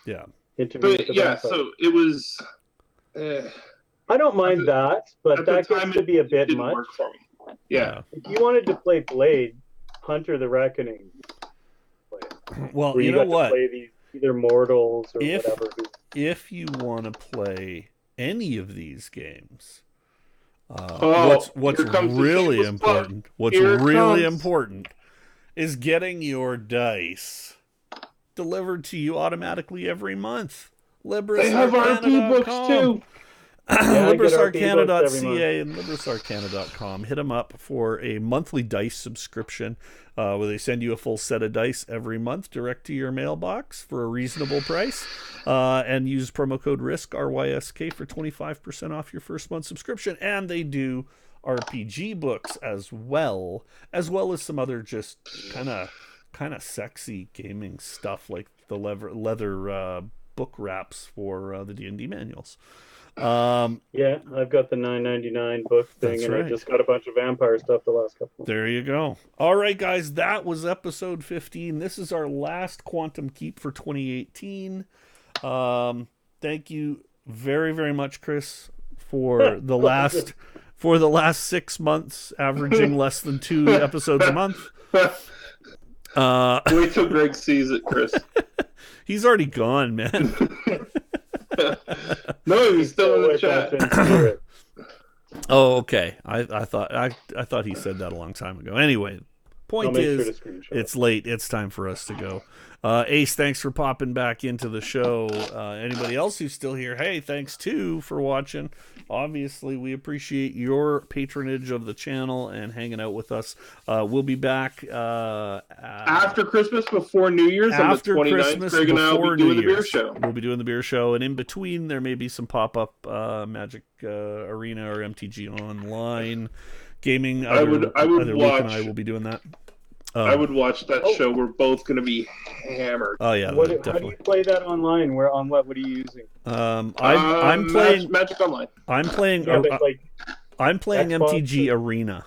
Yeah. But yeah, so it was. I don't mind that, but that gets to be a bit didn't much. work for me. Yeah. If you wanted to play Blade, Hunter the Reckoning. Well, you know what? Play these either mortals or whatever. If you want to play any of these games, what's really important? What's really important is getting your dice delivered to you automatically every month. They have RP books too. LibrisArcana.ca and LibrisArcana.com. Hit them up for a monthly dice subscription where they send you a full set of dice every month direct to your mailbox for a reasonable price. And use promo code RYSK, RYSK, for 25% off your first month subscription. And they do RPG books as well as some other just kind of sexy gaming stuff like the leather book wraps for the D&D manuals. Yeah, I've got the $9.99 book thing, and right. I just got a bunch of vampire stuff the last couple months. There you go. All right, guys, that was episode 15. This is our last Quantum Keep for 2018. Thank you very, very much, Chris, for the last 6 months, averaging less than 2 episodes a month. Wait till Greg sees it, Chris. He's already gone, man. No, he's still in the chat. Oh, okay. I thought he said that a long time ago. Anyway, point is, it's late. It's time for us to go. Ace, thanks for popping back into the show. Anybody else who's still here, hey, thanks too for watching. Obviously, we appreciate your patronage of the channel and hanging out with us. We'll be back after Christmas, before New Year's, after on the 29th. Christmas, Greg and I will be doing the beer Year's. show. We'll be doing the beer show, and in between, there may be some pop-up Magic Arena or MTG Online gaming. I would watch. Luke and I will be doing that. I would watch that show. We're both going to be hammered. Oh yeah, how definitely. do you play that online? Where on what? What are you using? I'm playing Magic Online. I'm playing. Yeah, but I'm playing Xbox MTG or... Arena.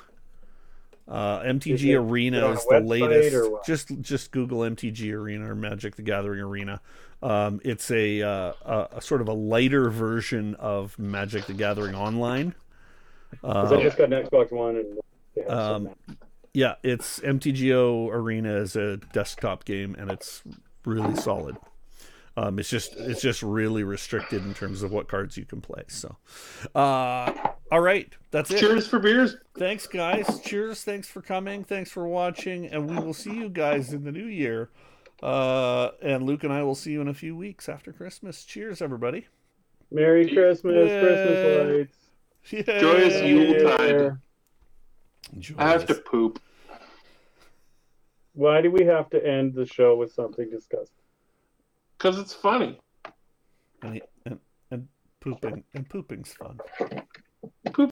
MTG Arena is the latest. Just Google MTG Arena or Magic the Gathering Arena. It's a sort of a lighter version of Magic the Gathering Online. Because I just got an Xbox One and they have some. Yeah, it's MTGO Arena is a desktop game, and it's really solid. It's just really restricted in terms of what cards you can play. So, all right, that's it. Cheers for beers. Thanks, guys. Cheers. Thanks for coming. Thanks for watching, and we will see you guys in the new year. And Luke and I will see you in a few weeks after Christmas. Cheers, everybody. Merry Christmas, Christmas lights. Yay. Joyous Yuletide. Joyous. I have to poop. Why do we have to end the show with something disgusting? Because it's funny. And pooping's fun.